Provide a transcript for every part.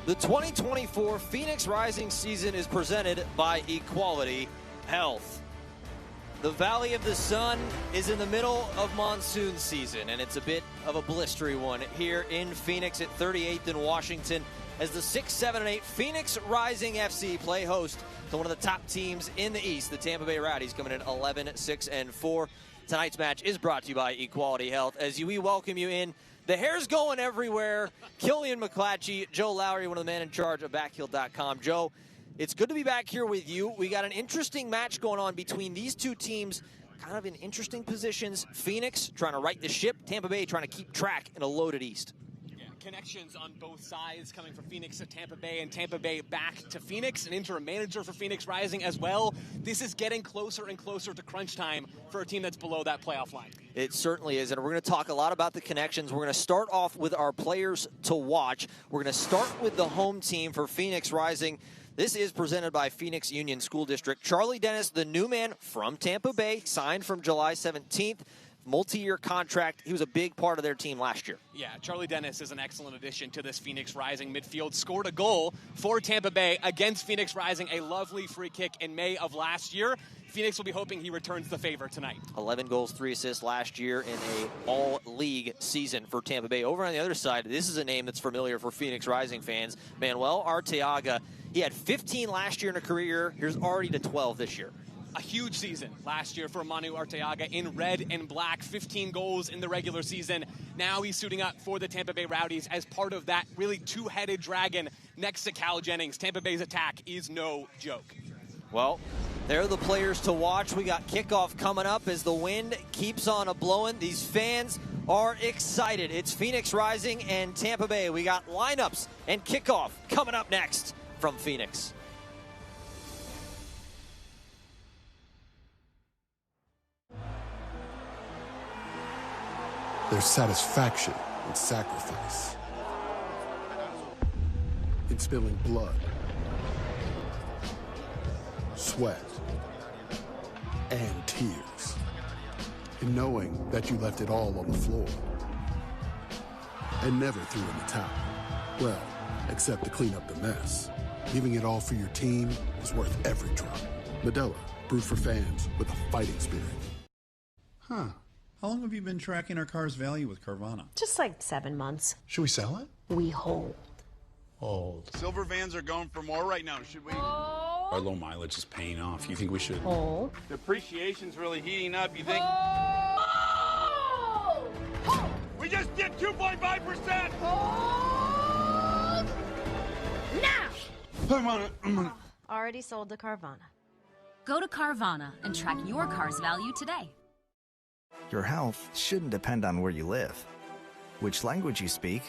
The 2024 Phoenix Rising season is presented by Equality Health. The Valley of the Sun is in the middle of monsoon season, and it's a bit of a blistery one here in Phoenix at 38th in Washington as the 6, 7, and 8 Phoenix Rising FC play host to one of the top teams in the East, the Tampa Bay Rowdies, coming in 11, 6, and 4. Tonight's match is brought to you by Equality Health. As we welcome you in, the hair's going everywhere. Killian McClatchy, Joe Lowry, one of the men in charge of Backheel.com. Joe, it's good to be back here with you. We got an interesting match going on between these two teams, kind of in interesting positions. Phoenix trying to right the ship, Tampa Bay trying to keep track in a loaded East. Connections on both sides, coming from Phoenix to Tampa Bay and Tampa Bay back to Phoenix. An interim manager for Phoenix Rising as well. This is getting closer and closer to crunch time for a team that's below that playoff line. It certainly is, and we're going to talk a lot about the connections. We're going to start off with our players to watch. We're going to start with the home team for Phoenix Rising. This is presented by Phoenix Union School District. Charlie Dennis, the new man from Tampa Bay, signed from July 17th. Multi-year contract. He was a big part of their team last year. Yeah, Charlie Dennis is an excellent addition to this Phoenix Rising midfield. Scored a goal for Tampa Bay against Phoenix Rising, a lovely free kick in May of last year. Phoenix will be hoping he returns the favor tonight. 11 goals, 3 assists last year in a all-league season for Tampa Bay. Over on the other side, this is a name that's familiar for Phoenix Rising fans. Manuel Arteaga, he had 15 last year in a career. Here's already to 12 this year. A huge season last year for Manu Arteaga in red and black, 15 goals in the regular season. Now he's suiting up for the Tampa Bay Rowdies as part of that really two-headed dragon next to Cal Jennings. Tampa Bay's attack is no joke. Well, they're the players to watch. We got kickoff coming up as the wind keeps on a-blowing. These fans are excited. It's Phoenix Rising and Tampa Bay. We got lineups and kickoff coming up next from Phoenix. There's satisfaction in sacrifice, in spilling blood, sweat, and tears, in knowing that you left it all on the floor and never threw in the towel. Well, except to clean up the mess. Giving it all for your team is worth every drop. Modelo, brewed for fans with a fighting spirit. Huh. How long have you been tracking our car's value with Carvana? Just like 7 months. Should we sell it? We hold. Hold. Silver vans are going for more right now. Should we? Our low mileage is paying off. You think we should? Hold. Depreciation's really heating up. You think? Hold. We just did 2.5%. Hold. Now. I'm on it. Already sold to Carvana. Go to Carvana and track your car's value today. Your health shouldn't depend on where you live, which language you speak,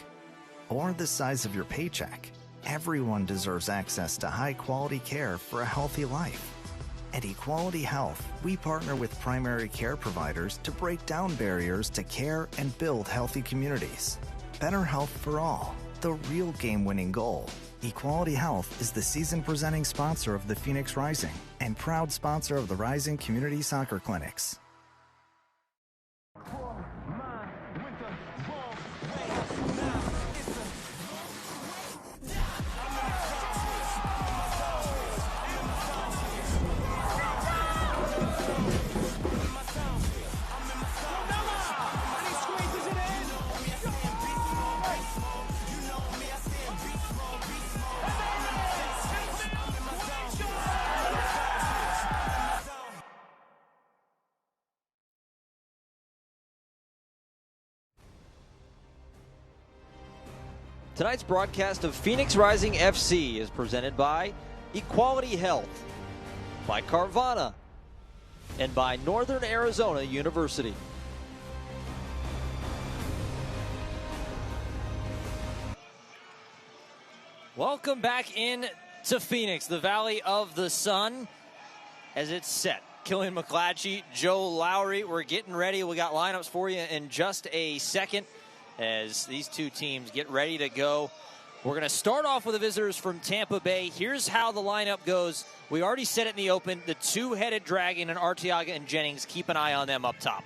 or the size of your paycheck. Everyone deserves access to high-quality care for a healthy life. At Equality Health, we partner with primary care providers to break down barriers to care and build healthy communities. Better health for all, the real game-winning goal. Equality Health is the season-presenting sponsor of the Phoenix Rising and proud sponsor of the Rising Community Soccer Clinics. Tonight's broadcast of Phoenix Rising FC is presented by Equality Health, by Carvana, and by Northern Arizona University. Welcome back in to Phoenix, the Valley of the Sun, as it's set. Killian McClatchy, Joe Lowry, we're getting ready. We got lineups for you in just a second as these two teams get ready to go. We're going to start off with the visitors from Tampa Bay. Here's how the lineup goes. We already said it in the open. The two-headed dragon and Arteaga and Jennings, keep an eye on them up top.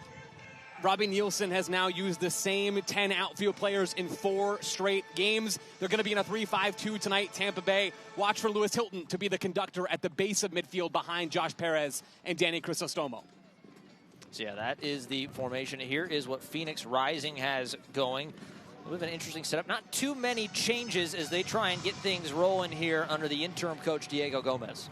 Robbie Nielsen has now used the same 10 outfield players in 4 straight games. They're going to be in a 3-5-2 tonight, Tampa Bay. Watch for Lewis Hilton to be the conductor at the base of midfield behind Josh Perez and Danny Crisostomo. So yeah, that is the formation. Here is what Phoenix Rising has going. A bit of an interesting setup. Not too many changes as they try and get things rolling here under the interim coach, Diego Gomez.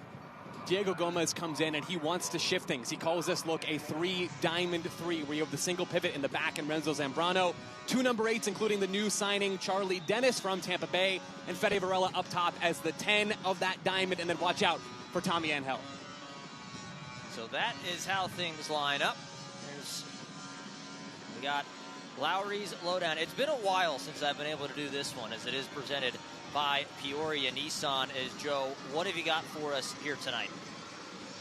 Diego Gomez comes in and he wants to shift things. He calls this look a 3-diamond 3, where you have the single pivot in the back and Renzo Zambrano. 2 number 8s, including the new signing Charlie Dennis from Tampa Bay, and Fede Varela up top as the 10 of that diamond. And then watch out for Tommy Angel. So that is how things line up. We got Lowry's Lowdown. It's been a while since I've been able to do this one, as it is presented by Peoria Nissan. As Joe, what have you got for us here tonight?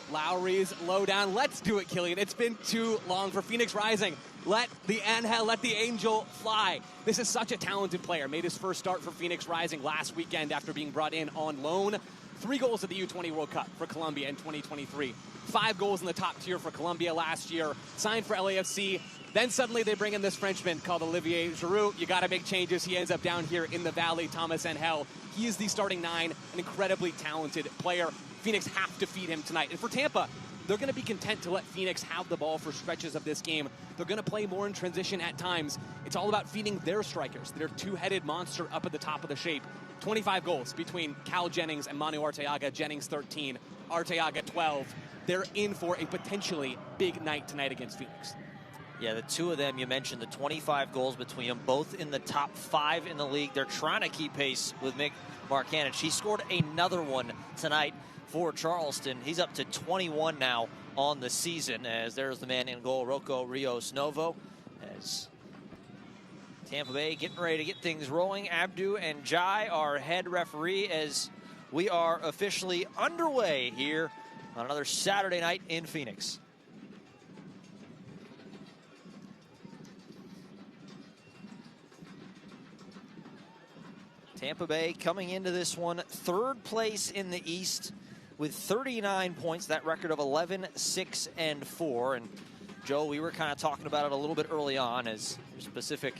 Lowry's Lowdown. Let's do it, Killian. It's been too long for Phoenix Rising. Let the angel fly. This is such a talented player. Made his first start for Phoenix Rising last weekend after being brought in on loan. 3 goals at the U20 World Cup for Colombia in 2023. 5 goals in the top tier for Colombia last year. Signed for LAFC. Then suddenly they bring in this Frenchman called Olivier Giroud. You got to make changes. He ends up down here in the Valley. Thomas Angel. He is the starting 9, an incredibly talented player. Phoenix have to feed him tonight. And for Tampa, they're going to be content to let Phoenix have the ball for stretches of this game. They're going to play more in transition at times. It's all about feeding their strikers, their 2-headed monster up at the top of the shape. 25 goals between Cal Jennings and Manu Arteaga. Jennings 13, Arteaga 12. They're in for a potentially big night tonight against Phoenix. Yeah, the 2 of them, you mentioned the 25 goals between them, both in the top 5 in the league. They're trying to keep pace with Mick Markanich. He scored another one tonight for Charleston. He's up to 21 now on the season, as there's the man in goal, Rocco Rios Novo, as Tampa Bay getting ready to get things rolling. Abdu and Jai, our head referee, as we are officially underway here on another Saturday night in Phoenix. Tampa Bay coming into this one 3rd place in the East with 39 points, that record of 11-6-4. And Joe, we were kind of talking about it a little bit early on, as specific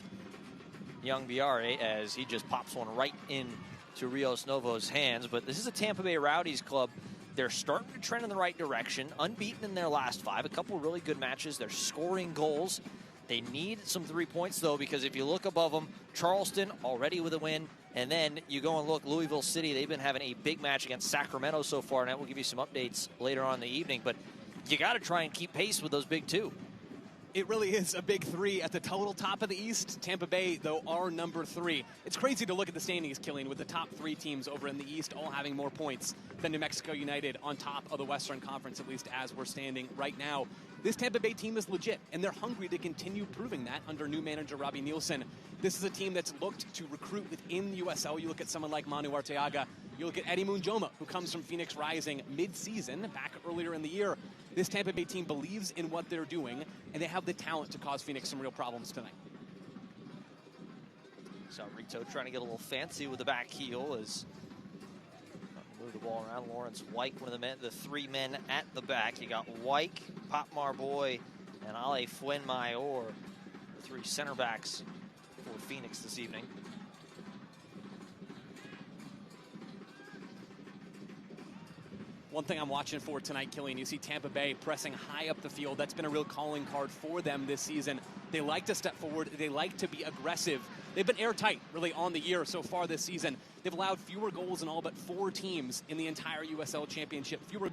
young Biare, as he just pops one right into Rios Novo's hands. But this is a Tampa Bay Rowdies club. They're starting to trend in the right direction, unbeaten in their last 5, a couple really good matches. They're scoring goals. They need some 3 points, though, because if you look above them, Charleston already with a win. And then you go and look, Louisville City, they've been having a big match against Sacramento so far, and that will give you some updates later on in the evening. But you got to try and keep pace with those big 2. It really is a big 3 at the total top of the East. Tampa Bay, though, are number 3. It's crazy to look at the standings, Killian, with the top 3 teams over in the East all having more points than New Mexico United on top of the Western Conference, at least as we're standing right now. This Tampa Bay team is legit, and they're hungry to continue proving that under new manager Robbie Nielsen. This is a team that's looked to recruit within the USL. You look at someone like Manu Arteaga. You look at Eddie Munjoma, who comes from Phoenix Rising mid-season, back earlier in the year. This Tampa Bay team believes in what they're doing, and they have the talent to cause Phoenix some real problems tonight. So Rito trying to get a little fancy with the back heel as move the ball around. Lawrence Wyke, one of the men, the 3 men at the back. You got Wyke, Pop Marboy, and Ale Fuenmayor, the 3 center backs for Phoenix this evening. One thing I'm watching for tonight, Killian, you see Tampa Bay pressing high up the field. That's been a real calling card for them this season. They like to step forward. They like to be aggressive. They've been airtight, really, on the year so far this season. They've allowed fewer goals in all but 4 teams in the entire USL Championship. Fewer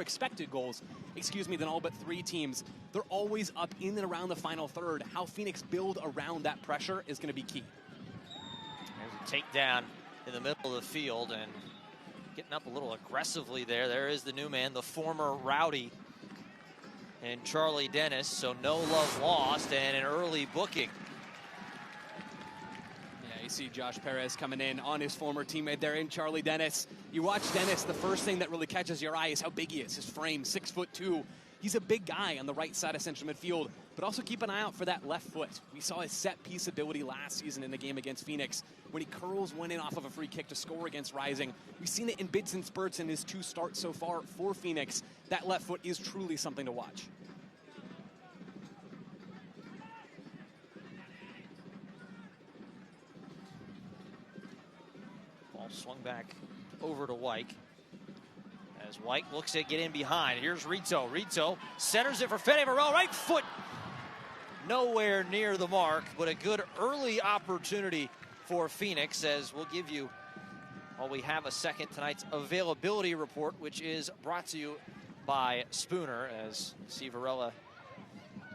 expected goals, than all but 3 teams. They're always up in and around the final third. How Phoenix build around that pressure is going to be key. There's a takedown in the middle of the field, and getting up a little aggressively there. There is the new man, the former Rowdy, and Charlie Dennis. So no love lost and an early booking. Yeah, you see Josh Perez coming in on his former teammate there in Charlie Dennis. You watch Dennis, the first thing that really catches your eye is how big he is. His frame, 6'2". He's a big guy on the right side of central midfield, but also keep an eye out for that left foot. We saw his set-piece ability last season in the game against Phoenix when he curls one in off of a free kick to score against Rising. We've seen it in bits and spurts in his 2 starts so far for Phoenix. That left foot is truly something to watch. back over to Wyke. As Wyke looks to get in behind. Here's Rito. Rito centers it for Fede Varela. Right foot nowhere near the mark, but a good early opportunity for Phoenix, as we'll give you, while we have a second, tonight's availability report, which is brought to you by Spooner, as see Varela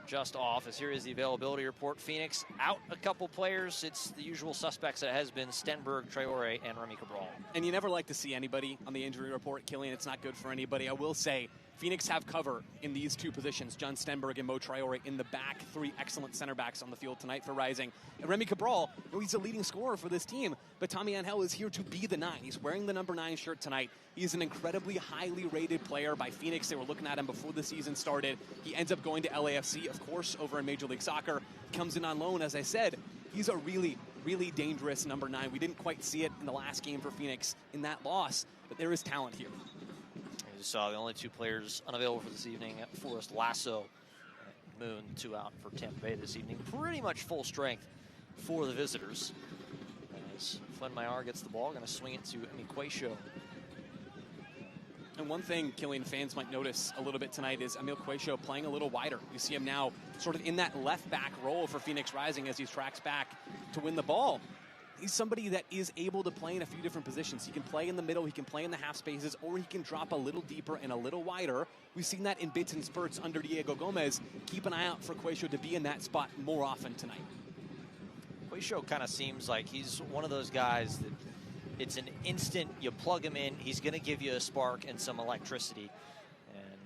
just off, as here is the availability report. Phoenix out a couple players. It's the usual suspects that it has been: Stenberg, Traore, and Remy Cabral. And you never like to see anybody on the injury report, Killian. It's not good for anybody. I will say, Phoenix have cover in these two positions, John Stenberg and Mo Traore in the back. Three excellent center backs on the field tonight for Rising. And Remy Cabral, he's the leading scorer for this team, but Tommy Angel is here to be the 9. He's wearing the number 9 shirt tonight. He's an incredibly highly rated player by Phoenix. They were looking at him before the season started. He ends up going to LAFC, of course, over in Major League Soccer. Comes in on loan, as I said. He's a really, really dangerous number 9. We didn't quite see it in the last game for Phoenix in that loss, but there is talent here. You saw the only 2 players unavailable for this evening: Forrest Lasso, Moon, 2 out for Tampa Bay this evening. Pretty much full strength for the visitors. As Flynn Maillard gets the ball, going to swing it to Quayshow. And one thing, Killian, fans might notice a little bit tonight is Emil Quayshow playing a little wider. You see him now sort of in that left back role for Phoenix Rising as he tracks back to win the ball. He's somebody that is able to play in a few different positions. He can play in the middle, he can play in the half spaces, or he can drop a little deeper and a little wider. We've seen that in bits and spurts under Diego Gomez. Keep an eye out for Quayshow to be in that spot more often tonight. Quayshow kind of seems like he's one of those guys that it's an instant, you plug him in, he's going to give you a spark and some electricity. And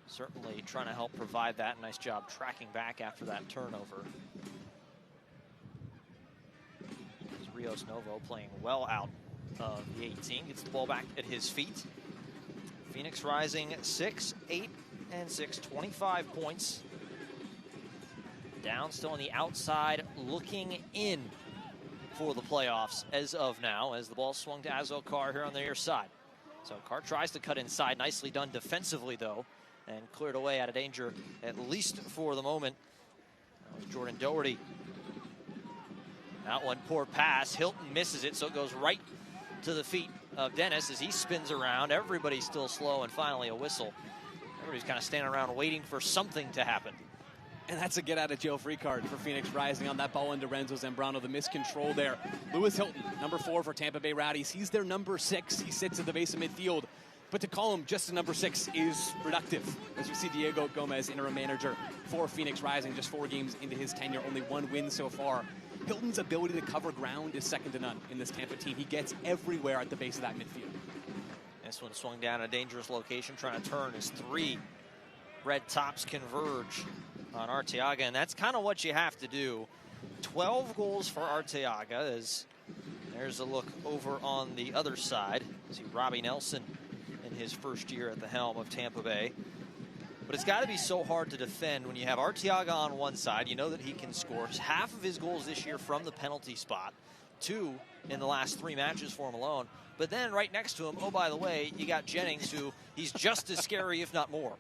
certainly trying to help provide that. Nice job tracking back after that turnover. Rios Novo playing well out of the 18, gets the ball back at his feet. Phoenix Rising 6, 8, and 6, 25 points. Down still on the outside, looking in for the playoffs as of now, as the ball swung to Azokar here on the near side. So Carr tries to cut inside, nicely done defensively though, and cleared away out of danger, at least for the moment. Jordan Doherty. That one, poor pass. Hilton misses it, so it goes right to the feet of Dennis as he spins around. Everybody's still slow, and finally a whistle. Everybody's kind of standing around waiting for something to happen. And that's a get-out-of-jail-free card for Phoenix Rising on that ball into Renzo Zambrano. The miscontrol there. Lewis Hilton, number 4 for Tampa Bay Rowdies. He's their number 6. He sits at the base of midfield. But to call him just a number 6 is reductive. As we see Diego Gomez, interim manager for Phoenix Rising, just 4 games into his tenure, only 1 win so far. Hilton's ability to cover ground is second to none in this Tampa team. He gets everywhere at the base of that midfield. This one swung down a dangerous location, trying to turn as 3 red tops converge on Arteaga, and that's kind of what you have to do. 12 goals for Arteaga, as there's a look over on the other side. See Robbie Nelson in his first year at the helm of Tampa Bay. But it's got to be so hard to defend when you have Arteaga on one side. You know that he can score. Half of his goals this year from the penalty spot. 2 in the last 3 matches for him alone. But then right next to him, oh, by the way, you got Jennings, who he's just as scary, if not more.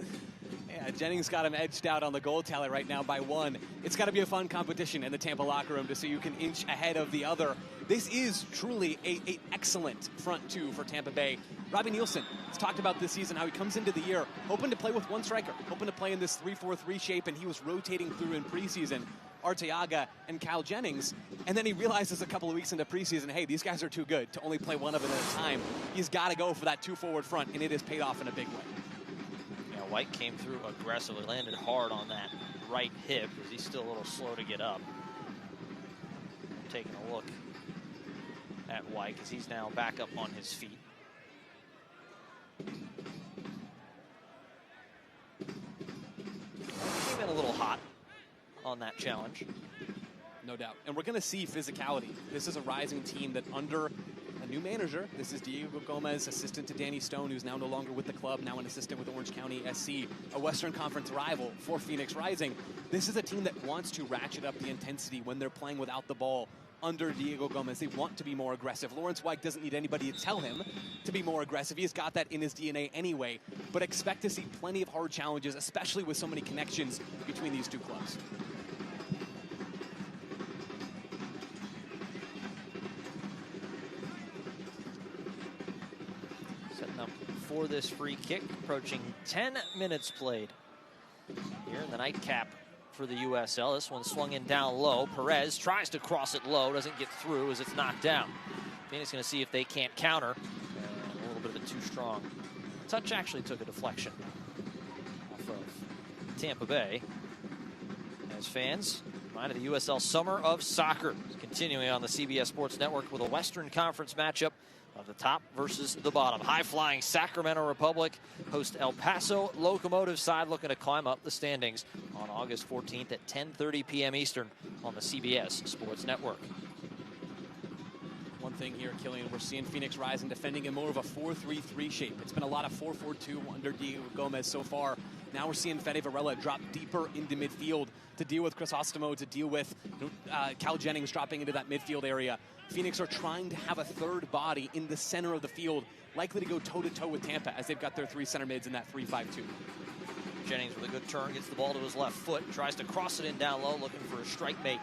Yeah, Jennings got him edged out on the goal tally right now by 1. It's got to be a fun competition in the Tampa locker room to see who can inch ahead of the other. This is truly an excellent front 2 for Tampa Bay. Robbie Nielsen has talked about this season how he comes into the year hoping to play with 1 striker, hoping to play in this 3-4-3 shape, and he was rotating through in preseason Arteaga and Cal Jennings, and then he realizes a couple of weeks into preseason, hey, these guys are too good to only play one of them at a time. He's got to go for that 2 forward front, and it has paid off in a big way. Yeah, White came through aggressively, landed hard on that right hip, as he's still a little slow to get up. Taking a look at White, as he's now back up on his feet. Came in a little hot on that challenge. No doubt. And we're going to see physicality. This is a Rising team that under a new manager, this is Diego Gomez, assistant to Danny Stone, who's now no longer with the club, now an assistant with Orange County SC, a Western Conference rival for Phoenix Rising. This is a team that wants to ratchet up the intensity when they're playing without the ball under Diego Gomez. They want to be more aggressive. Lawrence White doesn't need anybody to tell him to be more aggressive. He's got that in his DNA anyway, but expect to see plenty of hard challenges, especially with so many connections between these 2 clubs. setting up for this free kick, approaching 10 minutes played here in the nightcap for the USL. This one swung in down low. Perez tries to cross it low, doesn't get through as it's knocked down. Phoenix going to see if they can't counter. And a little bit of a too strong touch actually took a deflection off of Tampa Bay. As fans, reminded the USL Summer of Soccer continuing on the CBS Sports Network with a Western Conference matchup of the top versus the bottom. High-flying Sacramento Republic host El Paso Locomotive side looking to climb up the standings on August 14th at 10:30 p.m. Eastern on the CBS Sports Network. One thing here, Killian, we're seeing Phoenix Rising defending in more of a 4-3-3 shape. It's been a lot of 4-4-2 under Diego Gomez so far. Now we're seeing Fede Varela drop deeper into midfield to deal with Crisostomo, to deal with Cal Jennings dropping into that midfield area. Phoenix are trying to have a third body in the center of the field, likely to go toe-to-toe with Tampa as they've got their three center mids in that 3-5-2. Jennings with a good turn, gets the ball to his left foot, tries to cross it in down low, looking for a strike mate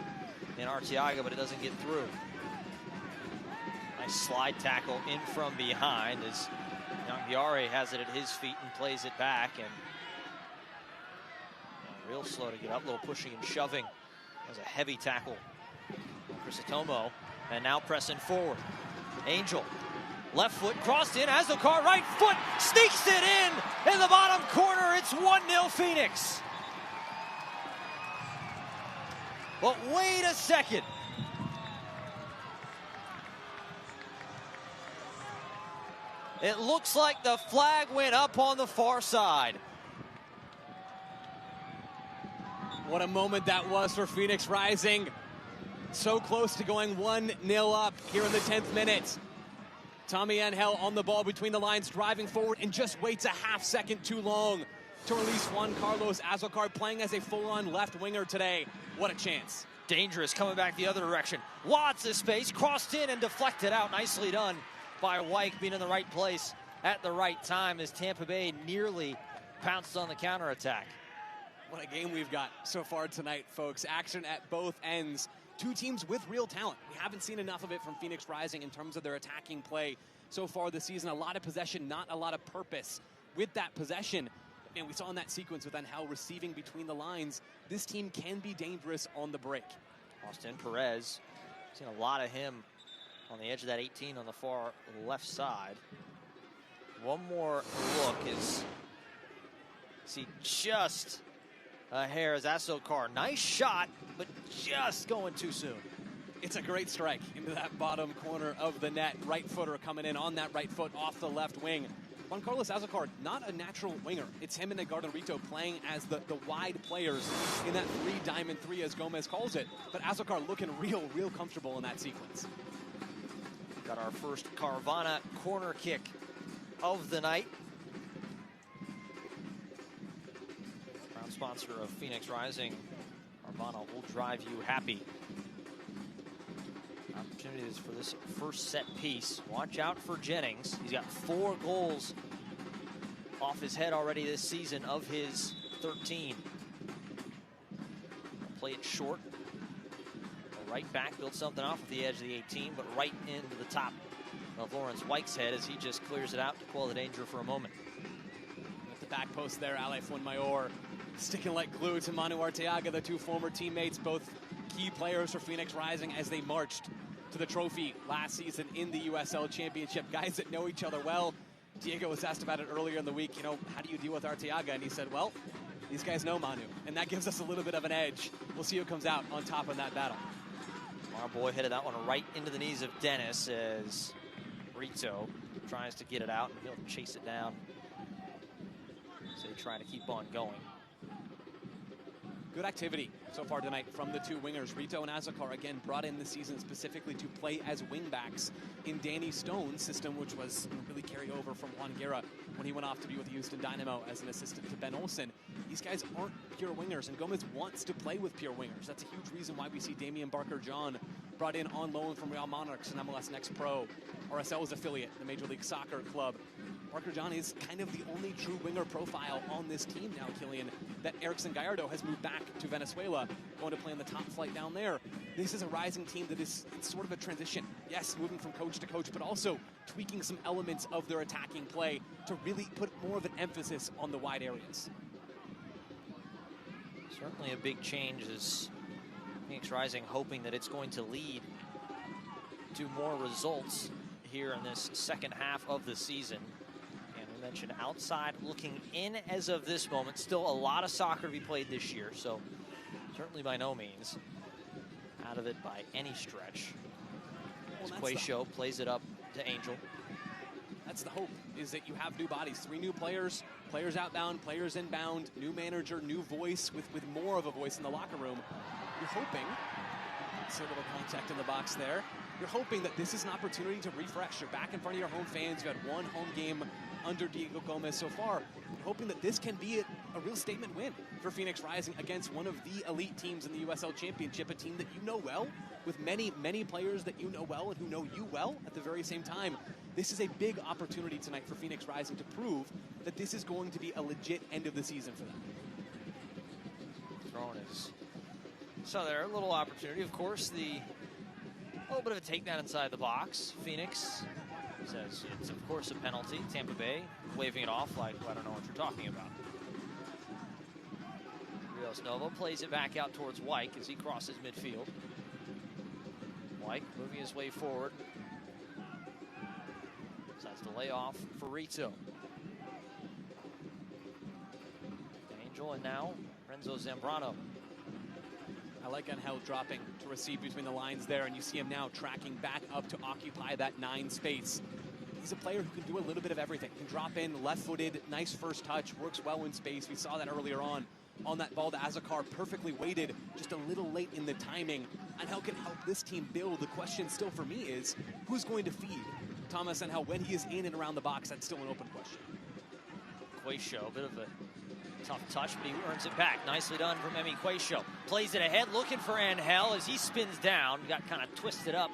in Arteaga, but it doesn't get through. Nice slide tackle in from behind as Yangbiare has it at his feet and plays it back. And real slow to get up, little pushing and shoving. That was a heavy tackle. Crisostomo, and now pressing forward. Angel, left foot crossed in, Azokar right foot sneaks it in the bottom corner. It's 1-0 Phoenix. But wait a second. It looks like the flag went up on the far side. What a moment that was for Phoenix Rising. So close to going 1-0 up here in the 10th minute. Tommy Angel on the ball between the lines, driving forward, and just waits a half second too long to release Juan Carlos Azokar, playing as a full-on left winger today. What a chance. Dangerous, coming back the other direction. Lots of space, crossed in and deflected out. Nicely done by Wyke, being in the right place at the right time as Tampa Bay nearly pounced on the counterattack. What a game we've got so far tonight, folks. Action at both ends. Two teams with real talent. We haven't seen enough of it from Phoenix Rising in terms of their attacking play so far this season. A lot of possession, not a lot of purpose with that possession. And we saw in that sequence with Angel receiving between the lines, this team can be dangerous on the break. Austin Perez, seen a lot of him on the edge of that 18 on the far left side. One more look is see just a hair as Azokar. Nice shot, but just going too soon. It's a great strike into that bottom corner of the net. Right footer coming in on that right foot off the left wing. Juan Carlos Azokar, not a natural winger. It's him and Gardarito playing as the wide players in that 3-diamond-3, as Gomez calls it. But Azokar looking real comfortable in that sequence. Got our first Carvana corner kick of the night. Proud sponsor of Phoenix Rising. Carvana will drive you happy. Opportunities for this first set piece. Watch out for Jennings. He's got 4 goals off his head already this season of his 13. Play it short. Right back, built something off at the edge of the 18, but right into the top of Lawrence Wyke's head as he just clears it out to quell the danger for a moment. With the back post there, Ale Fuenmayor sticking like glue to Manu Arteaga, the two former teammates, both key players for Phoenix Rising as they marched to the trophy last season in the USL Championship. Guys that know each other well. Diego was asked about it earlier in the week, how do you deal with Arteaga? And he said, well, these guys know Manu, and that gives us a little bit of an edge. We'll see who comes out on top in that battle. Our boy headed that one right into the knees of Dennis as Rito tries to get it out, and he'll chase it down. So trying to keep on going. Good activity so far tonight from the two wingers. Rito and Azokar, again, brought in this season specifically to play as wingbacks in Danny Stone's system, which was really carried over from Juan Guerra when he went off to be with the Houston Dynamo as an assistant to Ben Olsen. These guys aren't pure wingers, and Gomez wants to play with pure wingers. That's a huge reason why we see Damian Barker-John brought in on loan from Real Monarchs and MLS Next Pro, RSL's affiliate, the Major League Soccer club. Parker John is kind of the only true winger profile on this team now, Killian, that Erickson Gallardo has moved back to Venezuela, going to play on the top flight down there. This is a rising team that is sort of a transition. Yes, moving from coach to coach, but also tweaking some elements of their attacking play to really put more of an emphasis on the wide areas. Certainly a big change as Phoenix Rising hoping that it's going to lead to more results here in this second half of the season. And we mentioned outside looking in as of this moment. Still a lot of soccer to be played this year, so certainly by no means out of it by any stretch. As Quayshow plays it up to Angel. That's the hope, is that you have new bodies, 3 new players, players outbound, players inbound, new manager, new voice with more of a voice in the locker room. You're hoping, see a little contact in the box there, you're hoping that this is an opportunity to refresh. You're back in front of your home fans. You had 1 home game under Diego Gomez so far. You're hoping that this can be a real statement win for Phoenix Rising against one of the elite teams in the USL Championship, a team that you know well, with many, many players that you know well and who know you well at the very same time. This is a big opportunity tonight for Phoenix Rising to prove that this is going to be a legit end of the season for them. Throwing is so there, a little opportunity. Of course, a little bit of a takedown inside the box. Phoenix says it's, of course, a penalty. Tampa Bay waving it off like, well, I don't know what you're talking about. Rios Novo plays it back out towards Wyke as he crosses midfield. Wyke moving his way forward. Decides to lay off for Rito. Angel and now Renzo Zambrano. I like Angel dropping to receive between the lines there, and you see him now tracking back up to occupy that 9 space. He's a player who can do a little bit of everything. Can drop in, left-footed, nice first touch, works well in space. We saw that earlier on that ball to Azakar, perfectly weighted, just a little late in the timing. Angel can help this team build. The question still for me is, who's going to feed Thomas Angel when he is in and around the box? That's still an open question. Quayshow, a bit of a tough touch, but he earns it back. Nicely done from Emi Quayshow. Plays it ahead, looking for Angel as he spins down. Got kind of twisted up.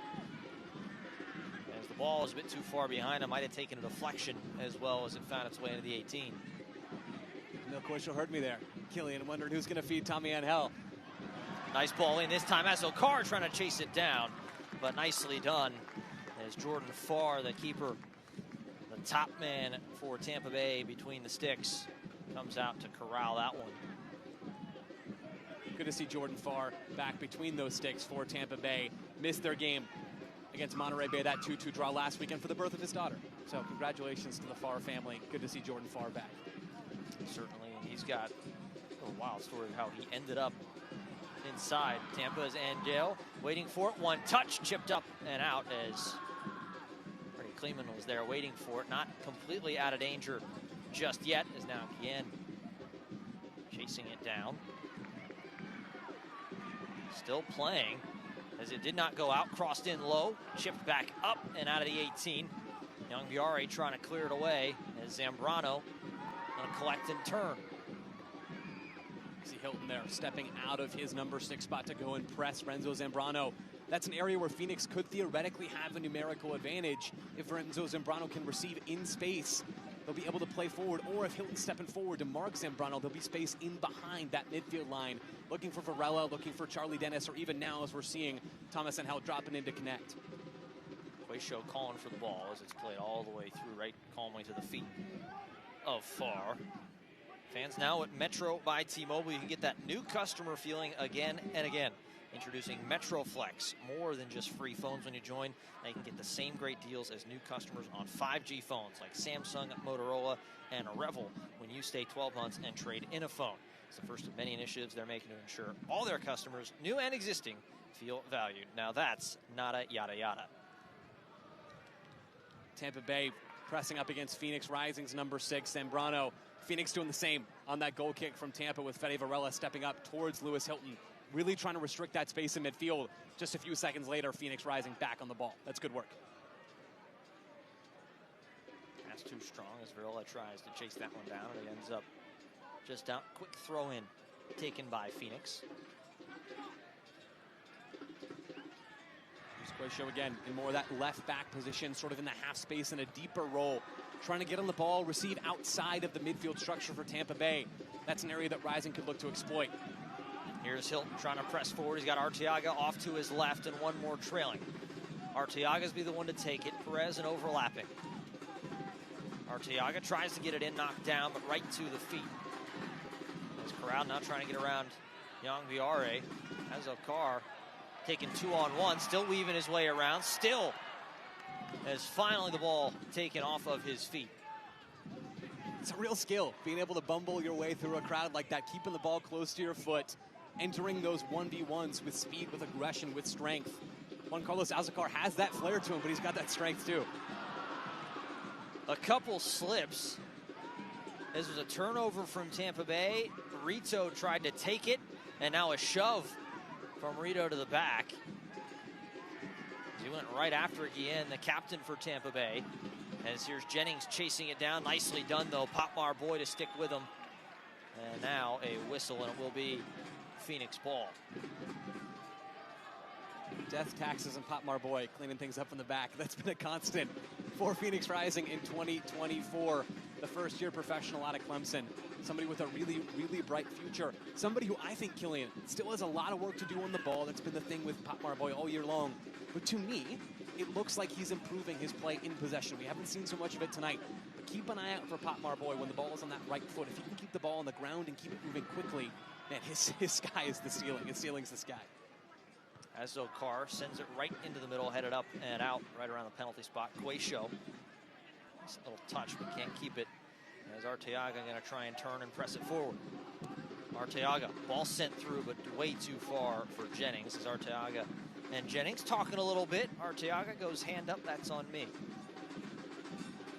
As the ball was a bit too far behind him, might have taken a deflection as well as it found its way into the 18. No, Quayshow heard me there. Killian wondering who's going to feed Tommy Angel. Nice ball in this time. Azokar trying to chase it down, but nicely done as Jordan Farr, the keeper, the top man for Tampa Bay between the sticks, comes out to corral that one. Good to see Jordan Farr back between those sticks for Tampa Bay. Missed their game against Monterey Bay, that 2-2 draw last weekend for the birth of his daughter. So congratulations to the Farr family. Good to see Jordan Farr back. Certainly, and he's got a wild story of how he ended up inside Tampa's Angel. Waiting for it, one touch, chipped up and out as Freddie Kleeman was there waiting for it. Not completely out of danger just yet, as now Guillen chasing it down. Still playing as it did not go out, crossed in low, chipped back up and out of the 18. Young Biare trying to clear it away as Zambrano going to collect and turn. See Hilton there stepping out of his number 6 spot to go and press Renzo Zambrano. That's an area where Phoenix could theoretically have a numerical advantage. If Renzo Zambrano can receive in space, they'll be able to play forward, or if Hilton's stepping forward to mark Zambrano, there'll be space in behind that midfield line, looking for Varela, looking for Charlie Dennis, or even now as we're seeing Thomas Angel dropping in to connect. Quayshow calling for the ball as it's played all the way through, right calmly to the feet of Farr. Fans now at Metro by T-Mobile. You can get that new customer feeling again and again. Introducing MetroFlex, more than just free phones when you join. Now you can get the same great deals as new customers on 5G phones like Samsung, Motorola, and Revel when you stay 12 months and trade in a phone. It's the first of many initiatives they're making to ensure all their customers, new and existing, feel valued. Now that's nada yada yada. Tampa Bay pressing up against Phoenix Rising's number 6, Zambrano. Phoenix doing the same on that goal kick from Tampa with Fede Varela stepping up towards Lewis Hilton. Really trying to restrict that space in midfield. Just a few seconds later, Phoenix Rising back on the ball. That's good work. That's too strong as Varela tries to chase that one down, and it ends up just out. Quick throw in taken by Phoenix. Quayshow again in more of that left back position, sort of in the half space in a deeper role trying to get on the ball, receive outside of the midfield structure for Tampa Bay. That's an area that Rising could look to exploit. Here's Hilton trying to press forward. He's got Arteaga off to his left and one more trailing. Arteaga's be the one to take it. Perez and overlapping. Arteaga tries to get it in, knocked down, but right to the feet. As Corral now trying to get around Young Viare. As Okar taking 2-on-1, still weaving his way around. Still as finally the ball taken off of his feet. It's a real skill, being able to bumble your way through a crowd like that, keeping the ball close to your foot, entering those 1v1s with speed, with aggression, with strength. Juan Carlos Alzacar has that flair to him, but he's got that strength too. A couple slips. This was a turnover from Tampa Bay. Rito tried to take it, and now a shove from Rito to the back. He went right after Guillen, the captain for Tampa Bay. As here's Jennings chasing it down. Nicely done, though. Popmar Boy to stick with him. And now a whistle, and it will be Phoenix ball. Death, taxes, and Popmar Boy cleaning things up in the back. That's been a constant for Phoenix Rising in 2024. The first-year professional out of Clemson. Somebody with a really, really bright future. Somebody who I think, Killian, still has a lot of work to do on the ball. That's been the thing with Popmar Boy all year long. But to me, it looks like he's improving his play in possession. We haven't seen so much of it tonight. But keep an eye out for Popmar Boy when the ball is on that right foot. If he can keep the ball on the ground and keep it moving quickly, man, his sky is the ceiling. His ceiling's the sky. As Okar sends it right into the middle, headed up and out, right around the penalty spot. Quayshow, nice little touch, but can't keep it. As Arteaga going to try and turn and press it forward. Arteaga, ball sent through, but way too far for Jennings. As Arteaga and Jennings talking a little bit. Arteaga goes hand up, that's on me.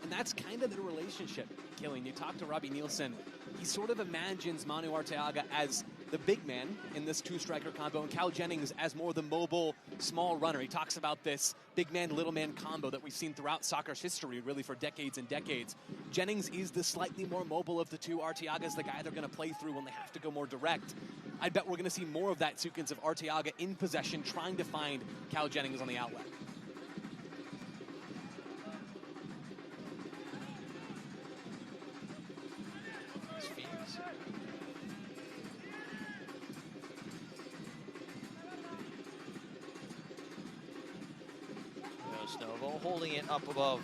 And that's kind of the relationship, Killian. You talk to Robbie Nielsen, he sort of imagines Manu Arteaga as the big man in this two-striker combo, and Cal Jennings as more the mobile, small runner. He talks about this big man, little man combo that we've seen throughout soccer's history, really for decades and decades. Jennings is the slightly more mobile of the two. Arteaga's the guy they're going to play through when they have to go more direct. I bet we're going to see more of that sequence of Arteaga in possession, trying to find Cal Jennings on the outlet. Snovo holding it up above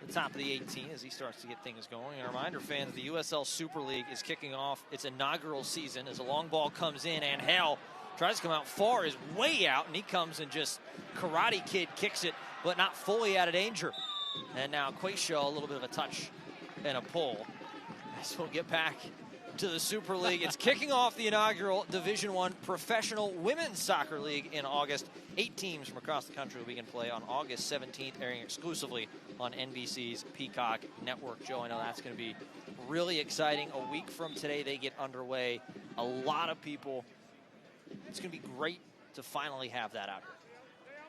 the top of the 18 as he starts to get things going. And a reminder, fans, the USL Super League is kicking off its inaugural season as a long ball comes in, and Hell tries to come out far, is way out, and he comes and just Karate Kid kicks it, but not fully out of danger. And now Quayshaw, a little bit of a touch and a pull. So we'll get back to the Super League. It's kicking off the inaugural Division I Professional Women's Soccer League in August. 8 teams from across the country will begin play on August 17th, airing exclusively on NBC's Peacock Network. Joe, I know that's going to be really exciting. A week from today, they get underway. A lot of people. It's going to be great to finally have that out here.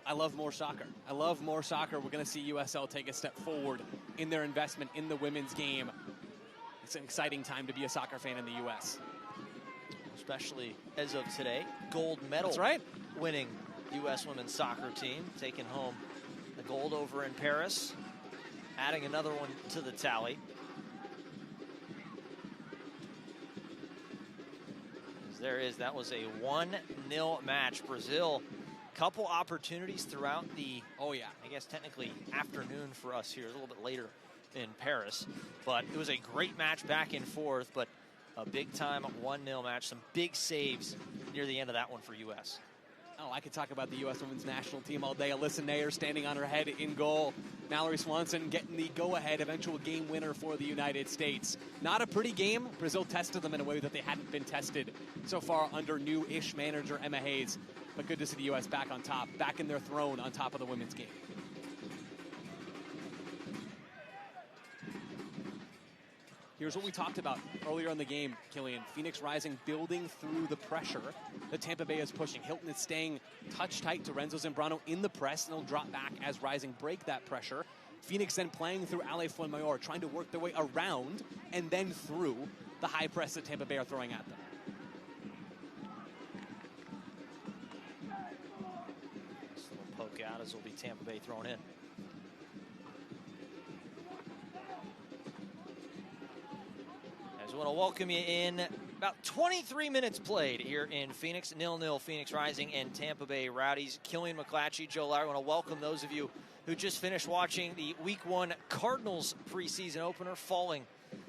I love more soccer. I love more soccer. We're going to see USL take a step forward in their investment in the women's game. It's an exciting time to be a soccer fan in the U.S. Especially as of today, gold medal. That's right. Winning U.S. women's soccer team, taking home the gold over in Paris, adding another one to the tally. That was a 1-0 match. Brazil, couple opportunities throughout the, I guess technically afternoon for us here, a little bit later in Paris, but it was a great match back and forth, but a big time 1-0 match. Some big saves near the end of that one for U.S. Oh, I could talk about the U.S. women's national team all day. Alyssa Nair standing on her head in goal. Mallory Swanson getting the go-ahead eventual game winner for the United States. Not a pretty game. Brazil tested them in a way that they hadn't been tested so far under new-ish manager Emma Hayes. But good to see the U.S. back on top, back in their throne on top of the women's game. Here's what we talked about earlier in the game, Killian. Phoenix Rising building through the pressure that Tampa Bay is pushing. Hilton is staying touch tight to Renzo Zambrano in the press, and they'll drop back as Rising break that pressure. Phoenix then playing through Ale Fuenmayor, trying to work their way around and then through the high press that Tampa Bay are throwing at them. This little poke out as will be Tampa Bay thrown in. I want to welcome you in. About 23 minutes played here in Phoenix. 0-0 Phoenix Rising and Tampa Bay Rowdies. Killian McClatchy, Joe Lowry. I want to welcome those of you who just finished watching the Week 1 Cardinals preseason opener, falling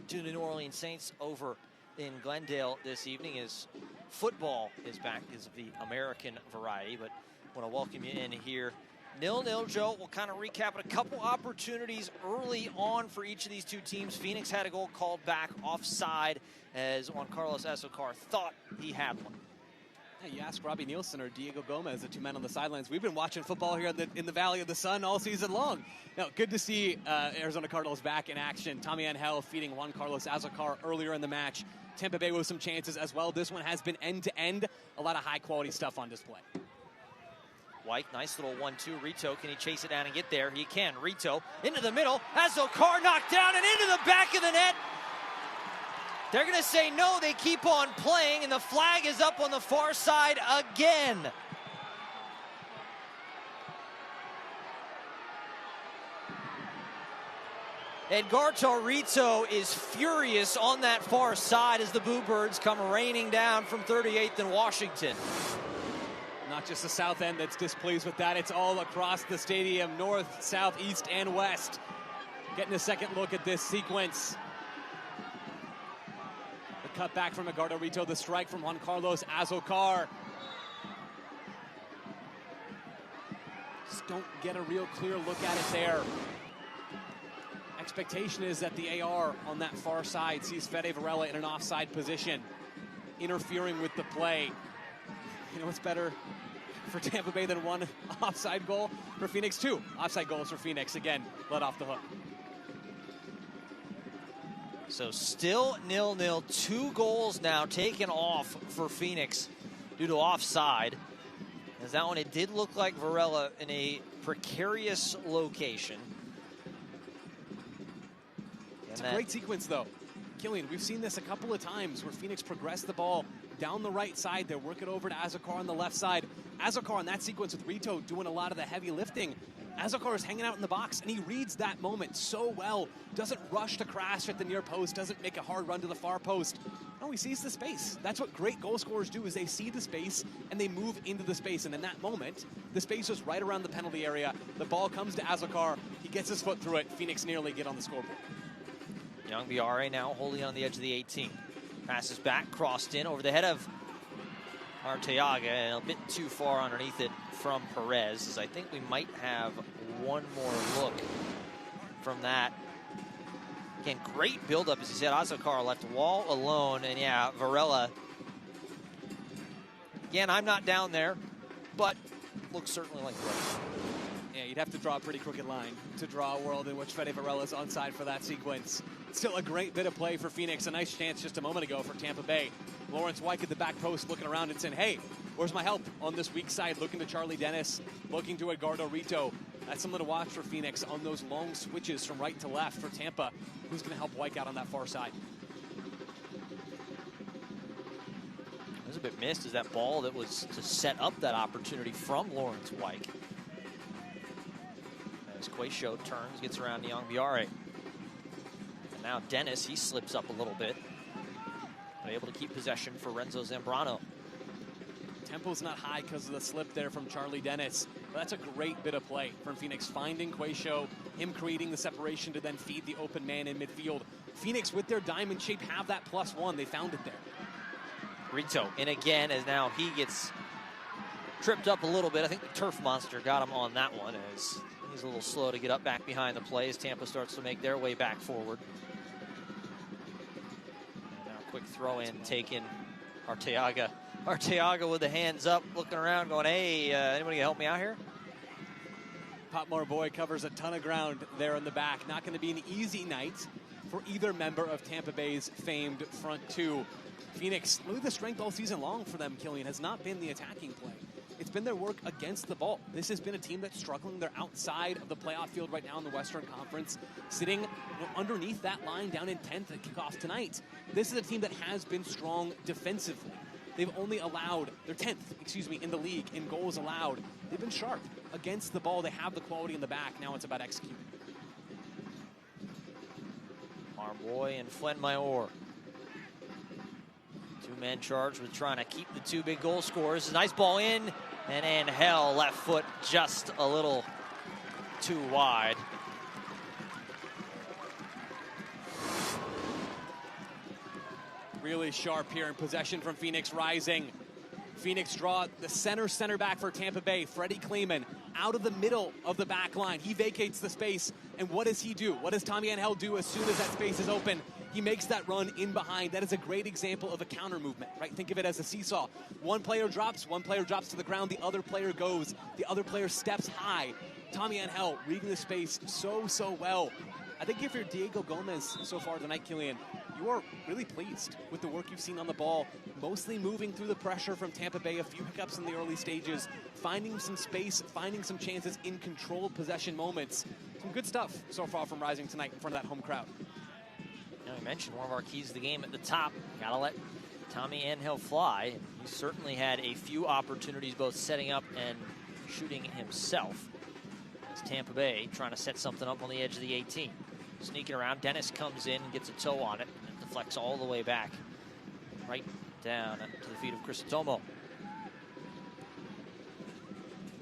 to the New Orleans Saints over in Glendale this evening, as football is back, is the American variety. But I want to welcome you in here. 0-0, Joe. We'll kind of recap a couple opportunities early on for each of these two teams. Phoenix had a goal called back offside as Juan Carlos Azocar thought he had one. Hey, you ask Robbie Nielsen or Diego Gomez, the two men on the sidelines. We've been watching football here in the Valley of the Sun all season long. Now, good to see Arizona Cardinals back in action. Tommy Angel feeding Juan Carlos Azocar earlier in the match. Tampa Bay with some chances as well. This one has been end-to-end. A lot of high-quality stuff on display. White, nice little 1-2. Rito, can he chase it down and get there? He can. Rito into the middle. Azocar knocked down and into the back of the net. They're going to say no. They keep on playing, and the flag is up on the far side again. Edgardo Rito is furious on that far side as the Boo Birds come raining down from 38th and Washington. Not just the south end that's displeased with that. It's all across the stadium, north, south, east, and west. Getting a second look at this sequence. The cut back from Edgardo Rito, the strike from Juan Carlos Azocar. Just don't get a real clear look at it there. Expectation is that the AR on that far side sees Fede Varela in an offside position, interfering with the play. You know what's better for Tampa Bay than one offside goal? For Phoenix, two offside goals for Phoenix. Again, let off the hook. So still 0-0. 2 goals now taken off for Phoenix due to offside. As that one, it did look like Varela in a precarious location. It's a great sequence, though. Killian, we've seen this a couple of times where Phoenix progressed the ball down the right side. They work it over to Azocar on the left side. Azocar in that sequence with Rito doing a lot of the heavy lifting. Azocar is hanging out in the box, and he reads that moment so well. Doesn't rush to crash at the near post, doesn't make a hard run to the far post. No, he sees the space. That's what great goal scorers do, is they see the space, and they move into the space. And in that moment, the space was right around the penalty area. The ball comes to Azocar. He gets his foot through it. Phoenix nearly get on the scoreboard. Young Biare now holding on the edge of the 18. Passes back, crossed in over the head of Arteaga, and a bit too far underneath it from Perez, as I think we might have one more look from that. Again, great buildup, as you said. Azocar left wall alone, and yeah, Varela. Again, I'm not down there, but looks certainly like the right. Yeah, you'd have to draw a pretty crooked line to draw a world in which Fede Varela is onside for that sequence. Still a great bit of play for Phoenix. A nice chance just a moment ago for Tampa Bay. Lawrence White at the back post looking around and saying, hey, where's my help on this weak side? Looking to Charlie Dennis, looking to Edgardo Rito. That's something to watch for Phoenix on those long switches from right to left for Tampa. Who's going to help White out on that far side? It was a bit missed, as that ball that was to set up that opportunity from Lawrence White. As Quayshow turns, gets around Young Biare. And now Dennis, he slips up a little bit. But able to keep possession for Renzo Zambrano. Tempo's not high because of the slip there from Charlie Dennis. But that's a great bit of play from Phoenix, finding Quayshow, him creating the separation to then feed the open man in midfield. Phoenix, with their diamond shape, have that +1. They found it there. Rito in again, as now he gets tripped up a little bit. I think the turf monster got him on that one, as he's a little slow to get up back behind the play as Tampa starts to make their way back forward. And now a quick throw in taken. Arteaga. Arteaga with the hands up, looking around going, hey, anybody help me out here? Potmore Boy covers a ton of ground there in the back. Not going to be an easy night for either member of Tampa Bay's famed front two. Phoenix, really the strength all season long for them, Killian, has not been the attacking play. It's been their work against the ball. This has been a team that's struggling. They're outside of the playoff field right now in the Western Conference, sitting underneath that line down in 10th at kickoff tonight. This is a team that has been strong defensively. They've only allowed, they're 10th, in the league in goals allowed. They've been sharp against the ball. They have the quality in the back. Now it's about executing. Armboy and Flenmayor. Two men charged with trying to keep the two big goal scorers. Nice ball in, and Angel left foot just a little too wide. Really sharp here in possession from Phoenix Rising. Phoenix draw the center back for Tampa Bay, Freddie Kleeman, out of the middle of the back line. He vacates the space, and what does he do? What does Tommy Angel do as soon as that space is open? He makes that run in behind. That is a great example of a counter movement, right? Think of it as a seesaw. One player drops to the ground, the other player goes, the other player steps high. Tommy Angel reading the space so well. I think if you're Diego Gomez so far tonight, Killian, you are really pleased with the work you've seen on the ball, mostly moving through the pressure from Tampa Bay, a few hiccups in the early stages, finding some space, finding some chances in controlled possession moments. Some good stuff so far from Rising tonight in front of that home crowd. You know, I mentioned one of our keys to the game at the top. Gotta let Tommy Angel fly. He certainly had a few opportunities both setting up and shooting himself. It's Tampa Bay trying to set something up on the edge of the 18. Sneaking around, Dennis comes in and gets a toe on it and deflects all the way back, right down to the feet of Cristotomo.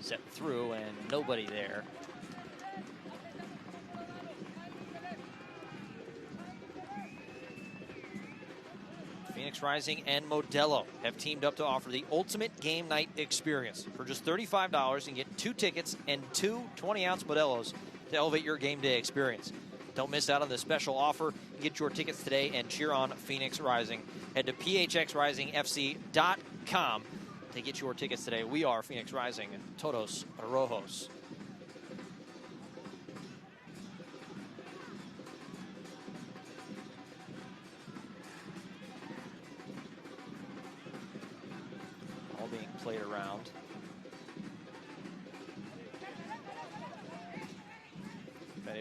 Set through and nobody there. Phoenix Rising and Modelo have teamed up to offer the ultimate game night experience. For just $35, you can get 2 tickets and 2 20-ounce Modelos to elevate your game day experience. Don't miss out on this special offer. Get your tickets today and cheer on Phoenix Rising. Head to phxrisingfc.com to get your tickets today. We are Phoenix Rising and Todos Rojos. All being played around.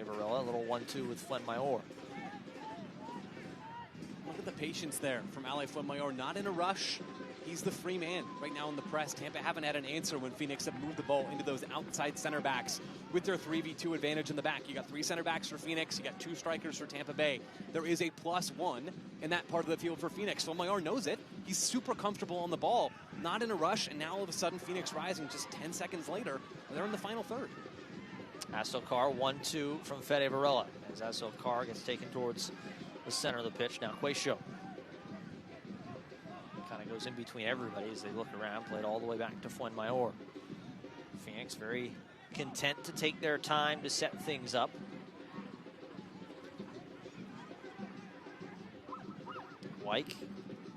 Varela, a little 1-2 with Fuenmayor. Look at the patience there from Ale Fuenmayor. Not in a rush. He's the free man right now in the press. Tampa haven't had an answer when Phoenix have moved the ball into those outside center backs with their 3v2 advantage in the back. You got 3 center backs for Phoenix. You got 2 strikers for Tampa Bay. There is a +1 in that part of the field for Phoenix. Fuenmayor knows it. He's super comfortable on the ball. Not in a rush. And now all of a sudden Phoenix Rising just 10 seconds later. They're in the final third. Asokar 1-2 from Fede Varela as Asokar gets taken towards the center of the pitch. Now Quayshow kind of goes in between everybody as they look around, played all the way back to Fuenmayor. Phoenix very content to take their time to set things up. Wyke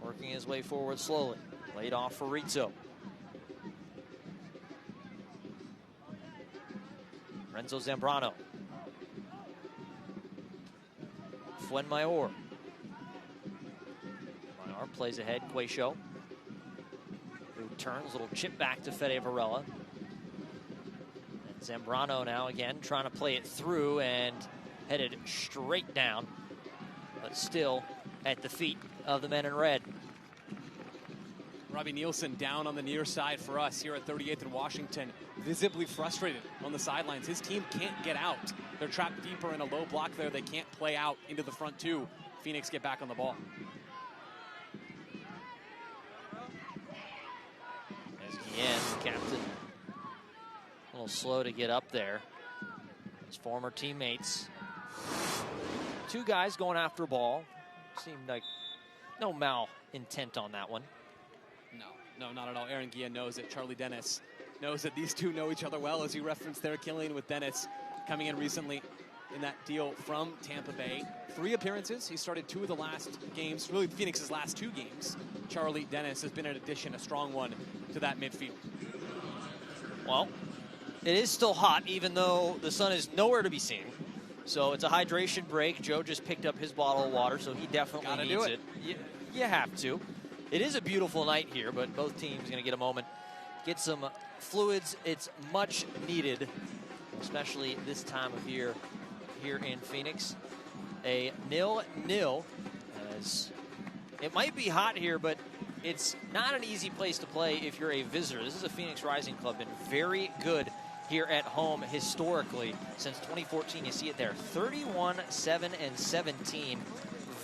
working his way forward slowly. Laid off for Rizzo. Renzo Zambrano. Fuenmayor. Mayor plays ahead, Quayshow. Who turns, little chip back to Fede Varela. And Zambrano now again trying to play it through and headed straight down, but still at the feet of the men in red. Robbie Nielsen down on the near side for us here at 38th and Washington, visibly frustrated on the sidelines. His team can't get out. They're trapped deeper in a low block there. They can't play out into the front 2. Phoenix get back on the ball. As Guillen, captain, a little slow to get up there. His former teammates. 2 guys going after ball. Seemed like no malintent on that one. No, not at all. Aaron Guillen knows it. Charlie Dennis knows that these two know each other well, as you referenced there, Killian, with Dennis coming in recently in that deal from Tampa Bay. 3 appearances. He started 2 of the last games, really Phoenix's last 2 games. Charlie Dennis has been an addition, a strong one to that midfield. Well, it is still hot, even though the sun is nowhere to be seen. So it's a hydration break. Joe just picked up his bottle of water, so he definitely needs it. You have to. It is a beautiful night here, but both teams going to get a moment, get some fluids. It's much needed, especially this time of year here in Phoenix. A 0-0, as it might be hot here, but it's not an easy place to play if you're a visitor. This is a Phoenix Rising club, been very good here at home historically since 2014. You see it there, 31-7-17.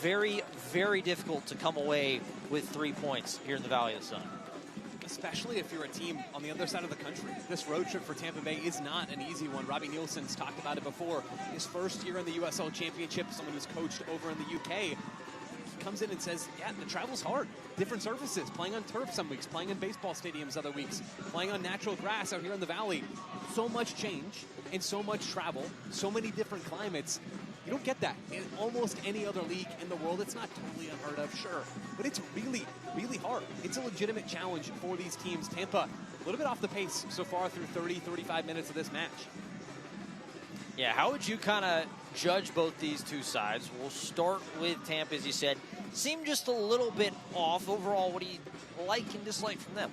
very, very difficult to come away with 3 points here in the Valley of the Sun. Especially if you're a team on the other side of the country. This road trip for Tampa Bay is not an easy one. Robbie Nielsen's talked about it before. His first year in the USL Championship, someone who's coached over in the UK, he comes in and says, yeah, the travel's hard. Different surfaces, playing on turf some weeks, playing in baseball stadiums other weeks, playing on natural grass out here in the Valley. So much change and so much travel, so many different climates. You don't get that in almost any other league in the world. It's not totally unheard of, sure, but it's really, really hard. It's a legitimate challenge for these teams. Tampa, a little bit off the pace so far through 30, 35 minutes of this match. Yeah, how would you kind of judge both these two sides? We'll start with Tampa, as you said. Seemed just a little bit off. Overall, what do you like and dislike from them?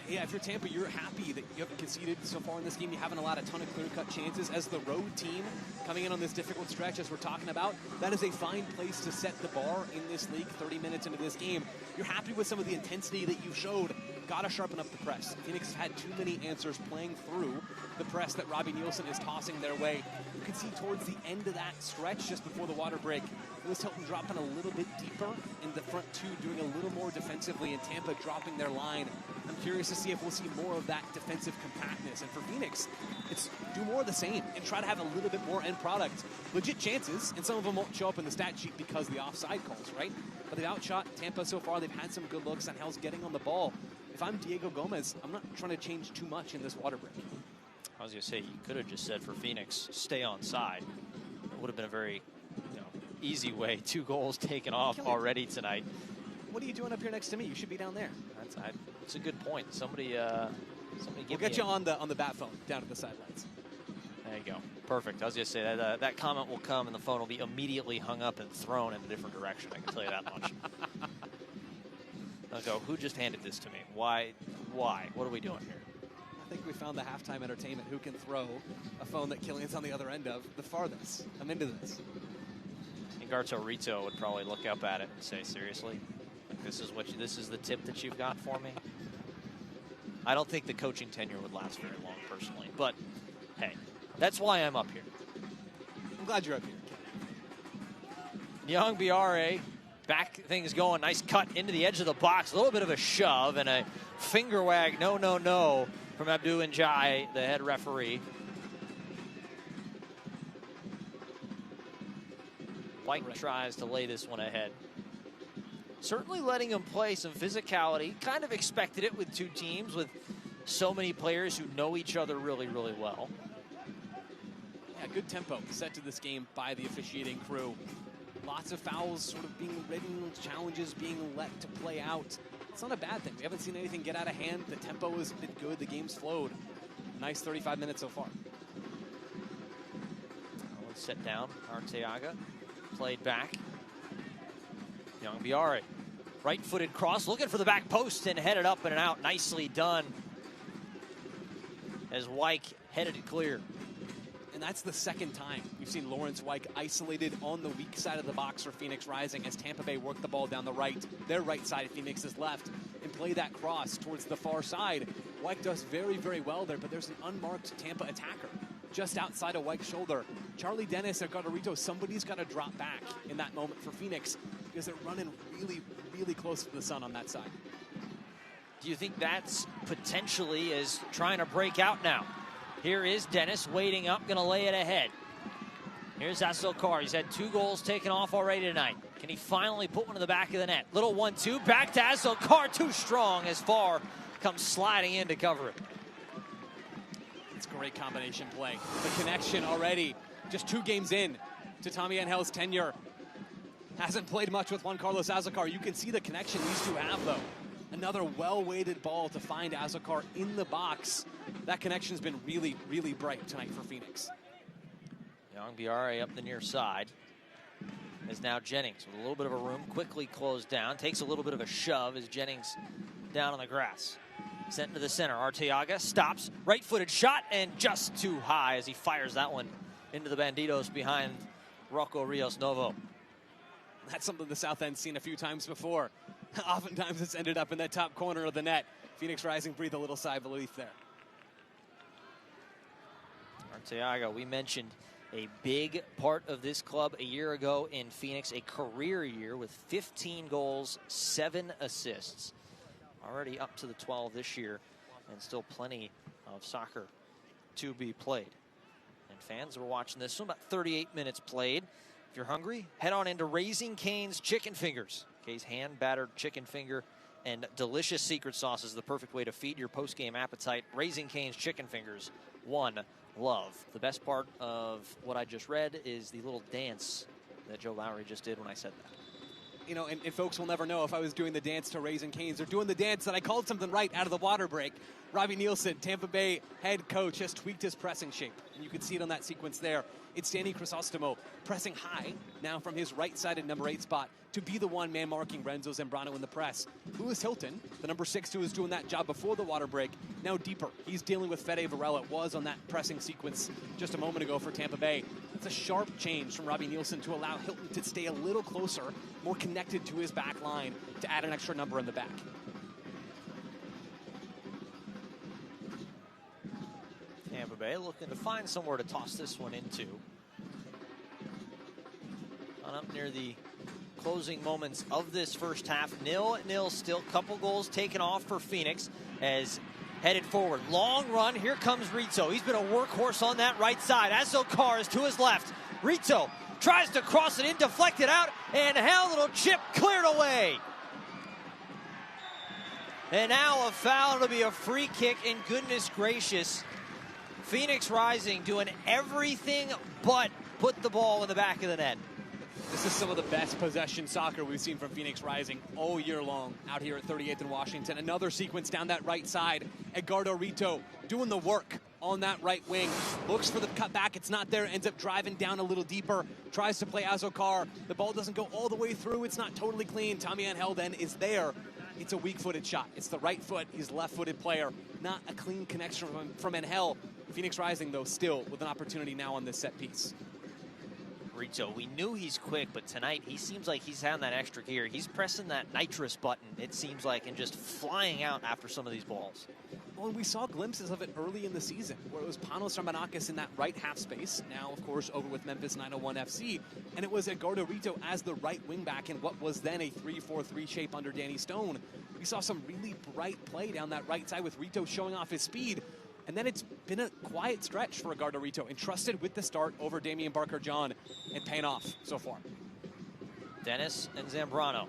Yeah, if you're Tampa, you're happy that you haven't conceded so far in this game. You haven't allowed a ton of clear-cut chances. As the road team coming in on this difficult stretch, as we're talking about, that is a fine place to set the bar in this league 30 minutes into this game. You're happy with some of the intensity that you showed. Got to sharpen up the press. Phoenix has had too many answers playing through the press that Robbie Nielsen is tossing their way. You can see towards the end of that stretch, just before the water break, Lewis Hilton dropping a little bit deeper in the front two, doing a little more defensively, and Tampa dropping their line. I'm curious to see if we'll see more of that defensive compactness. And for Phoenix, it's do more of the same and try to have a little bit more end product. Legit chances, and some of them won't show up in the stat sheet because of the offside calls, right? But they've outshot Tampa so far. They've had some good looks. Angel's getting on the ball. If I'm Diego Gomez, I'm not trying to change too much in this water break. I was going to say, you could have just said for Phoenix, stay on side. It would have been a very easy way. 2 goals taken off already tonight. What are you doing up here next to me? You should be down there. That's a good point. Somebody We'll get you on the bat phone down at the sidelines. There you go. Perfect. I was going to say that comment will come and the phone will be immediately hung up and thrown in a different direction. I can tell you that much. I'll go, who just handed this to me? Why? What are we doing here? I think we found the halftime entertainment. Who can throw a phone that Killian's on the other end of the farthest? I'm into this. Ingarto Rito would probably look up at it and say, seriously? Like, this is the tip that you've got for me? I don't think the coaching tenure would last very long, personally. But, hey, that's why I'm up here. I'm glad you're up here. Young Biare, back things going. Nice cut into the edge of the box. A little bit of a shove and a finger wag. No, from Abdu Njai, the head referee. White tries to lay this one ahead. Certainly letting him play some physicality. Kind of expected it with two teams with so many players who know each other really, really well. Yeah, good tempo set to this game by the officiating crew. Lots of fouls sort of being ridden, challenges being let to play out. It's not a bad thing. We haven't seen anything get out of hand. The tempo has been good. The game's flowed. Nice 35 minutes so far. Let's set down. Arteaga played back. Young Biare. Right-footed cross, looking for the back post and headed up and out. Nicely done as Wyke headed it clear. And that's the second time we've seen Lawrence Wyke isolated on the weak side of the box for Phoenix Rising as Tampa Bay work the ball down the right, their right side, Phoenix's left, and play that cross towards the far side. Wyke does very, very well there, but there's an unmarked Tampa attacker just outside of Wyke's shoulder. Charlie Dennis or Gardarito, somebody's got to drop back in that moment for Phoenix because they're running really, really close to the sun on that side. Do you think that's potentially is trying to break out now? Here is Dennis waiting up, going to lay it ahead. Here's Asokar. He's had 2 goals taken off already tonight. Can he finally put one in the back of the net? Little 1-2, back to Asokar, too strong as Farr comes sliding in to cover it. It's great combination play. The connection already, just 2 games in to Tommy Angel's tenure. Hasn't played much with Juan Carlos Asokar. You can see the connection these two have, though. Another well-weighted ball to find Asokar in the box. That connection's been really, really bright tonight for Phoenix. Young Biare up the near side. Is now Jennings with a little bit of a room. Quickly closed down. Takes a little bit of a shove as Jennings down on the grass. Sent into the center. Arteaga stops. Right-footed shot and just too high as he fires that one into the Banditos behind Rocco Rios Novo. That's something the South End's seen a few times before. Oftentimes it's ended up in that top corner of the net. Phoenix Rising breathe a little sigh of relief there. Arteaga, we mentioned A big part of this club a year ago in Phoenix, a career year with 15 goals, 7 assists. Already up to the 12 this year, and still plenty of soccer to be played. And fans were watching this one, about 38 minutes played. If you're hungry, head on into Raising Cane's Chicken Fingers. Kay's hand-battered chicken finger and delicious secret sauce is the perfect way to feed your post-game appetite. Raising Cane's Chicken Fingers, one love. The best part of what I just read is the little dance that Joe Lowry just did when I said that. You know, and folks will never know if I was doing the dance to Raising Cane's or doing the dance that I called something right out of the water break. Robbie Nielsen, Tampa Bay head coach, has tweaked his pressing shape, and you can see it on that sequence there. It's Danny Crisostomo pressing high now from his right-sided number 8 spot to be the one man marking Renzo Zambrano in the press. Lewis Hilton, the number 6 who was doing that job before the water break, now deeper. He's dealing with Fede Varela. It was on that pressing sequence just a moment ago for Tampa Bay. It's a sharp change from Robbie Nielsen to allow Hilton to stay a little closer, more connected to his back line to add an extra number in the back. Tampa Bay looking to find somewhere to toss this one into. On up near the closing moments of this first half. 0-0 still. Couple goals taken off for Phoenix as headed forward. Long run. Here comes Rito. He's been a workhorse on that right side. Azokar is to his left. Rito tries to cross it in, deflected out, and a little chip cleared away. And now a foul. It'll be a free kick, and goodness gracious, Phoenix Rising doing everything but put the ball in the back of the net. This is some of the best possession soccer we've seen from Phoenix Rising all year long out here at 38th and Washington. Another sequence down that right side. Edgardo Rito doing the work on that right wing. Looks for the cutback. It's not there. Ends up driving down a little deeper. Tries to play Azokar. The ball doesn't go all the way through. It's not totally clean. Tommy Angel then is there. It's a weak-footed shot. It's the right foot. He's a left-footed player. Not a clean connection from Angel. Phoenix Rising, though, still with an opportunity now on this set piece. Rito, we knew he's quick, but tonight he seems like he's having that extra gear. He's pressing that nitrous button, it seems like, and just flying out after some of these balls. Well, we saw glimpses of it early in the season, where it was Panos Armanakis in that right half space, now, of course, over with Memphis 901 FC, and it was Edgardo Rito as the right wingback in what was then a 3-4-3 shape under Danny Stone. We saw some really bright play down that right side with Rito showing off his speed. And then it's been a quiet stretch for Edgardo Rito, entrusted with the start over Damian Barker-John and paying off so far. Dennis and Zambrano.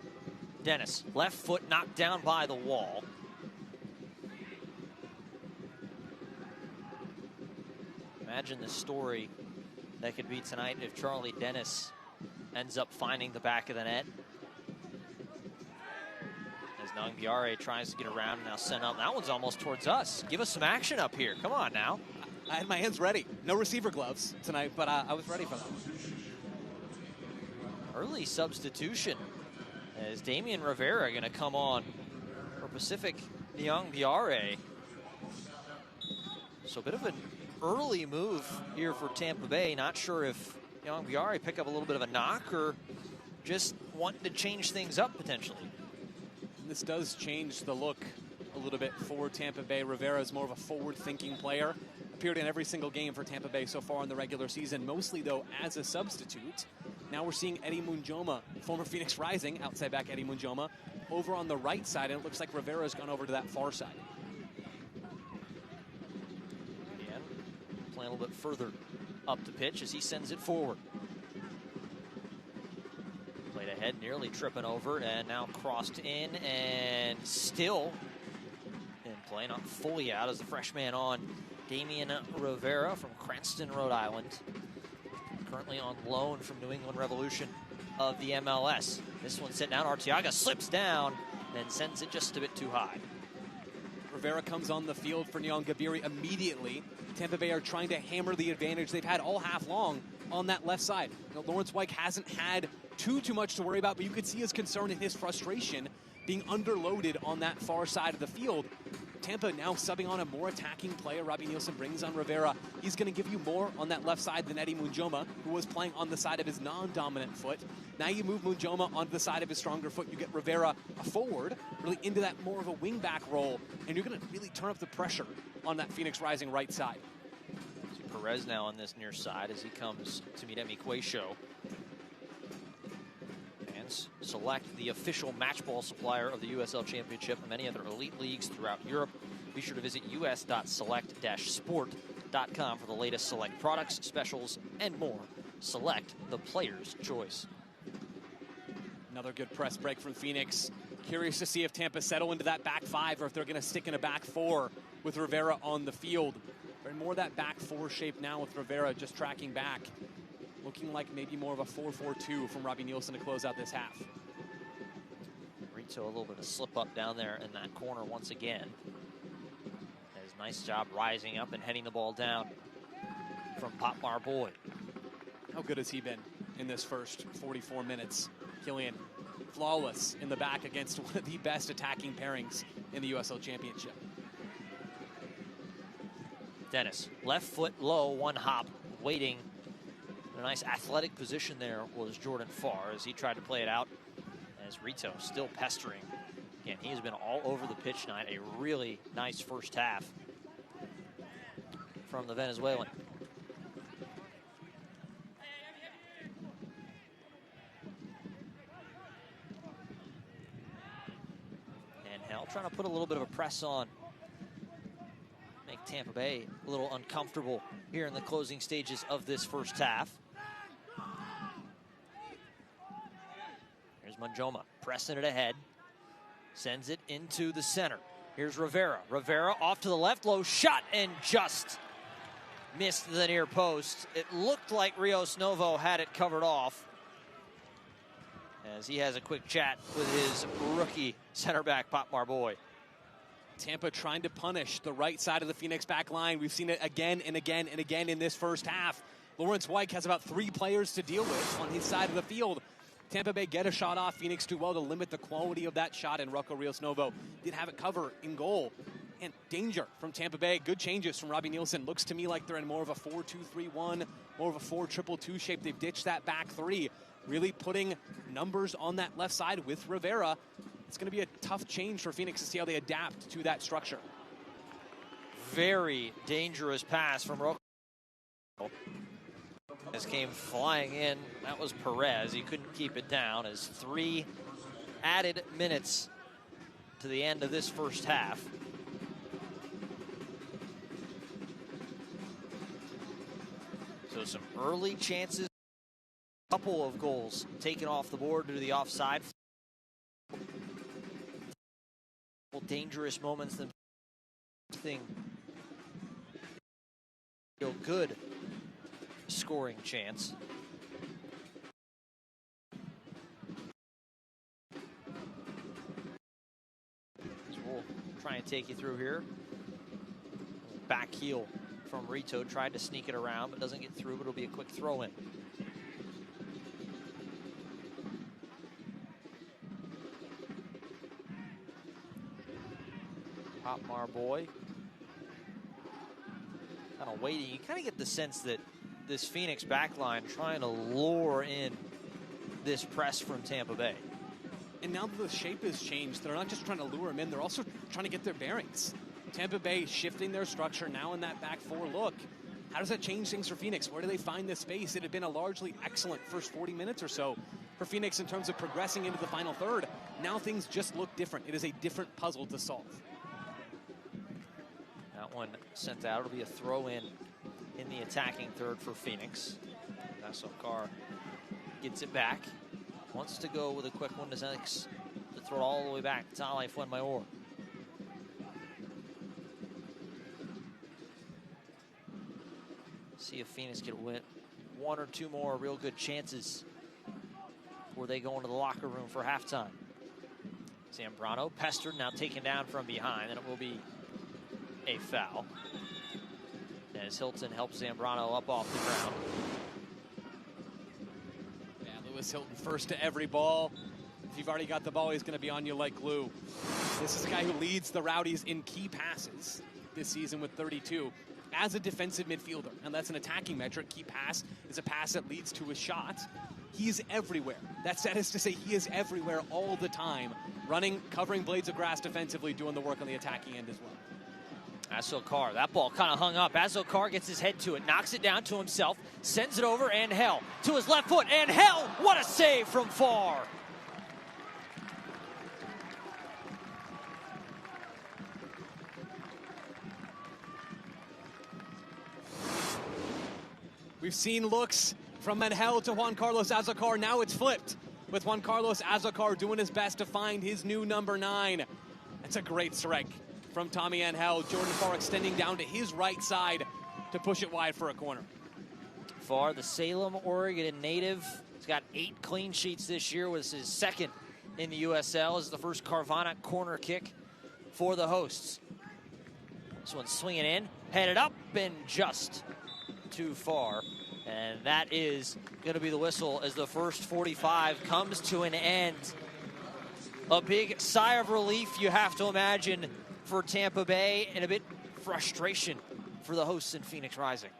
Dennis, left foot knocked down by the wall. Imagine the story that could be tonight if Charlie Dennis ends up finding the back of the net. Nangbiare tries to get around and now send up. That one's almost towards us. Give us some action up here. Come on now. I had my hands ready. No receiver gloves tonight, but I was ready for that. Early substitution as Damian Rivera going to come on for Pacific Nangbiare. So a bit of an early move here for Tampa Bay. Not sure if Nangbiare pick up a little bit of a knock or just wanting to change things up potentially. This does change the look a little bit for Tampa Bay. Rivera is more of a forward-thinking player. Appeared in every single game for Tampa Bay so far in the regular season, mostly, though, as a substitute. Now we're seeing Eddie Munjoma, former Phoenix Rising, outside back Eddie Munjoma, over on the right side, and it looks like Rivera's gone over to that far side. Again, playing a little bit further up the pitch as he sends it forward. Played ahead, nearly tripping over, and now crossed in, and still in play, not fully out as the freshman on, Damian Rivera from Cranston, Rhode Island. Currently on loan from New England Revolution of the MLS. This one sent down, Arteaga slips down, then sends it just a bit too high. Rivera comes on the field for Nyan Gabiri immediately. Tampa Bay are trying to hammer the advantage they've had all half long on that left side. You know, Lawrence Wyke hasn't had too much to worry about, but you could see his concern and his frustration being underloaded on that far side of the field. Tampa now subbing on a more attacking player. Robbie Nielsen brings on Rivera. He's going to give you more on that left side than Eddie Munjoma, who was playing on the side of his non-dominant foot. Now you move Munjoma onto the side of his stronger foot. You get Rivera a forward, really into that more of a wing-back role, and you're going to really turn up the pressure on that Phoenix Rising right side. Perez now on this near side as he comes to meet Emi Quayshow. Fans, Select, the official match ball supplier of the USL Championship and many other elite leagues throughout Europe. Be sure to visit us.select-sport.com for the latest Select products, specials, and more. Select, the player's choice. Another good press break from Phoenix. Curious to see if Tampa settle into that back five or if they're going to stick in a back four with Rivera on the field. They're in more of that back four shape now with Rivera just tracking back. Looking like maybe more of a 4-4-2 from Robbie Nielsen to close out this half. Rito a little bit of slip up down there in that corner once again. Does a nice job rising up and heading the ball down from Popmar Boy. How good has he been in this first 44 minutes? Killian, flawless in the back against one of the best attacking pairings in the USL Championship. Dennis, left foot low, one hop, waiting. A nice athletic position there was Jordan Farr as he tried to play it out. As Rito still pestering. Again, he has been all over the pitch tonight. A really nice first half from the Venezuelan. And Hell trying to put a little bit of a press on. Make Tampa Bay a little uncomfortable here in the closing stages of this first half. Here's Manjoma pressing it ahead. Sends it into the center. Here's Rivera. Rivera off to the left, low shot, and just missed the near post. It looked like Rios Novo had it covered off, as he has a quick chat with his rookie center back, Popmar Boy. Tampa trying to punish the right side of the Phoenix back line. We've seen it again and again and again in this first half. Lawrence White has about 3 players to deal with on his side of the field. Tampa Bay get a shot off. Phoenix do well to limit the quality of that shot, and Rocco Rios Novo did have it cover in goal. And danger from Tampa Bay. Good changes from Robbie Nielsen. Looks to me like they're in more of a 4-2-3-1, more of a 4-2-2 shape. They've ditched that back three, really putting numbers on that left side with Rivera. It's going to be a tough change for Phoenix to see how they adapt to that structure. Very dangerous pass from Rocco. This came flying in. That was Perez. He couldn't keep it down as 3 added minutes to the end of this first half. So some early chances, a couple of goals taken off the board due to the offside. Dangerous moments than thing. Feel good scoring chance. So we'll try and take you through here. Back heel from Rito, tried to sneak it around, but doesn't get through, but it'll be a quick throw in. Popmar Boy kind of waiting. You kind of get the sense that this Phoenix backline trying to lure in this press from Tampa Bay. And now that the shape has changed, they're not just trying to lure them in, they're also trying to get their bearings. Tampa Bay shifting their structure now in that back four look. How does that change things for Phoenix? Where do they find this space? It had been a largely excellent first 40 minutes or so for Phoenix in terms of progressing into the final third. Now things just look different. It is a different puzzle to solve. That one sent out. It'll be a throw in the attacking third for Phoenix. Nassokar gets it back. Wants to go with a quick one to Zenix to throw it all the way back to Ale Fuenmayor. See if Phoenix can win 1 or 2 more real good chances before they go into the locker room for halftime. Zambrano pestered, now taken down from behind, and it will be a foul as Hilton helps Zambrano up off the ground. Yeah, Lewis Hilton first to every ball. If you've already got the ball, he's going to be on you like glue. This is a guy who leads the Rowdies in key passes this season with 32 as a defensive midfielder, and that's an attacking metric. Key pass is a pass that leads to a shot. He's everywhere. That is to say, he is everywhere all the time, running, covering blades of grass defensively, doing the work on the attacking end as well. Asokar, that ball kind of hung up. Asokar gets his head to it, knocks it down to himself, sends it over, and Hell to his left foot, and Hell, what a save from far. We've seen looks from Angel to Juan Carlos Asokar. Now it's flipped, with Juan Carlos Asokar doing his best to find his new number 9. That's a great strike from Tommy Angel. Jordan Farr extending down to his right side to push it wide for a corner. Farr, the Salem, Oregon native. He's got 8 clean sheets this year, was his second in the USL. This is the first Carvana corner kick for the hosts. This one's swinging in, headed up, and just too far. And that is going to be the whistle as the first 45 comes to an end. A big sigh of relief, you have to imagine, for Tampa Bay, and a bit frustration for the hosts in Phoenix Rising.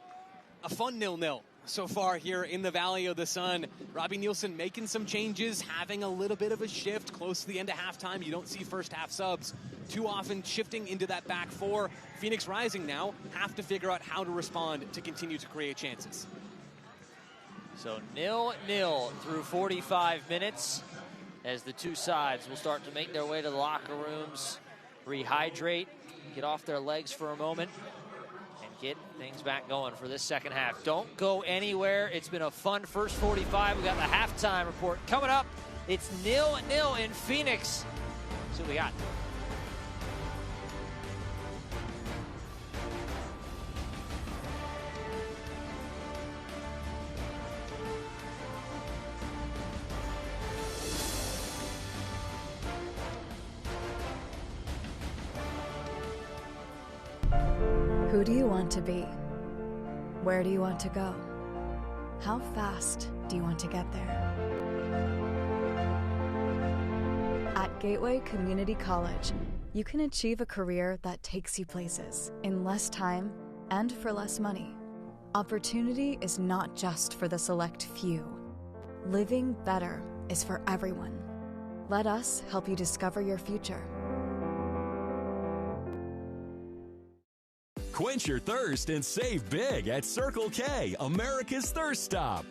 A fun 0-0 so far here in the Valley of the Sun. Robbie Nielsen making some changes, having a little bit of a shift close to the end of halftime. You don't see first half subs too often shifting into that back 4. Phoenix Rising now have to figure out how to respond to continue to create chances. So 0-0 through 45 minutes as the two sides will start to make their way to the locker rooms, rehydrate, get off their legs for a moment, and get things back going for this second half. Don't go anywhere. It's been a fun first 45. We got the halftime report coming up. It's 0-0 in Phoenix. So we got. Who do you want to be? Where do you want to go? How fast do you want to get there? At Gateway Community College, you can achieve a career that takes you places in less time and for less money. Opportunity is not just for the select few. Living better is for everyone. Let us help you discover your future. Quench your thirst and save big at Circle K, America's Thirst Stop.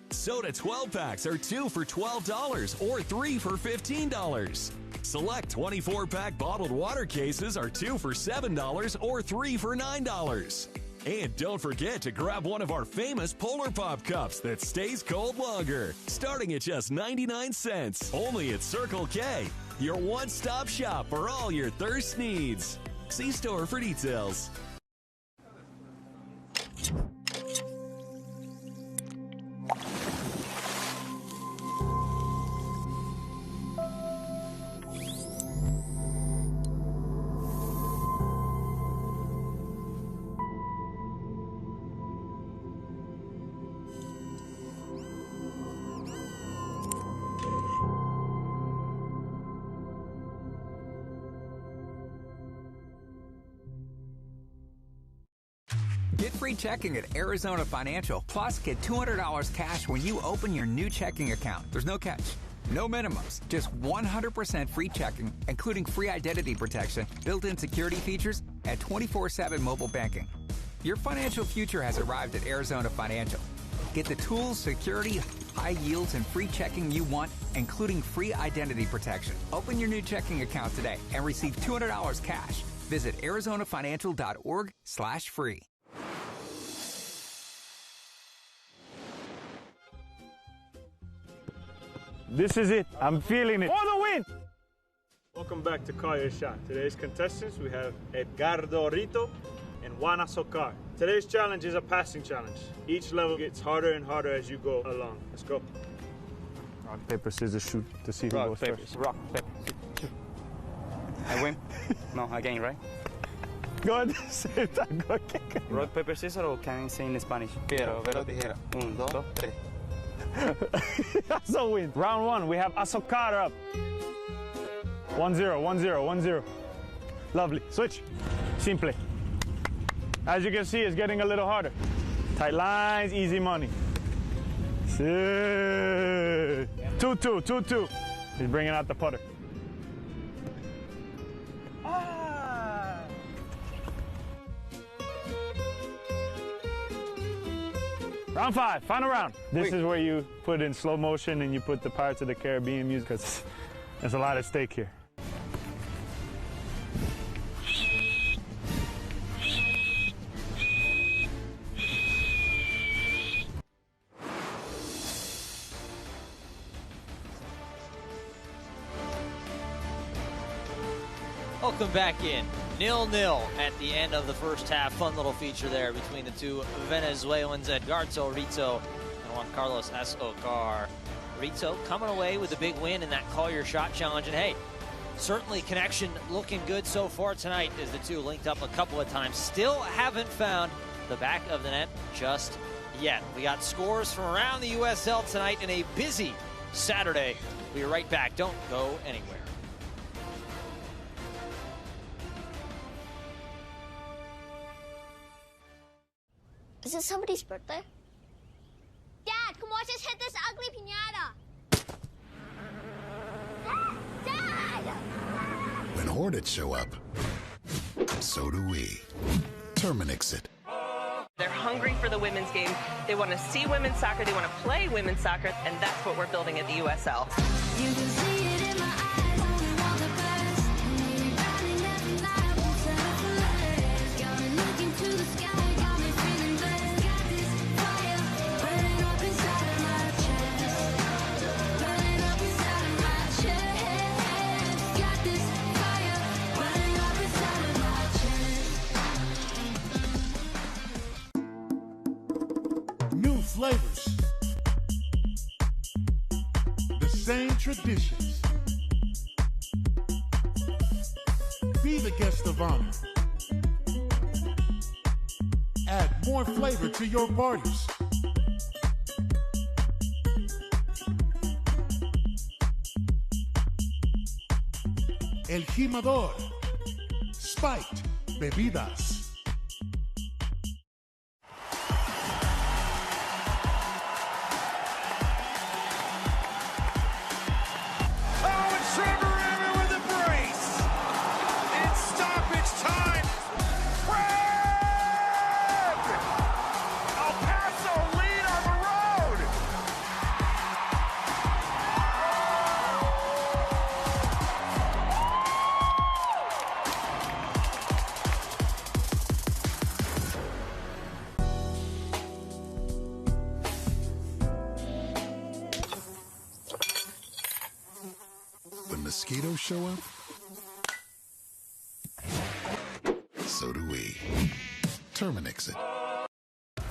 Soda 12-packs are 2 for $12 or 3 for $15. Select 24-pack bottled water cases are 2 for $7 or 3 for $9. And don't forget to grab one of our famous Polar Pop cups that stays cold longer, starting at just 99 cents. Only at Circle K, your one-stop shop for all your thirst needs. See store for details. Get free checking at Arizona Financial. Plus, get $200 cash when you open your new checking account. There's no catch, no minimums, just 100% free checking, including free identity protection, built-in security features, and 24/7 mobile banking. Your financial future has arrived at Arizona Financial. Get the tools, security, high yields, and free checking you want, including free identity protection. Open your new checking account today and receive $200 cash. Visit arizonafinancial.org/free. This is it. I'm feeling it. For the win! Welcome back to Call Your Shot. Today's contestants, we have Edgardo Rito and Juan Asokar. Today's challenge is a passing challenge. Each level gets harder and harder as you go along. Let's go. Rock, paper, scissors, shoot to see who goes first. Rock, paper, shoot. I win? No, I gain, right? Go ahead, say that. Go again. Rock, paper, scissors, or can I say in Spanish? Piedra, papel, tijera. 1, 2, 3. That's a win. Round 1, we have Asokar up. 1-0, 1-0, 1-0. Lovely. Switch. Simple. As you can see, it's getting a little harder. Tight lines, easy money. 2-2, 2-2. He's bringing out the putter. Round 5, final round. This is where you put in slow motion and you put the Pirates of the Caribbean music because there's a lot at stake here. Welcome back in. 0-0 at the end of the first half. Fun little feature there between the two Venezuelans, Edgardo Rito and Juan Carlos Escobar. Rito coming away with a big win in that Call Your Shot challenge. And hey, certainly connection looking good so far tonight as the two linked up a couple of times. Still haven't found the back of the net just yet. We got scores from around the USL tonight in a busy Saturday. We'll be right back. Don't go anywhere. Is it somebody's birthday? Dad, come watch us hit this ugly piñata. Dad! When Hornets show up, so do we. Terminix it. They're hungry for the women's game. They want to see women's soccer. They want to play women's soccer. And that's what we're building at the USL. You can see it in my eyes, only want the best. Maybe running every night, won't settle for less. Got me looking to the sky, got me feeling blessed. Got this fire burning up inside of my chest. Burning up inside of my chest. Got this fire burning up inside of my chest. New flavors. The same traditions. Be the guest of honor. Add more flavor to your parties. El Jimador. Spiked Bebidas. Oh, and Trevor with a brace. It's stoppage time. Fred! El Paso lead on the road. When mosquitoes show up, so do we. Terminix it.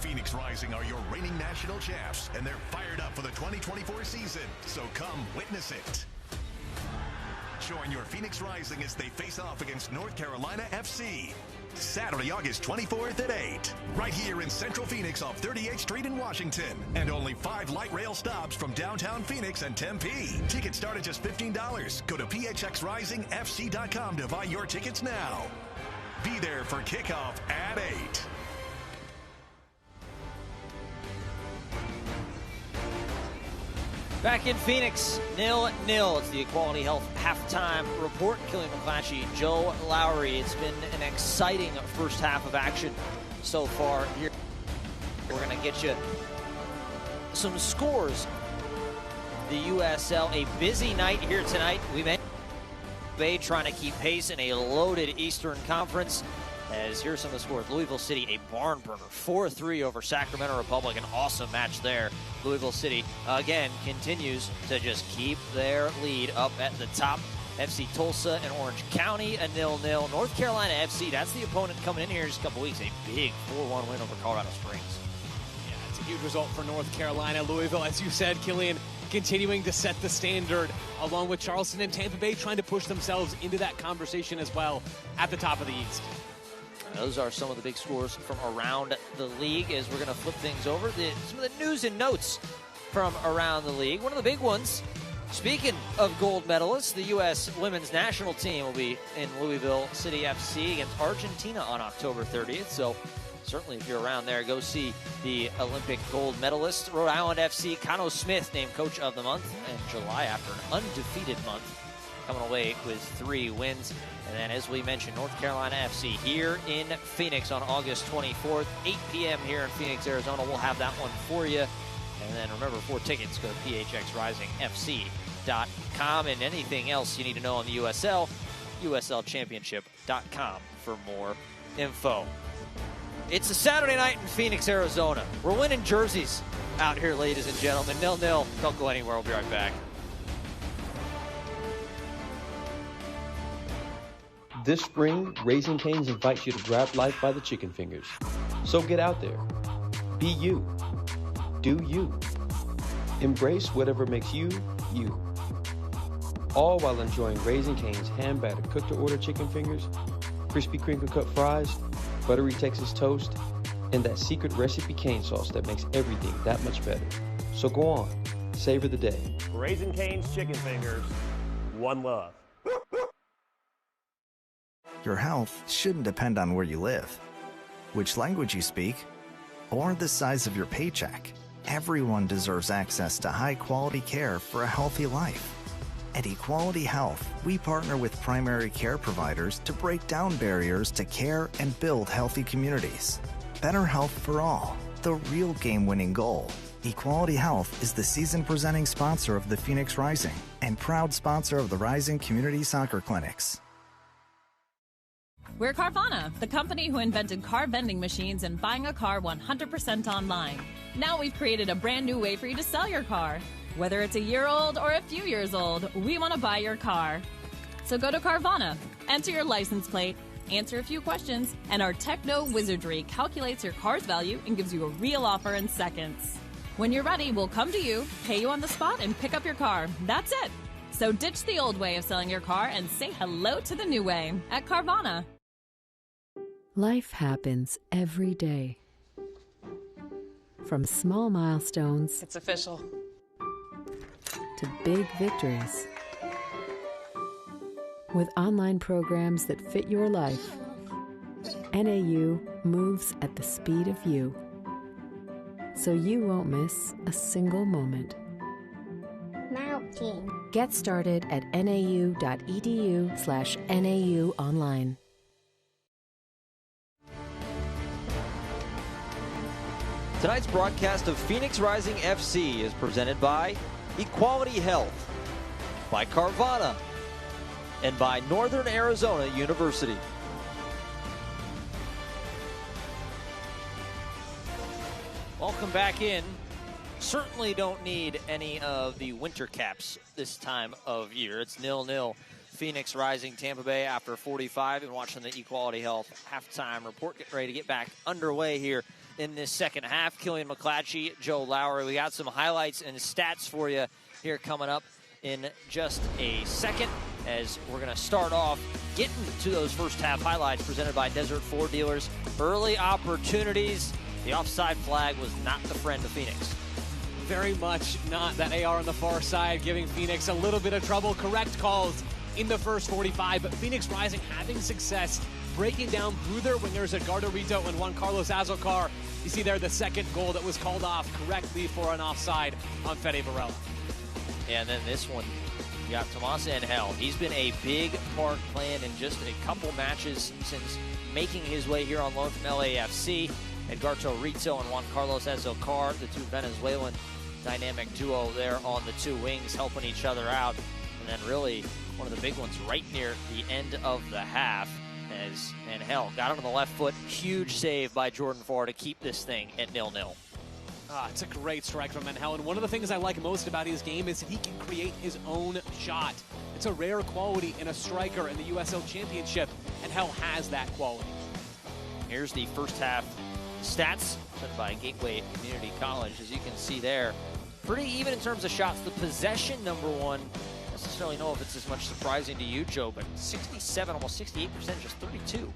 Phoenix Rising are your reigning national champs, and they're fired up for the 2024 season, so come witness it. Join your Phoenix Rising as they face off against North Carolina FC. Saturday, August 24th at 8. Right here in Central Phoenix off 38th Street in Washington. And only 5 light rail stops from downtown Phoenix and Tempe. Tickets start at just $15. Go to phxrisingfc.com to buy your tickets now. Be there for kickoff at 8. Back in Phoenix, 0-0. It's the Equality Health halftime report. Killian McClatchy, Joe Lowry. It's been an exciting first half of action so far here. We're going to get you some scores. The USL, a busy night here tonight. We mentioned Bay trying to keep pace in a loaded Eastern Conference. As here's some of the scores. Louisville City, a barn burner, 4-3 over Sacramento Republic. An awesome match there. Louisville City, again, continues to just keep their lead up at the top. FC Tulsa and Orange County, a 0-0. North Carolina FC, that's the opponent coming in here in just a couple weeks. A big 4-1 win over Colorado Springs. Yeah, it's a huge result for North Carolina. Louisville, as you said, Killian, continuing to set the standard, along with Charleston and Tampa Bay trying to push themselves into that conversation as well at the top of the East. Those are some of the big scores from around the league as we're going to flip things over. Some of the news and notes from around the league. One of the big ones, speaking of gold medalists, the U.S. women's national team will be in Louisville City FC against Argentina on October 30th. So certainly if you're around there, go see the Olympic gold medalists. Rhode Island FC, Cano Smith named Coach of the Month in July after an undefeated month coming away with 3 wins. And then, as we mentioned, North Carolina FC here in Phoenix on August 24th, 8 p.m. here in Phoenix, Arizona. We'll have that one for you. And then remember, for tickets, go to phxrisingfc.com. And anything else you need to know on the USL, USLChampionship.com for more info. It's a Saturday night in Phoenix, Arizona. We're winning jerseys out here, ladies and gentlemen. 0-0. Don't go anywhere. We'll be right back. This spring, Raising Cane's invites you to grab life by the chicken fingers. So get out there. Be you. Do you. Embrace whatever makes you, you. All while enjoying Raising Cane's hand-battered cooked-to-order chicken fingers, crispy crinkle-cut fries, buttery Texas toast, and that secret recipe cane sauce that makes everything that much better. So go on, savor the day. Raising Cane's chicken fingers, one love. Your health shouldn't depend on where you live, which language you speak, or the size of your paycheck. Everyone deserves access to high-quality care for a healthy life. At Equality Health, we partner with primary care providers to break down barriers to care and build healthy communities. Better health for all, the real game-winning goal. Equality Health is the season-presenting sponsor of the Phoenix Rising and proud sponsor of the Rising Community Soccer Clinics. We're Carvana, the company who invented car vending machines and buying a car 100% online. Now we've created a brand new way for you to sell your car. Whether it's a year old or a few years old, we want to buy your car. So go to Carvana, enter your license plate, answer a few questions, and our techno wizardry calculates your car's value and gives you a real offer in seconds. When you're ready, we'll come to you, pay you on the spot, and pick up your car. That's it. So ditch the old way of selling your car and say hello to the new way at Carvana. Life happens every day. From small milestones. It's official. To big victories. With online programs that fit your life, NAU moves at the speed of you. So you won't miss a single moment. Mountain. Get started at nau.edu/NAU online. Tonight's broadcast of Phoenix Rising FC is presented by Equality Health, by Carvana, and by Northern Arizona University. Welcome back in. Certainly don't need any of the winter caps this time of year. It's 0-0. Phoenix Rising Tampa Bay after 45. And watching the Equality Health halftime report. Getting ready to get back underway here in this second half. Killian McClatchy, Joe Lowry. We got some highlights and stats for you here coming up in just a second, as we're going to start off getting to those first half highlights presented by Desert Ford Dealers. Early opportunities. The offside flag was not the friend of Phoenix. Very much not. That AR on the far side giving Phoenix a little bit of trouble. Correct calls in the first 45, but Phoenix Rising having success breaking down through their wingers Edgardo Rito and Juan Carlos Azocar. You see there the second goal that was called off correctly for an offside on Fede Varela. And then this one, you got Tomas Angel. He's been a big part playing in just a couple matches since making his way here on loan from LAFC. Edgardo Rito and Juan Carlos Azocar, the two Venezuelan dynamic duo there on the two wings, helping each other out. And then really one of the big ones right near the end of the half, as Angel got on the left foot. Huge save by Jordan Farr to keep this thing at 0-0. It's a great strike from Angel, and one of the things I like most about his game is that he can create his own shot. It's a rare quality in a striker in the USL Championship, and Angel has that quality. Here's the first half stats set by Gateway Community College. As you can see there, pretty even in terms of shots. The possession, number one. I don't necessarily know if it's as much surprising to you, Joe, but 67, almost 68%, just 32.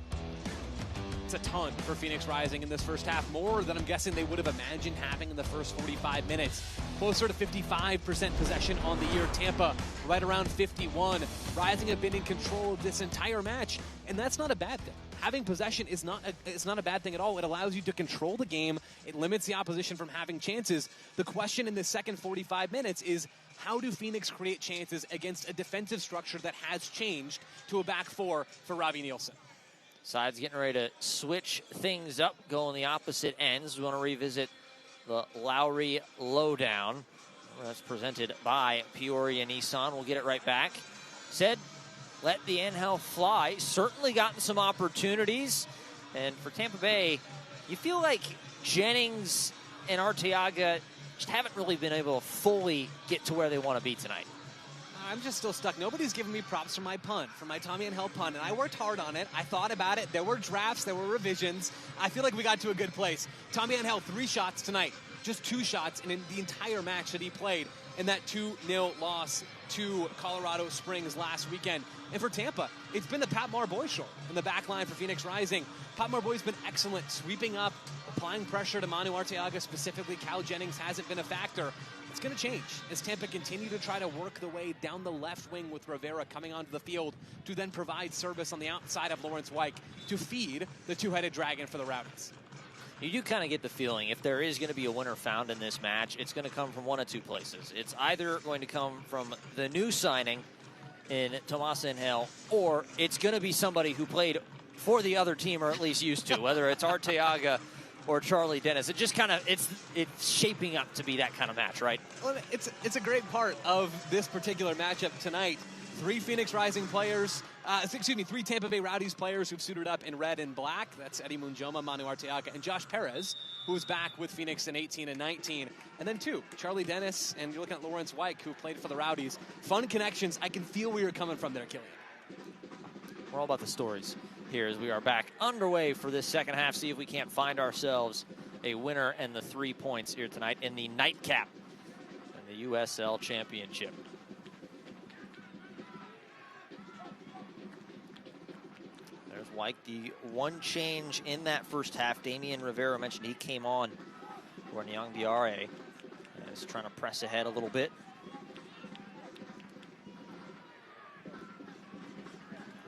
It's a ton for Phoenix Rising in this first half, more than I'm guessing they would have imagined having in the first 45 minutes. Closer to 55% possession on the year. Tampa right around 51. Rising have been in control of this entire match, and that's not a bad thing. Having possession is not a bad thing at all. It allows you to control the game. It limits the opposition from having chances. The question in the second 45 minutes is, how do Phoenix create chances against a defensive structure that has changed to a back four for Robbie Nielsen? Sides getting ready to switch things up, go on the opposite ends. We want to revisit the Lowry lowdown. That's presented by Peoria Nissan. We'll get it right back. Said, let the NL fly. Certainly gotten some opportunities. And for Tampa Bay, you feel like Jennings and Arteaga just haven't really been able to fully get to where they want to be tonight. I'm just still stuck. Nobody's giving me props for my punt, for my Tommy and Hell punt, and I worked hard on it. I thought about it. There were drafts. There were revisions. I feel like we got to a good place. Tommy and Hell, 3 shots tonight. Just 2 shots in the entire match that he played in that 2-0 loss to Colorado Springs last weekend. And for Tampa, it's been the Pat Marboy show in the back line for Phoenix Rising. Pat Marboy's been excellent, sweeping up, applying pressure to Manu Arteaga specifically. Cal Jennings hasn't been a factor. It's going to change as Tampa continue to try to work the way down the left wing with Rivera coming onto the field to then provide service on the outside of Lawrence Wyke to feed the two-headed dragon for the Rowdies. You do kind of get the feeling if there is going to be a winner found in this match, it's going to come from one of 2 places. It's either going to come from the new signing in Tomas Angel, or it's going to be somebody who played for the other team, or at least used to, whether it's Arteaga or Charlie Dennis. It just kind of, it's shaping up to be that kind of match, right? Well, it's a great part of this particular matchup tonight. 3 Phoenix Rising players, 3 Tampa Bay Rowdies players who've suited up in red and black. That's Eddie Munjoma, Manu Arteaga, and Josh Perez, who was back with Phoenix in 18 and 19. And then 2, Charlie Dennis, and you're looking at Lawrence Wyke, who played for the Rowdies. Fun connections. I can feel where you're coming from there, Killian. We're all about the stories here as we are back underway for this second half. See if we can't find ourselves a winner and the 3 points here tonight in the nightcap in the USL Championship. There's Wyke, the one change in that first half. Damian Rivera mentioned he came on for Nyang Diarra. Is trying to press ahead a little bit.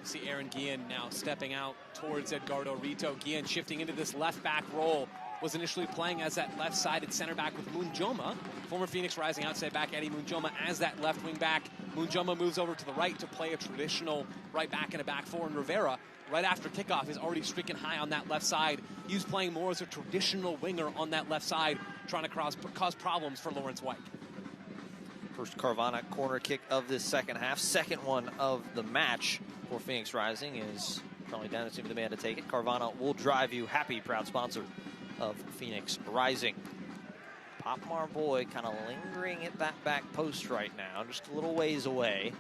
See Aaron Guillen now stepping out towards Edgardo Rito. Guillen shifting into this left back role. Was initially playing as that left-sided center back with Munjoma. Former Phoenix Rising outside back Eddie Munjoma as that left wing back. Munjoma moves over to the right to play a traditional right back in a back four. And Rivera, right after kickoff, is already streaking high on that left side. He was playing more as a traditional winger on that left side, trying to cause problems for Lawrence Wyke. First Carvana corner kick of this second half. Second one of the match for Phoenix Rising is Charlie Dennis, the man to take it. Carvana will drive you happy, proud sponsor of Phoenix Rising. Pop Marboy kind of lingering at that back post right now, just a little ways away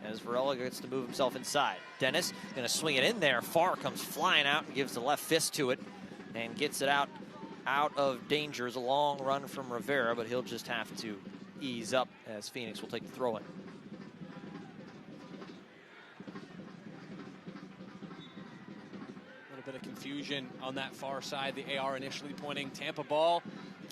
as Varela gets to move himself inside. Dennis going to swing it in there. Farr comes flying out and gives the left fist to it and gets it out of danger. It's a long run from Rivera, but he'll just have to ease up as Phoenix will take the throw in. Bit of confusion on that far side. The AR initially pointing Tampa ball.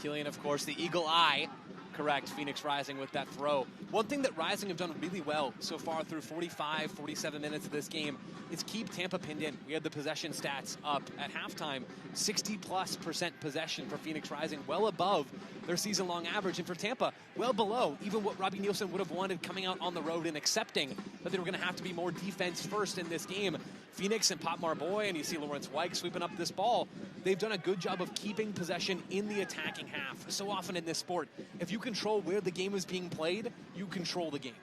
Killian, of course, the eagle eye. Correct, Phoenix Rising with that throw. One thing that Rising have done really well so far through 45, 47 minutes of this game is keep Tampa pinned in. We had the possession stats up at halftime. 60+% possession for Phoenix Rising, well above their season-long average. And for Tampa, well below even what Robbie Nielsen would have wanted coming out on the road and accepting that they were going to have to be more defense first in this game. Phoenix and Pop Marboy, and you see Lawrence Wyke sweeping up this ball. They've done a good job of keeping possession in the attacking half. So often in this sport, if you control where the game is being played, you control the game.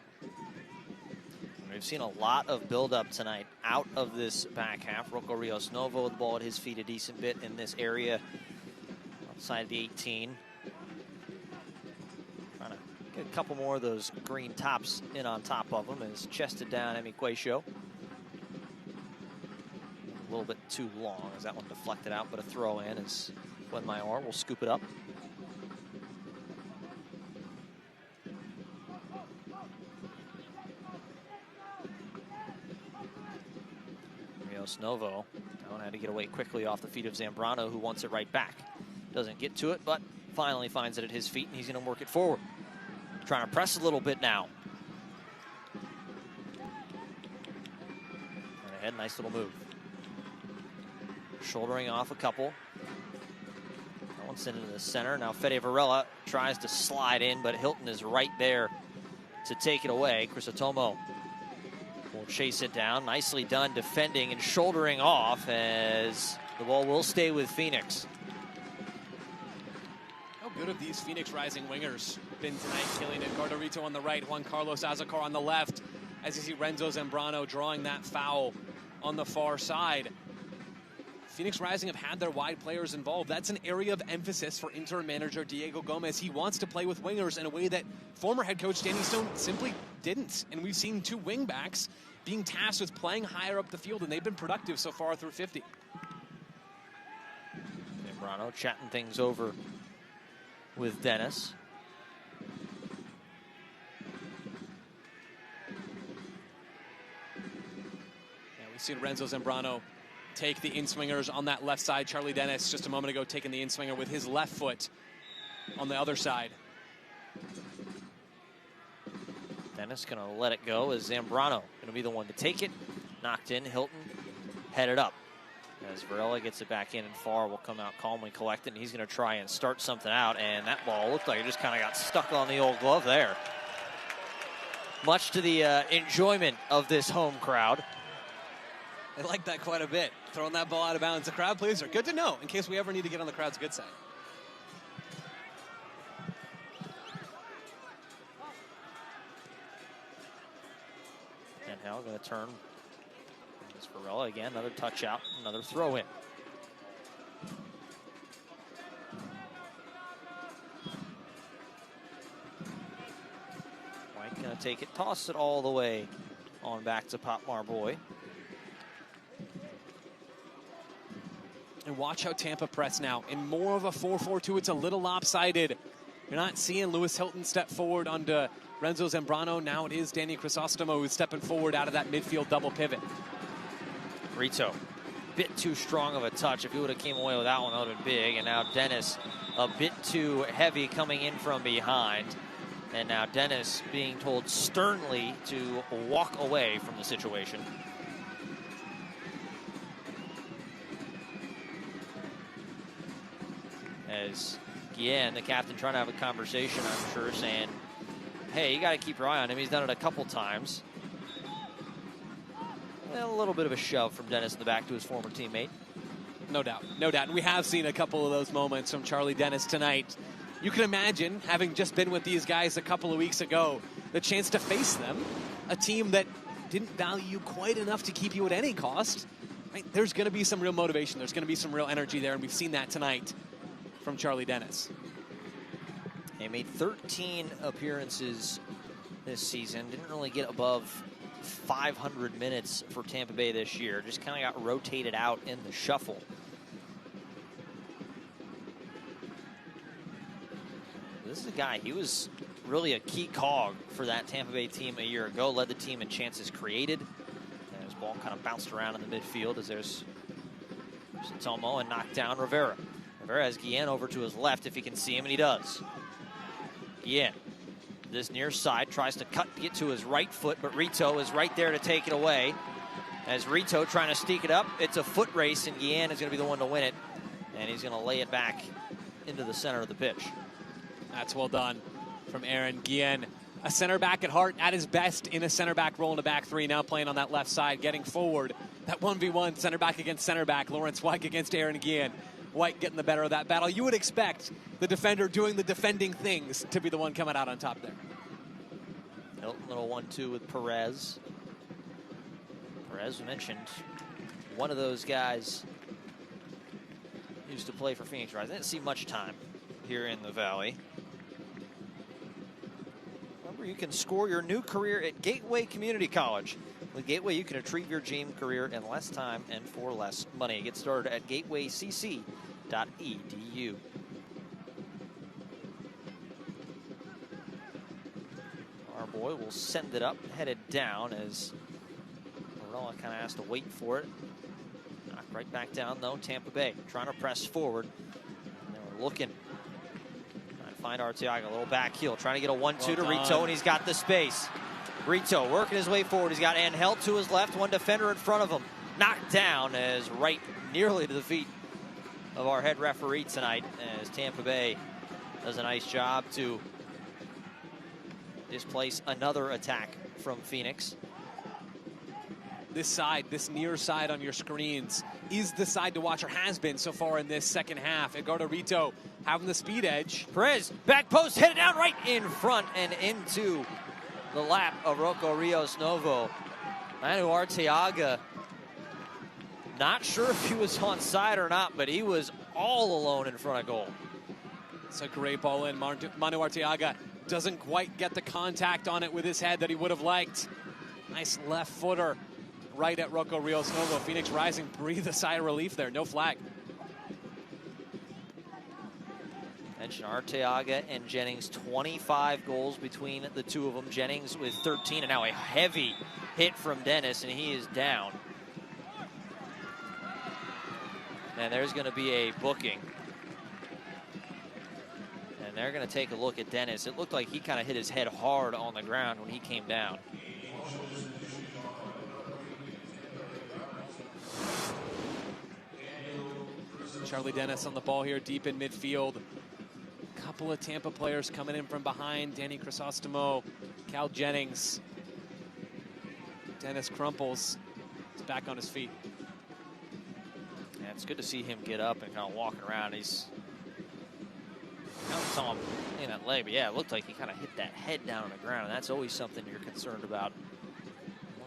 We've seen a lot of build-up tonight out of this back half. Rocco Rios Novo with the ball at his feet a decent bit in this area outside the 18. Trying to get a couple more of those green tops in on top of him as chested down Emi Quayshow. A little bit too long as that one deflected out, but a throw in as Glenn Mayor will scoop it up. Rios Novo had to get away quickly off the feet of Zambrano, who wants it right back. Doesn't get to it, but finally finds it at his feet, and he's going to work it forward. Trying to press a little bit now. And ahead, nice little move. Shouldering off a couple. That one's sent into the center. Now Fede Varela tries to slide in, but Hilton is right there to take it away. Crisostomo will chase it down. Nicely done defending and shouldering off, as the ball will stay with Phoenix. How good have these Phoenix Rising wingers been tonight, killing it? Gardarito on the right, Juan Carlos Azacar on the left, as you see Renzo Zambrano drawing that foul on the far side. Phoenix Rising have had their wide players involved. That's an area of emphasis for interim manager Diego Gomez. He wants to play with wingers in a way that former head coach Danny Stone simply didn't. And we've seen two wingbacks being tasked with playing higher up the field, and they've been productive so far through 50. Zambrano chatting things over with Dennis. Yeah, we've seen Renzo Zambrano take the in-swingers on that left side. Charlie Dennis just a moment ago taking the in-swinger with his left foot on the other side. Dennis going to let it go as Zambrano going to be the one to take it. Knocked in, Hilton headed up. As Varela gets it back in and Farr will come out calmly, collect it, and he's going to try and start something out, and that ball looked like it just kind of got stuck on the old glove there. Much to the enjoyment of this home crowd. I like that quite a bit. Throwing that ball out of bounds. The crowd pleaser. Good to know in case we ever need to get on the crowd's good side. Denhel going to turn. It's Varela again. Another touch out. Another throw in. White going to take it. Toss it all the way on back to Pop Marboy. And watch how Tampa press now. In more of a 4-4-2, it's a little lopsided. You're not seeing Lewis Hilton step forward onto Renzo Zambrano. Now it is Danny Crisostomo who's stepping forward out of that midfield double pivot. Rito, bit too strong of a touch. If he would have came away with that one, that would have been big. And now Dennis, a bit too heavy coming in from behind. And now Dennis being told sternly to walk away from the situation. As Guillen, the captain, trying to have a conversation, I'm sure, saying, hey, you got to keep your eye on him. He's done it a couple times. Well, a little bit of a shove from Dennis in the back to his former teammate. No doubt, no doubt. And we have seen a couple of those moments from Charlie Dennis tonight. You can imagine, having just been with these guys a couple of weeks ago, the chance to face them, a team that didn't value you quite enough to keep you at any cost. Right? There's going to be some real motivation. There's going to be some real energy there, and we've seen that tonight from Charlie Dennis. He made 13 appearances this season. Didn't really get above 500 minutes for Tampa Bay this year. Just kind of got rotated out in the shuffle. This is a guy, he was really a key cog for that Tampa Bay team a year ago. Led the team in chances created. And his ball kind of bounced around in the midfield as there's Tomo and knocked down Rivera. Rivera has Guillen over to his left if he can see him, and he does. Guillen, this near side, tries to cut to get to his right foot, but Rito is right there to take it away. As Rito trying to sneak it up, it's a foot race, and Guillen is going to be the one to win it. And he's going to lay it back into the center of the pitch. That's well done from Aaron Guillen. A center back at heart, at his best in a center back role in the back three, now playing on that left side, getting forward. That 1v1, center back against center back, Lawrence White against Aaron Guillen. White getting the better of that battle. You would expect the defender doing the defending things to be the one coming out on top there. Hilton, little 1-2 with Perez. Perez, we mentioned, one of those guys used to play for Phoenix Rising. Didn't see much time here in the Valley. Remember, you can score your new career at Gateway Community College. With Gateway, you can achieve your dream career in less time and for less money. Get started at gatewaycc.edu. Our boy will send it up, headed down as Varela kind of has to wait for it. Knocked right back down, though. Tampa Bay trying to press forward. And they were looking. Trying to find Arteaga, a little back heel. Trying to get a 1-2 to Rito, and he's got the space. Rito working his way forward. He's got Angel to his left, one defender in front of him. Knocked down as right nearly to the feet of our head referee tonight, as Tampa Bay does a nice job to displace another attack from Phoenix. This side, this near side on your screens, is the side to watch, or has been so far in this second half. Edgardo Rito having the speed edge. Perez, back post, headed down right in front and into the lap of Rocco Rios Novo. Manu Arteaga, not sure if he was onside or not, but he was all alone in front of goal. It's a great ball in. Manu Arteaga doesn't quite get the contact on it with his head that he would have liked. Nice left footer right at Rocco Rios Novo. Phoenix Rising breathe a sigh of relief there. No flag. Mention Arteaga and Jennings, 25 goals between the two of them. Jennings with 13, and now a heavy hit from Dennis, and he is down. And there's going to be a booking. And they're going to take a look at Dennis. It looked like he kind of hit his head hard on the ground when he came down. Charlie Dennis on the ball here deep in midfield. A couple of Tampa players coming in from behind. Danny Crisostomo, Cal Jennings. Dennis crumples. He's back on his feet. Yeah, it's good to see him get up and kind of walking around. He's kind of saw him in that leg, but yeah, it looked like he kind of hit that head down on the ground, and that's always something you're concerned about.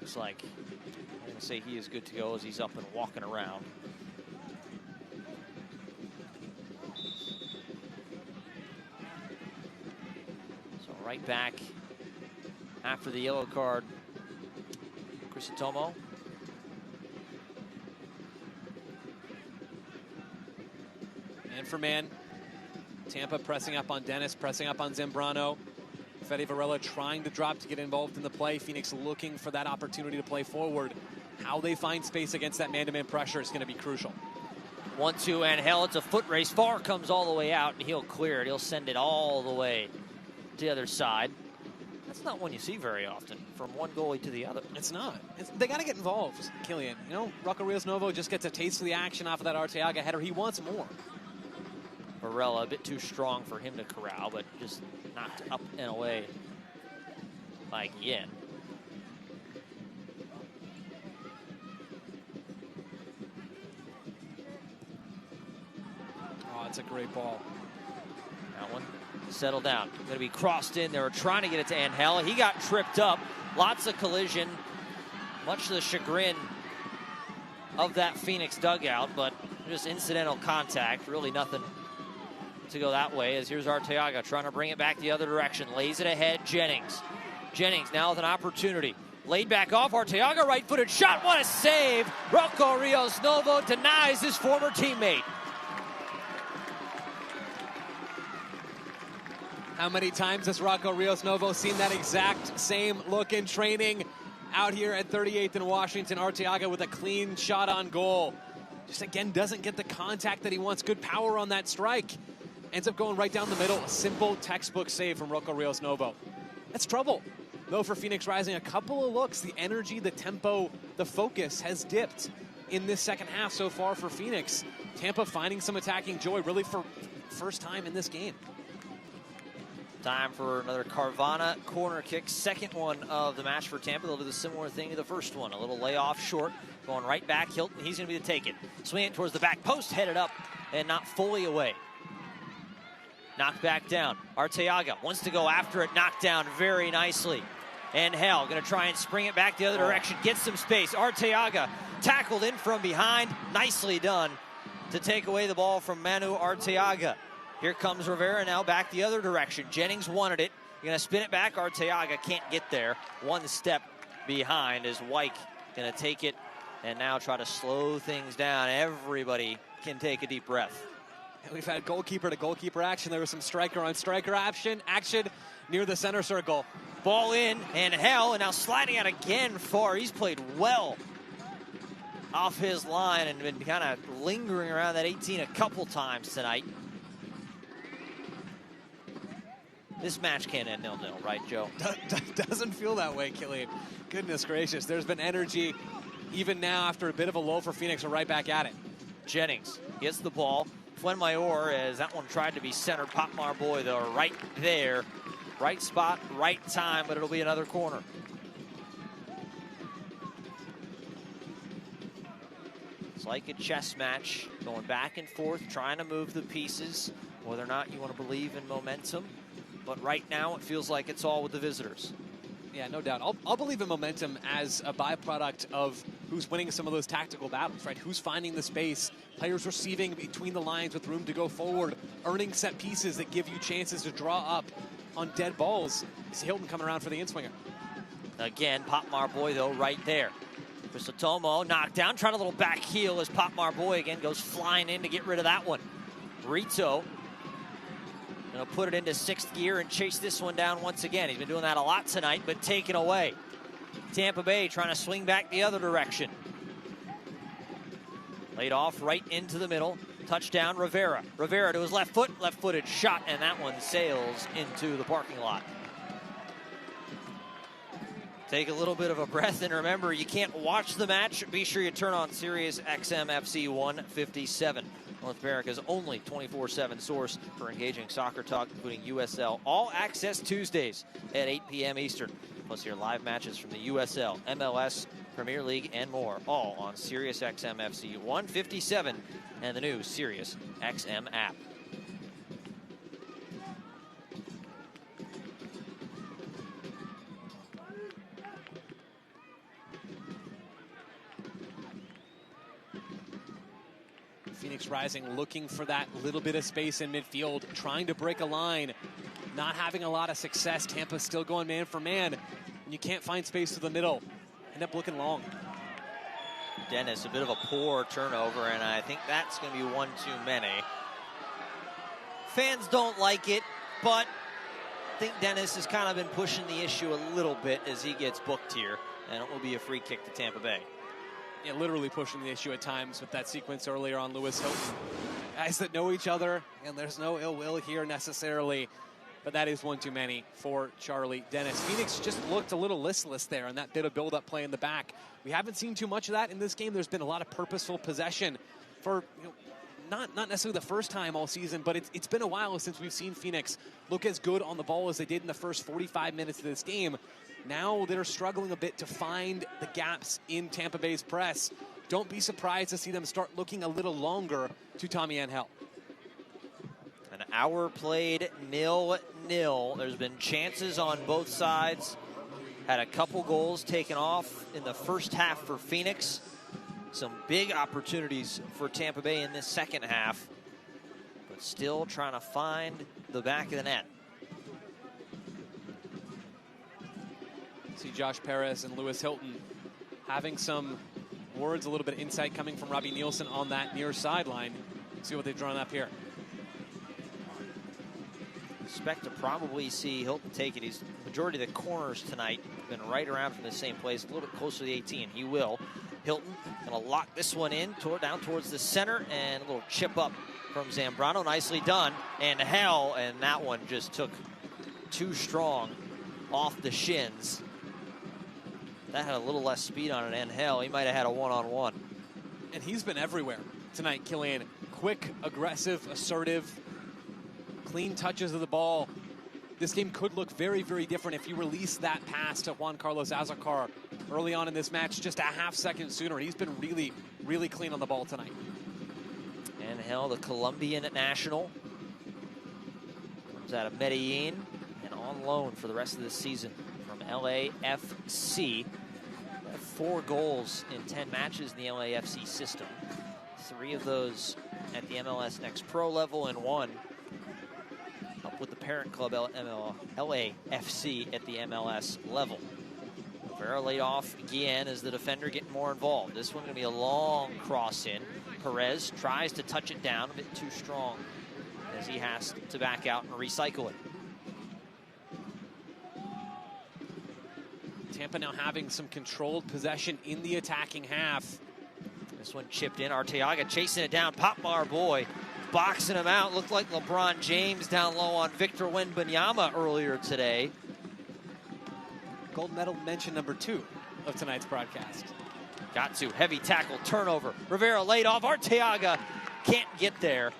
Looks like, I'm going to say he is good to go as he's up and walking around. So right back after the yellow card, Crisostomo. Man for man. Tampa pressing up on Dennis, pressing up on Zambrano. Fede Varela trying to drop to get involved in the play. Phoenix looking for that opportunity to play forward. How they find space against that man-to-man pressure is going to be crucial. 1-2, and hell, it's a foot race. Farr comes all the way out, and he'll clear it. He'll send it all the way to the other side. That's not one you see very often, from one goalie to the other. It's not. They got to get involved, Killian. You know, Rocco Rios Novo just gets a taste of the action off of that Arteaga header. He wants more. Varela a bit too strong for him to corral, but just knocked up and away by Guillen. Oh, it's a great ball. That one settled down. Going to be crossed in. They were trying to get it to Angel. He got tripped up. Lots of collision. Much to the chagrin of that Phoenix dugout, but just incidental contact. Really nothing to go that way, as here's Arteaga trying to bring it back the other direction. Lays it ahead, Jennings. Jennings now with an opportunity. Laid back off, Arteaga, right-footed shot. What a save! Rocco Rios Novo denies his former teammate. How many times has Rocco Rios Novo seen that exact same look in training? Out here at 38th in Washington, Arteaga with a clean shot on goal. Just again, doesn't get the contact that he wants. Good power on that strike. Ends up going right down the middle. A simple textbook save from Rocco Rios Novo. That's trouble. Though for Phoenix Rising, a couple of looks, the energy, the tempo, the focus has dipped in this second half so far for Phoenix. Tampa finding some attacking joy really for first time in this game. Time for another Carvana corner kick. Second one of the match for Tampa. They'll do the similar thing to the first one. A little layoff short, going right back. Hilton, he's going to be the take it. Swing it towards the back post, headed up and not fully away. Knocked back down. Arteaga wants to go after it. Knocked down very nicely. And Hell going to try and spring it back the other direction. Get some space. Arteaga tackled in from behind. Nicely done to take away the ball from Manu Arteaga. Here comes Rivera now back the other direction. Jennings wanted it. You're going to spin it back. Arteaga can't get there. One step behind as Wyke going to take it and now try to slow things down. Everybody can take a deep breath. And we've had goalkeeper to goalkeeper action. There was some striker on striker action near the center circle. Ball in and Hell, and now sliding out again Farr. He's played well off his line and been kind of lingering around that 18 a couple times tonight. This match can't end 0-0, right, Joe? Doesn't feel that way, Killian. Goodness gracious, there's been energy even now after a bit of a lull for Phoenix. We're right back at it. Jennings gets the ball. Fuenmayor, as that one tried to be centered. Pop Marboy, though, right there Right spot, right time, but it'll be another corner. It's like a chess match, going back and forth, trying to move the pieces, whether or not you want to believe in momentum. But right now, it feels like it's all with the visitors. Yeah, no doubt. I'll believe in momentum as a byproduct of who's winning some of those tactical battles, right? Who's finding the space, players receiving between the lines with room to go forward, earning set pieces that give you chances to draw up on dead balls. You see Hilton coming around for the in-swinger. Again, Pop Marboy, though, right there. Cristotomo knocked down, trying a little back heel as Pop Marboy again goes flying in to get rid of that one. Rito gonna put it into sixth gear and chase this one down once again. He's been doing that a lot tonight, but taken away. Tampa Bay trying to swing back the other direction. Laid off right into the middle. Touchdown, Rivera. Rivera to his left foot, left-footed shot, and that one sails into the parking lot. Take a little bit of a breath, and remember, you can't watch the match. Be sure you turn on Sirius XM FC 157. North America's only 24/7 source for engaging soccer talk, including USL All Access Tuesdays at 8 p.m. Eastern. Plus your live matches from the USL, MLS, Premier League, and more, all on Sirius XM FC 157 and the new Sirius XM app. Phoenix Rising looking for that little bit of space in midfield, trying to break a line, not having a lot of success. Tampa still going man for man, and you can't find space to the middle. End up looking long. Dennis, a bit of a poor turnover, and I think that's going to be one too many. Fans don't like it, but I think Dennis has kind of been pushing the issue a little bit as he gets booked here, and it will be a free kick to Tampa Bay. Yeah, literally pushing the issue at times with that sequence earlier on Lewis Hilton. Guys that know each other, and there's no ill will here necessarily, but that is one too many for Charlie Dennis. Phoenix just looked a little listless there on that bit of build-up play in the back. We haven't seen too much of that in this game. There's been a lot of purposeful possession for, not necessarily the first time all season, but it's been a while since we've seen Phoenix look as good on the ball as they did in the first 45 minutes of this game. Now they're struggling a bit to find the gaps in Tampa Bay's press. Don't be surprised to see them start looking a little longer to Tommy Angel. An hour played 0-0. There's been chances on both sides. Had a couple goals taken off in the first half for Phoenix. Some big opportunities for Tampa Bay in this second half, but still trying to find the back of the net. See Josh Perez and Lewis Hilton having some words, a little bit of insight coming from Robbie Nielsen on that near sideline. See what they've drawn up here. Expect to probably see Hilton take it. He's majority of the corners tonight have been right around from the same place, a little bit closer to the 18. He will. Hilton gonna lock this one in, down towards the center, and a little chip up from Zambrano. Nicely done. And that one just took too strong off the shins. That had a little less speed on it, and he might have had a one-on-one. And he's been everywhere tonight, Killian. Quick, aggressive, assertive, clean touches of the ball. This game could look very, very different if you release that pass to Juan Carlos Azocar early on in this match, just a half second sooner. He's been really, really clean on the ball tonight. Angel, the Colombian national, comes out of Medellin and on loan for the rest of the season from LAFC. 4 goals in 10 matches in the LAFC system. 3 of those at the MLS Next Pro level, and 1 up with the parent club LAFC at the MLS level. Rivera laid off again as the defender getting more involved. This one going to be a long cross in. Perez tries to touch it down, a bit too strong as he has to back out and recycle it. Tampa now having some controlled possession in the attacking half. This one chipped in. Arteaga chasing it down. Pop Marboy boxing him out. Looked like LeBron James down low on Victor Wembanyama earlier today. Gold medal mention number 2 of tonight's broadcast. Got to. Heavy tackle. Turnover. Rivera laid off. Arteaga can't get there.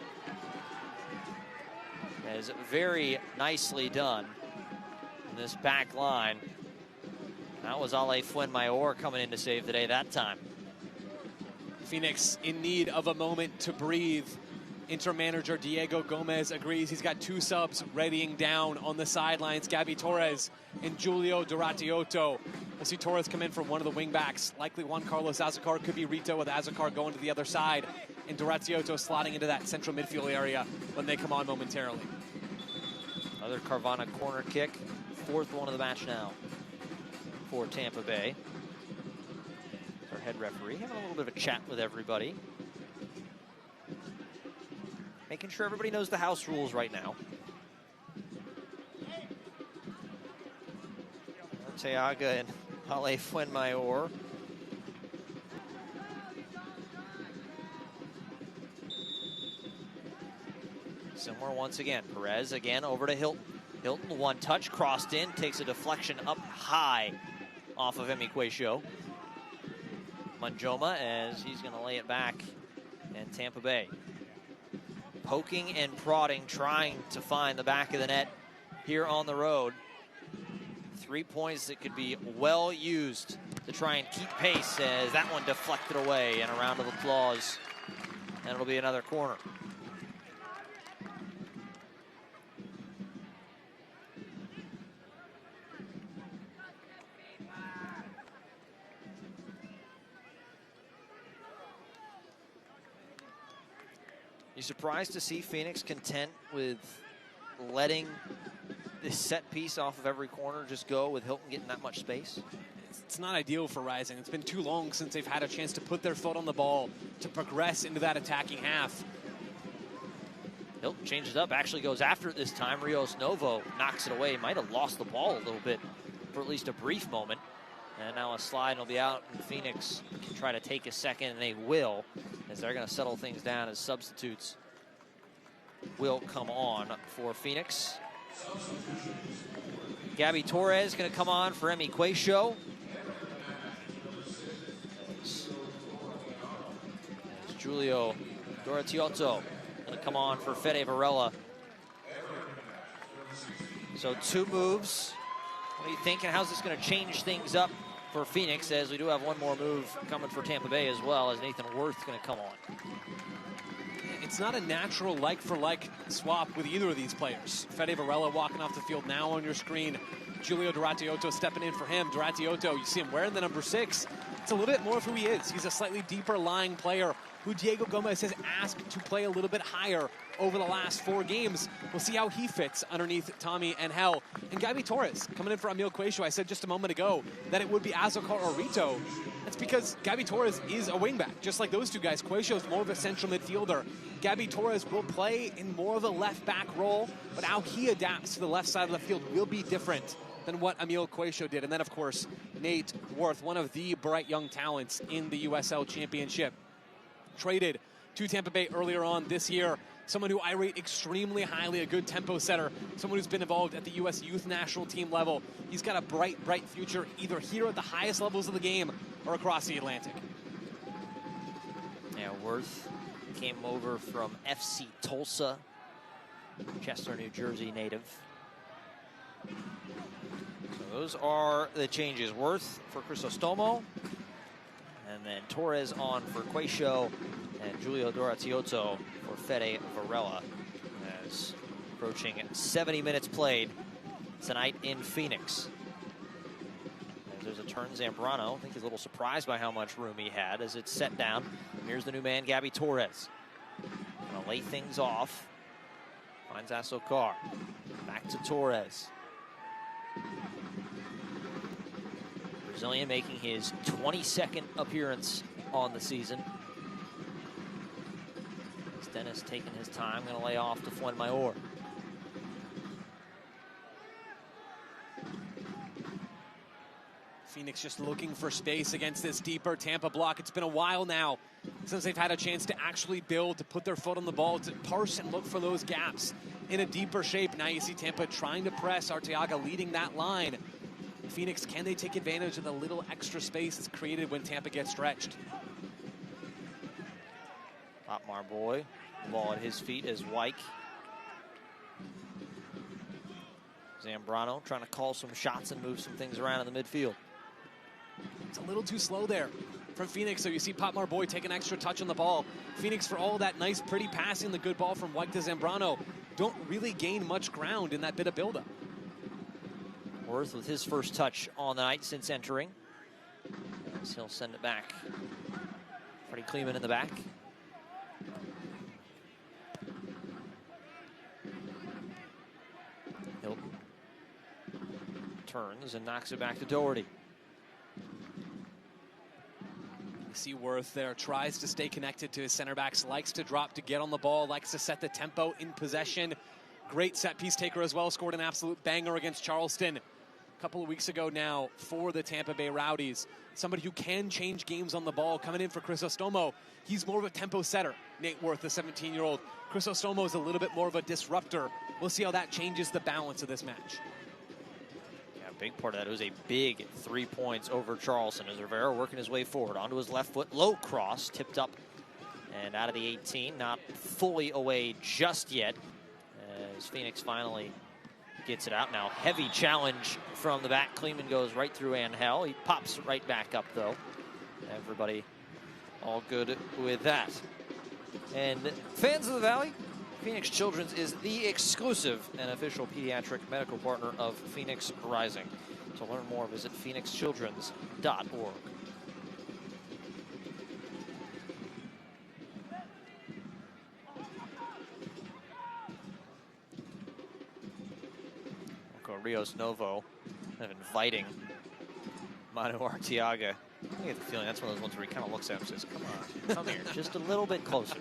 That is very nicely done. in this back line. That was Ale Fuenmayor coming in to save the day that time. Phoenix in need of a moment to breathe. Inter manager Diego Gomez agrees. He's got 2 subs readying down on the sidelines. Gabby Torres and Julio Duratiotto. We'll see Torres come in for one of the wingbacks. Likely Juan Carlos Azucar, could be Rito, with Azucar going to the other side. And Duratiotto slotting into that central midfield area when they come on momentarily. Another Carvana corner kick. 4th one of the match now for Tampa Bay. Our head referee having a little bit of a chat with everybody. Making sure everybody knows the house rules right now. Arteaga and Ale Fuenmayor. Similar once again. Perez again over to Hilton. Hilton, one touch, crossed in, takes a deflection up high off of Emiquacio. Manjoma as he's going to lay it back, and Tampa Bay poking and prodding, trying to find the back of the net here on the road. 3 points that could be well used to try and keep pace, as that one deflected away, and a round of applause, and it'll be another corner. You surprised to see Phoenix content with letting this set piece off of every corner just go, with Hilton getting that much space? It's not ideal for Rising. It's been too long since they've had a chance to put their foot on the ball, to progress into that attacking half. Hilton changes up, actually goes after it this time. Rios Novo knocks it away. Might have lost the ball a little bit for at least a brief moment. And now a slide will be out, and Phoenix can try to take a second, and they will, as they're going to settle things down as substitutes will come on for Phoenix. Gabby Torres going to come on for Emiquacio. Julio Duratiotto going to come on for Fede Varela. So 2 moves. What are you thinking? How's this going to change things up for Phoenix, as we do have one more move coming for Tampa Bay as well, as Nathan Worth going to come on? It's not a natural like-for-like swap with either of these players. Fede Varela walking off the field now on your screen. Julio Duratiotto stepping in for him. Duratiotto, you see him wearing the number 6. It's a little bit more of who he is. He's a slightly deeper lying player who Diego Gomez has asked to play a little bit higher over the last 4 games. We'll see how he fits underneath Tommy and Hell. And Gabby Torres coming in for Emil Quacio. I said just a moment ago that it would be Azucar or Rito. That's because Gabby Torres is a wingback, just like those 2 guys. Quacio is more of a central midfielder. Gabby Torres will play in more of a left back role, but how he adapts to the left side of the field will be different than what Emil Quacio did. And then, of course, Nate Worth, one of the bright young talents in the USL Championship. Traded to Tampa Bay earlier on this year. Someone who I rate extremely highly, a good tempo setter. Someone who's been involved at the U.S. Youth national team level. He's got a bright future, either here at the highest levels of the game or across the Atlantic. Yeah, Worth came over from FC Tulsa, Chester, New Jersey native. So those are the changes. Worth for Crisostomo, and then Torres on for Quacio, and Julio Duratiotto for Fede Varela, as approaching 70 minutes played tonight in Phoenix. As there's a turn, Zambrano, I think he's a little surprised by how much room he had as it's set down. Here's the new man, Gabby Torres. Gonna lay things off. Finds Azucar. Back to Torres. Brazilian making his 22nd appearance on the season. Dennis taking his time, going to lay off to Fuenmayor. Phoenix just looking for space against this deeper Tampa block. It's been a while now since they've had a chance to actually build, to put their foot on the ball, to parse and look for those gaps in a deeper shape. Now you see Tampa trying to press, Arteaga leading that line. Phoenix, can they take advantage of the little extra space that's created when Tampa gets stretched? Otmar Boy, ball at his feet as Wyke Zambrano trying to call some shots and move some things around in the midfield. It's a little too slow there from Phoenix, so you see Potmar Boy take an extra touch on the ball. Phoenix, for all that nice, pretty passing, the good ball from White to Zambrano, don't really gain much ground in that bit of buildup. Worth with his first touch on the night since entering. As he'll send it back. Freddie Kleeman in the back. Hilton turns and knocks it back to Doherty. You see Worth there, tries to stay connected to his center backs, likes to drop to get on the ball, likes to set the tempo in possession. Great set piece taker as well, scored an absolute banger against Charleston a couple of weeks ago now for the Tampa Bay Rowdies. Somebody who can change games on the ball. Coming in for Crisostomo, he's more of a tempo setter. Nate Worth, the 17-year-old. Crisostomo is a little bit more of a disruptor. We'll see how that changes the balance of this match. Yeah, a big part of that was a big 3 points over Charleston as Rivera working his way forward onto his left foot. Low cross, tipped up and out of the 18. Not fully away just yet as Phoenix finally gets it out. Now heavy challenge from the back. Kleeman goes right through Angel. He pops right back up though. Everybody all good with that. And fans of the Valley, Phoenix Children's is the exclusive and official pediatric medical partner of Phoenix Rising. To learn more, visit phoenixchildrens.org. Rios Novo kind of inviting Manu Arteaga. I get the feeling that's one of those ones where he kind of looks at him and says, come on, come here, just a little bit closer.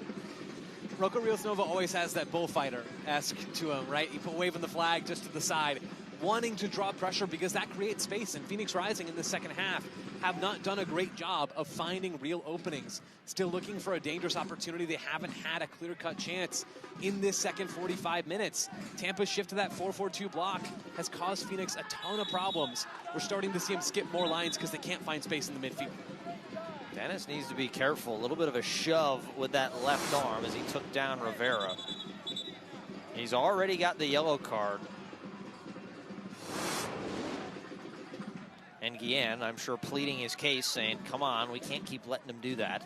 Rocco Rios Nova always has that bullfighter-esque to him, right? He put waving the flag just to the side, wanting to draw pressure because that creates space. And Phoenix Rising in the second half have not done a great job of finding real openings. Still looking for a dangerous opportunity. They haven't had a clear-cut chance in this second 45 minutes. Tampa's shift to that 4-4-2 block has caused Phoenix a ton of problems. We're starting to see them skip more lines because they can't find space in the midfield. Dennis needs to be careful. A little bit of a shove with that left arm as he took down Rivera. He's already got the yellow card. And Guillen, I'm sure, pleading his case, saying, come on, we can't keep letting him do that.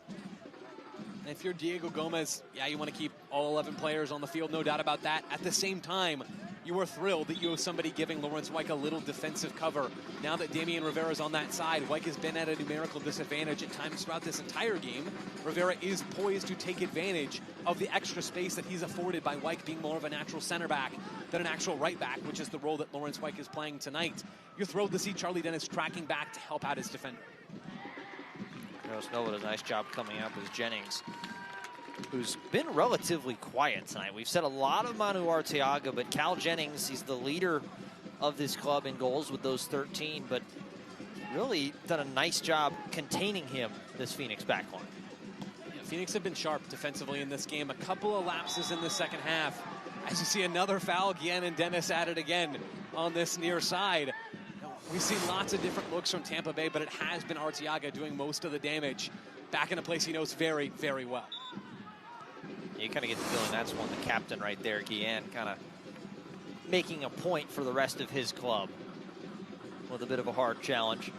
And if you're Diego Gomez, yeah, you want to keep all 11 players on the field, no doubt about that. At the same time, you are thrilled that you have somebody giving Lawrence Wyke a little defensive cover. Now that Damian Rivera's on that side, Wyke has been at a numerical disadvantage at times throughout this entire game. Rivera is poised to take advantage of the extra space that he's afforded by Wyke being more of a natural center back than an actual right back, which is the role that Lawrence Wyke is playing tonight. You're thrilled to see Charlie Dennis tracking back to help out his defender. Nova does a nice job coming up as Jennings, who's been relatively quiet tonight. We've said a lot of Manu Arteaga, but Cal Jennings, he's the leader of this club in goals with those 13, but really done a nice job containing him, this Phoenix backline. Yeah, Phoenix have been sharp defensively in this game. A couple of lapses in the second half. As you see another foul, Guillen and Dennis at it again on this near side. We've seen lots of different looks from Tampa Bay, but it has been Arteaga doing most of the damage back in a place he knows very, very well. You kind of get the feeling that's one, the captain right there, Guillen, kind of making a point for the rest of his club with a bit of a hard challenge.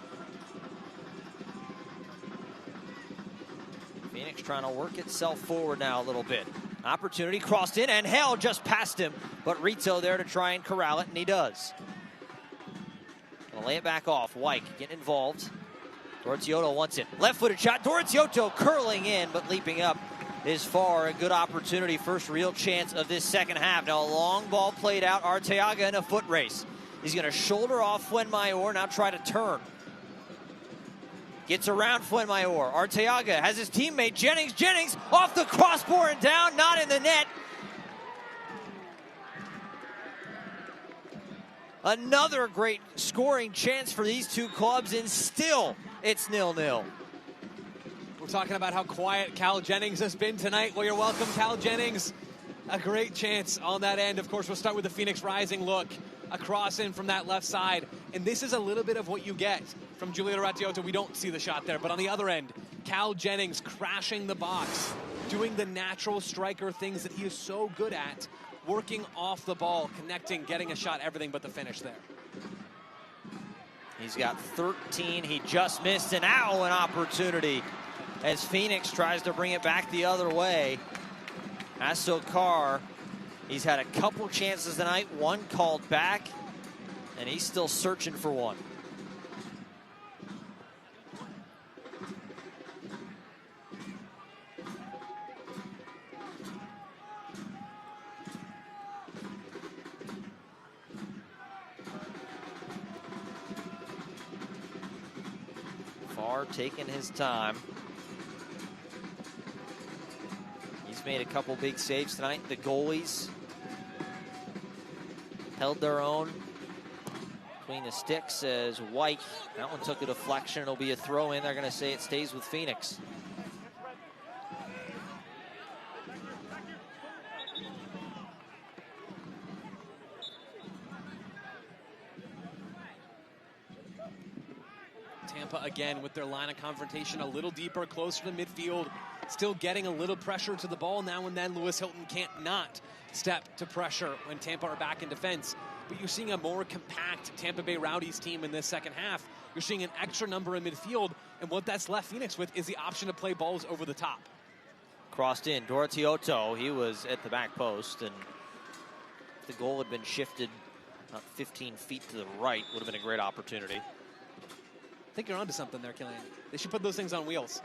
Phoenix trying to work itself forward now a little bit. Opportunity crossed in, and Hale just passed him, but Rito there to try and corral it, and he does. Gonna lay it back off. Wyke getting involved. Dorotioto wants it. Left-footed shot. Dorotioto curling in, but leaping up is far. A good opportunity. First real chance of this second half. Now a long ball played out. Arteaga in a foot race. He's going to shoulder off Fuenmayor. Now try to turn. Gets around Fuenmayor. Arteaga has his teammate Jennings. Jennings off the crossbar and down. Not in the net. Another great scoring chance for these two clubs, and still it's 0-0. We're talking about how quiet Cal Jennings has been tonight. Well, you're welcome, Cal Jennings. A great chance on that end. Of course, we'll start with the Phoenix Rising look. A cross in from that left side. And this is a little bit of what you get from Giulio Rattiotto. We don't see the shot there, but on the other end, Cal Jennings crashing the box, doing the natural striker things that he is so good at, working off the ball, connecting, getting a shot, everything but the finish there. He's got 13. He just missed, and now an opportunity as Phoenix tries to bring it back the other way. Asokar, he's had a couple chances tonight, one called back, and he's still searching for one. Farr taking his time. He's made a couple big saves tonight. The goalies held their own between the sticks as White. That one took a deflection. It'll be a throw in. They're going to say it stays with Phoenix. Tampa again with their line of confrontation a little deeper, closer to midfield, still getting a little pressure to the ball now and then. Lewis Hilton can't not step to pressure when Tampa are back in defense. But you're seeing a more compact Tampa Bay Rowdies team in this second half. You're seeing an extra number in midfield, and what that's left Phoenix with is the option to play balls over the top. Crossed in, Dorotioto, he was at the back post, and if the goal had been shifted about 15 feet to the right, would have been a great opportunity. I think you're onto something there, Killian. They should put those things on wheels.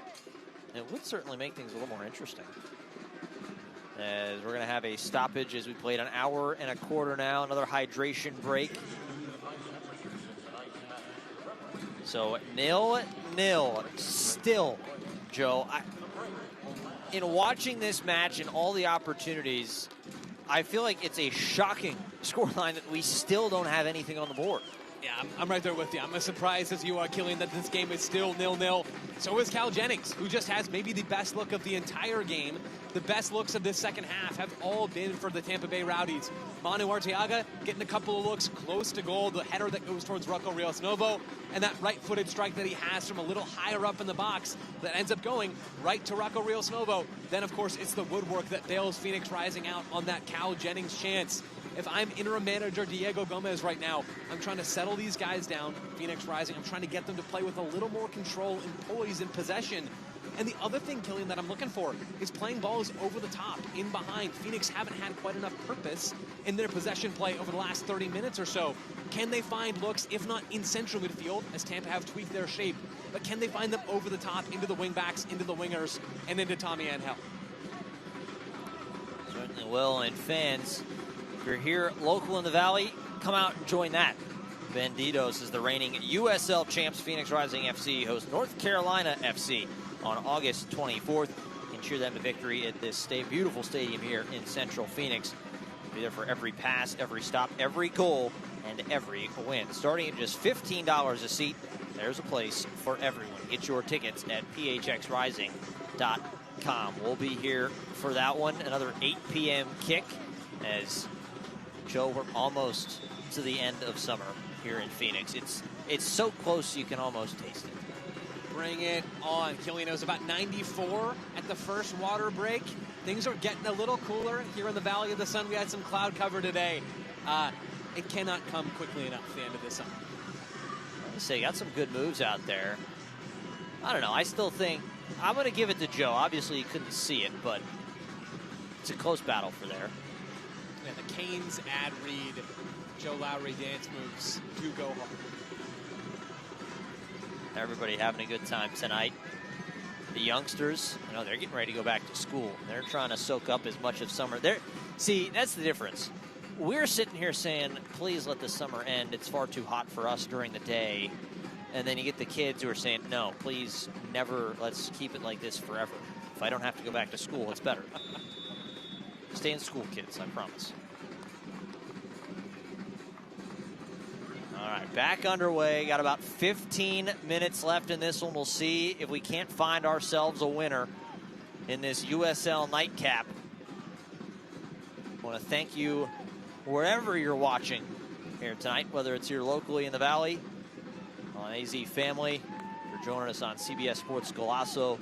It would certainly make things a little more interesting. As we're going to have a stoppage as we played an hour and a quarter now, another hydration break. So 0-0 still, Joe. In watching this match and all the opportunities, I feel like it's a shocking scoreline that we still don't have anything on the board. Yeah, I'm right there with you. I'm as surprised as you are, Killian, that this game is still 0-0. So is Cal Jennings, who just has maybe the best look of the entire game. The best looks of this second half have all been for the Tampa Bay Rowdies. Manu Arteaga getting a couple of looks close to goal. The header that goes towards Rocco Rios Novo, and that right-footed strike that he has from a little higher up in the box that ends up going right to Rocco Rios Novo. Then, of course, it's the woodwork that bails Phoenix Rising out on that Cal Jennings chance. If I'm interim manager Diego Gomez right now, I'm trying to settle these guys down, Phoenix Rising. I'm trying to get them to play with a little more control and poise and possession. And the other thing, Killian, that I'm looking for is playing balls over the top, in behind. Phoenix haven't had quite enough purpose in their possession play over the last 30 minutes or so. Can they find looks, if not in central midfield, as Tampa have tweaked their shape, but can they find them over the top, into the wingbacks, into the wingers, and into Tommy Angel? Certainly will, and fans, if you're here local in the Valley, come out and join that. Banditos is the reigning USL champs. Phoenix Rising FC hosts North Carolina FC on August 24th. You can cheer them to victory at this beautiful stadium here in Central Phoenix. Be there for every pass, every stop, every goal, and every win. Starting at just $15 a seat, there's a place for everyone. Get your tickets at phxrising.com. We'll be here for that one. Another 8 p.m. kick as Joe, we're almost to the end of summer here in Phoenix. It's so close you can almost taste it. Bring it on. Killian, it was about 94 at the first water break. Things are getting a little cooler here in the Valley of the Sun. We had some cloud cover today. It cannot come quickly enough at the end of this summer. I would say, got some good moves out there. I don't know. I still think I'm going to give it to Joe. Obviously, you couldn't see it, but it's a close battle for there. Yeah, the Canes, Ad Reed, Joe Lowry dance moves do go hard. Everybody having a good time tonight. The youngsters, they're getting ready to go back to school. They're trying to soak up as much of summer. See, that's the difference. We're sitting here saying, please let the summer end. It's far too hot for us during the day. And then you get the kids who are saying, no, please never, let's keep it like this forever. If I don't have to go back to school, it's better. Stay in school, kids, I promise. All right, back underway. Got about 15 minutes left in this one. We'll see if we can't find ourselves a winner in this USL nightcap. I want to thank you wherever you're watching here tonight, whether it's here locally in the Valley, on AZ Family, for joining us on CBS Sports Golazo,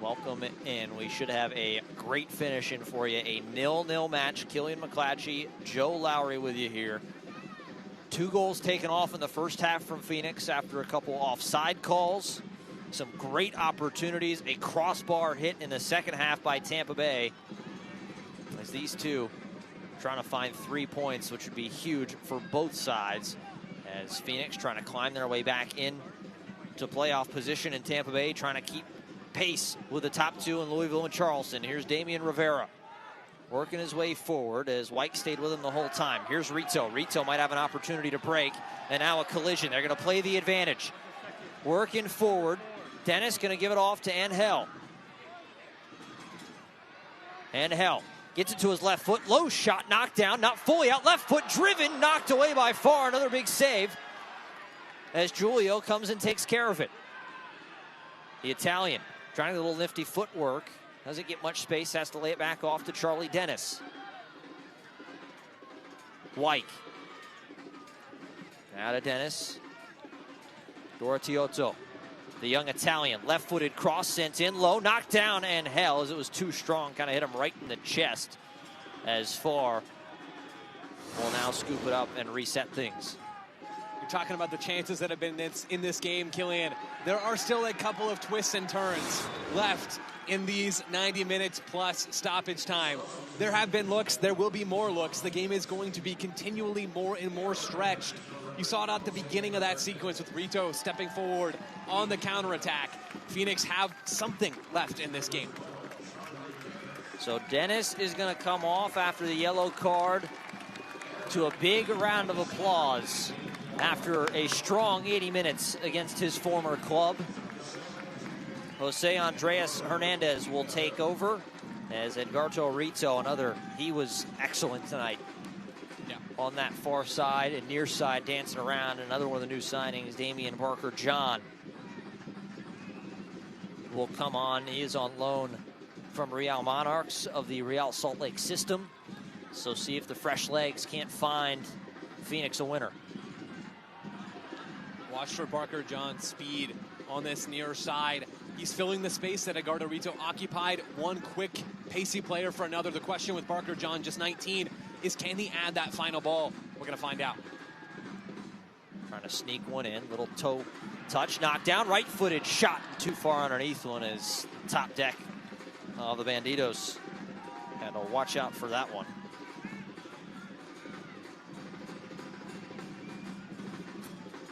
Welcome in. We should have a great finish in for you. A 0-0 match. Killian McClatchy, Joe Lowry with you here. 2 goals taken off in the first half from Phoenix after a couple offside calls. Some great opportunities. A crossbar hit in the second half by Tampa Bay. As these two trying to find 3 points, which would be huge for both sides. As Phoenix trying to climb their way back in to playoff position, in Tampa Bay trying to keep pace with the top 2 in Louisville and Charleston. Here's Damian Rivera working his way forward as White stayed with him the whole time. Here's Rito. Rito might have an opportunity to break, and now a collision. They're going to play the advantage. Working forward. Dennis going to give it off to Angel. Angel gets it to his left foot. Low shot, knocked down, not fully out. Left foot driven, knocked away by Farr. Another big save as Julio comes and takes care of it. The Italian trying a little nifty footwork. Doesn't get much space, has to lay it back off to Charlie Dennis. White. Out of Dennis. Doratiotto. The young Italian, left-footed cross sent in low, knocked down, and hell, as it was too strong, kind of hit him right in the chest. As Farr will now scoop it up and reset things. You're talking about the chances that have been in this game, Killian. There are still a couple of twists and turns left in these 90 minutes plus stoppage time. There have been looks, there will be more looks. The game is going to be continually more and more stretched. You saw it at the beginning of that sequence with Rito stepping forward on the counterattack. Phoenix have something left in this game. So Dennis is going to come off after the yellow card to a big round of applause after a strong 80 minutes against his former club. Jose Andres Hernandez will take over as Edgardo Rito, he was excellent tonight. Yeah. On that far side and near side, dancing around. Another one of the new signings, Damian Parker-John, will come on. He is on loan from Real Monarchs of the Real Salt Lake system. So see if the fresh legs can't find Phoenix a winner. Watch for Parker-John's speed on this near side. He's filling the space that Edgardo Rito occupied. One quick, pacey player for another. The question with Parker-John, just 19, is can he add that final ball? We're going to find out. Trying to sneak one in. Little toe touch. Knocked down. Right-footed shot. Too far underneath one is top deck of the Banditos. And watch out for that one.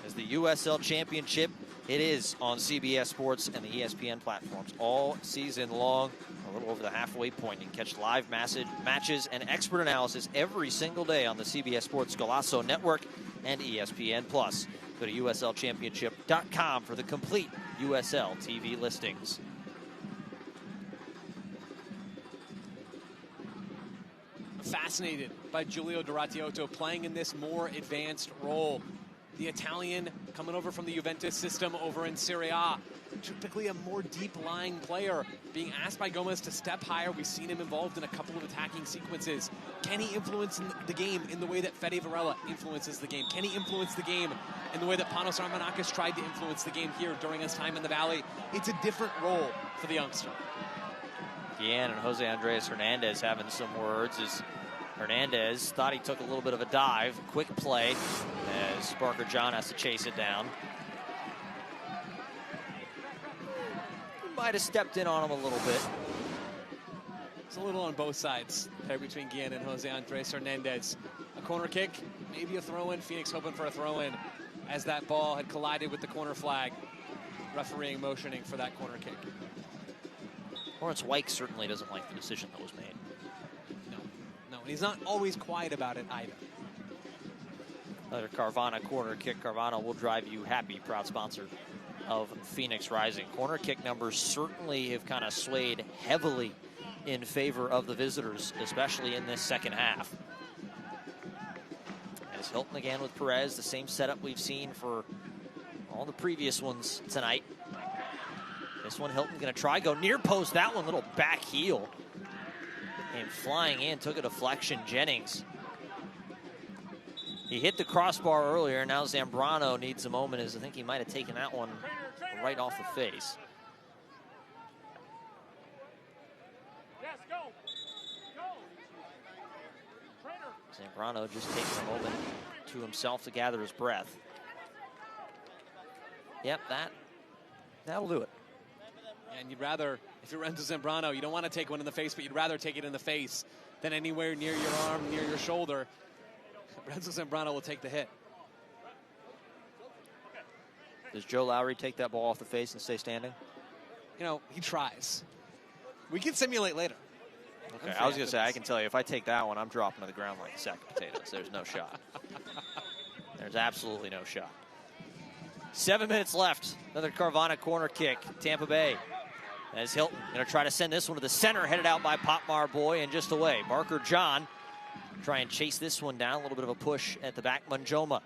As the USL Championship, it is on CBS Sports and the ESPN platforms all season long. A little over the halfway point. You can catch live matches and expert analysis every single day on the CBS Sports Golazo Network and ESPN+. Go to USLChampionship.com for the complete USL TV listings. Fascinated by Giulio Doratiotto playing in this more advanced role. The Italian coming over from the Juventus system over in Serie A. Typically a more deep-lying player, being asked by Gomez to step higher. We've seen him involved in a couple of attacking sequences. Can he influence the game in the way that Fede Varela influences the game? Can he influence the game in the way that Panos Armanakis tried to influence the game here during his time in the Valley? It's a different role for the youngster. Guillen and Jose Andres Hernandez having some words as Hernandez thought he took a little bit of a dive. Quick play as Parker-John has to chase it down. He might have stepped in on him a little bit. It's a little on both sides there between Guillen and Jose Andres Hernandez. A corner kick, maybe a throw-in. Phoenix hoping for a throw-in as that ball had collided with the corner flag. Refereeing motioning for that corner kick. Lawrence Weick certainly doesn't like the decision that was made. And he's not always quiet about it either. Another Carvana corner kick. Carvana will drive you happy. Proud sponsor of Phoenix Rising. Corner kick numbers certainly have kind of swayed heavily in favor of the visitors, especially in this second half. As Hilton again with Perez, the same setup we've seen for all the previous ones tonight. This one Hilton going to try, go near post. That one, little back heel. Came flying in, took a deflection. Jennings. He hit the crossbar earlier. Now Zambrano needs a moment, as I think he might have taken that one right off the face. Zambrano just taking a moment to himself to gather his breath. Yep, that'll do it. And you'd rather, if you're Renzo Zambrano, you don't want to take one in the face, but you'd rather take it in the face than anywhere near your arm, near your shoulder. Renzo Zambrano will take the hit. Does Joe Lowry take that ball off the face and stay standing? You know, he tries. We can simulate later. Okay, I was going to say, I can tell you, if I take that one, I'm dropping to the ground like a sack of potatoes. There's no shot. There's absolutely no shot. 7 minutes left. Another Carvana corner kick. Tampa Bay. As Hilton going to try to send this one to the center, headed out by Popmar Boy and just away. Barker John try and chase this one down. A little bit of a push at the back. Manjoma.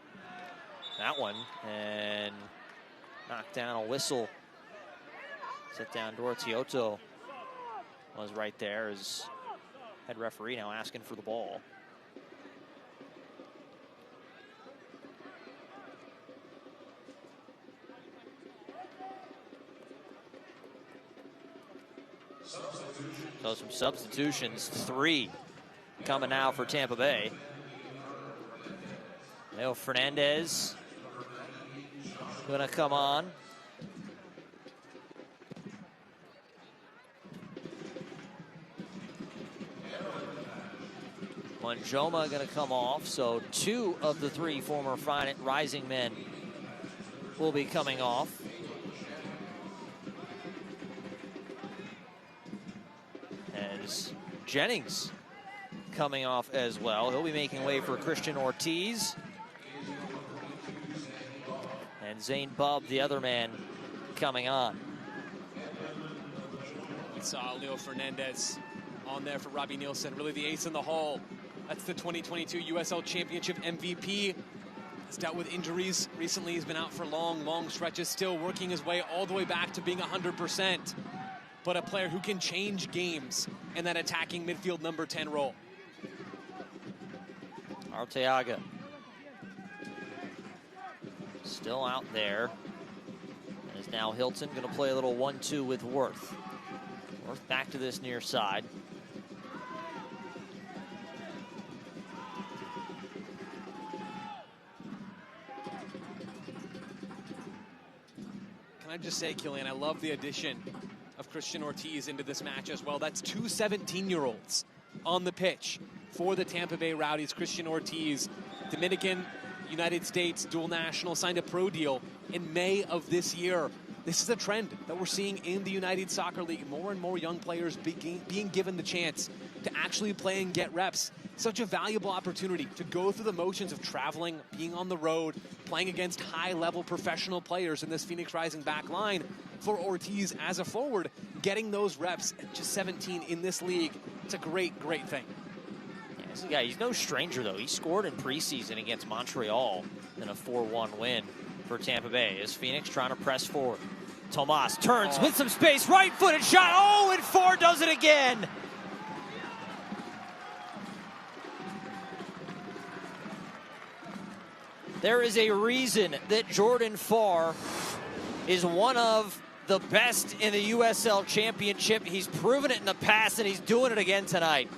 That one. And knocked down a whistle. Set down Dorotioto was right there as head referee now asking for the ball. So some substitutions, 3 coming now for Tampa Bay. Leo Fernandez gonna come on. Manjoma gonna come off, so 2 of the 3 former Rising men will be coming off. As Jennings coming off as well. He'll be making way for Christian Ortiz. And Zane Bubb, the other man, coming on. We saw Leo Fernandez on there for Robbie Nielsen, really the ace in the hole. That's the 2022 USL Championship MVP. He's dealt with injuries recently. He's been out for long stretches, still working his way all the way back to being 100%. But a player who can change games in that attacking midfield number 10 role. Arteaga still out there. As now Hilton going to play a little 1-2 with Worth. Worth back to this near side. Can I just say, Killian, I love the addition of Christian Ortiz into this match as well. That's 2 17-year-olds on the pitch for the Tampa Bay Rowdies. Christian Ortiz, Dominican, United States, dual national, signed a pro deal in May of this year. This is a trend that we're seeing in the United Soccer League. More and more young players being given the chance to actually play and get reps. Such a valuable opportunity to go through the motions of traveling, being on the road, playing against high-level professional players in this Phoenix Rising back line. For Ortiz as a forward, getting those reps at just 17 in this league, it's a great thing. Yeah, this guy, he's no stranger, though. He scored in preseason against Montreal in a 4-1 win for Tampa Bay. As Phoenix trying to press forward. Tomas turns with some space, right-footed shot. Oh, and 4 does it again. There is a reason that Jordan Farr is one of the best in the USL Championship. He's proven it in the past, and he's doing it again tonight.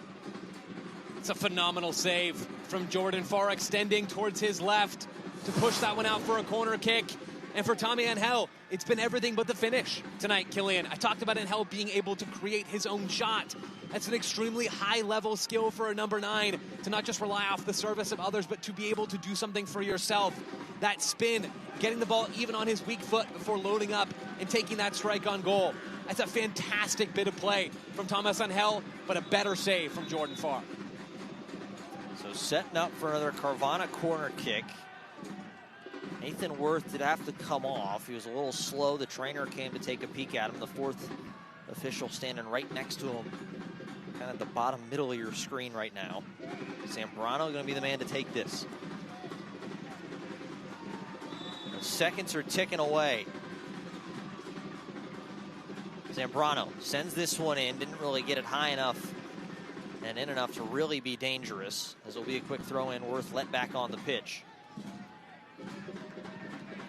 It's a phenomenal save from Jordan Farr, extending towards his left to push that one out for a corner kick. And for Tommy Angel, it's been everything but the finish tonight, Killian. I talked about Angel being able to create his own shot. That's an extremely high-level skill for a number 9, to not just rely off the service of others, but to be able to do something for yourself. That spin, getting the ball even on his weak foot before loading up and taking that strike on goal. That's a fantastic bit of play from Thomas Angel, but a better save from Jordan Farr. So setting up for another Carvana corner kick. Nathan Worth did have to come off. He was a little slow. The trainer came to take a peek at him. The 4th official standing right next to him, kind of the bottom middle of your screen right now. Zambrano going to be the man to take this. The seconds are ticking away. Zambrano sends this one in. Didn't really get it high enough and in enough to really be dangerous, as it'll be a quick throw in. Worth let back on the pitch.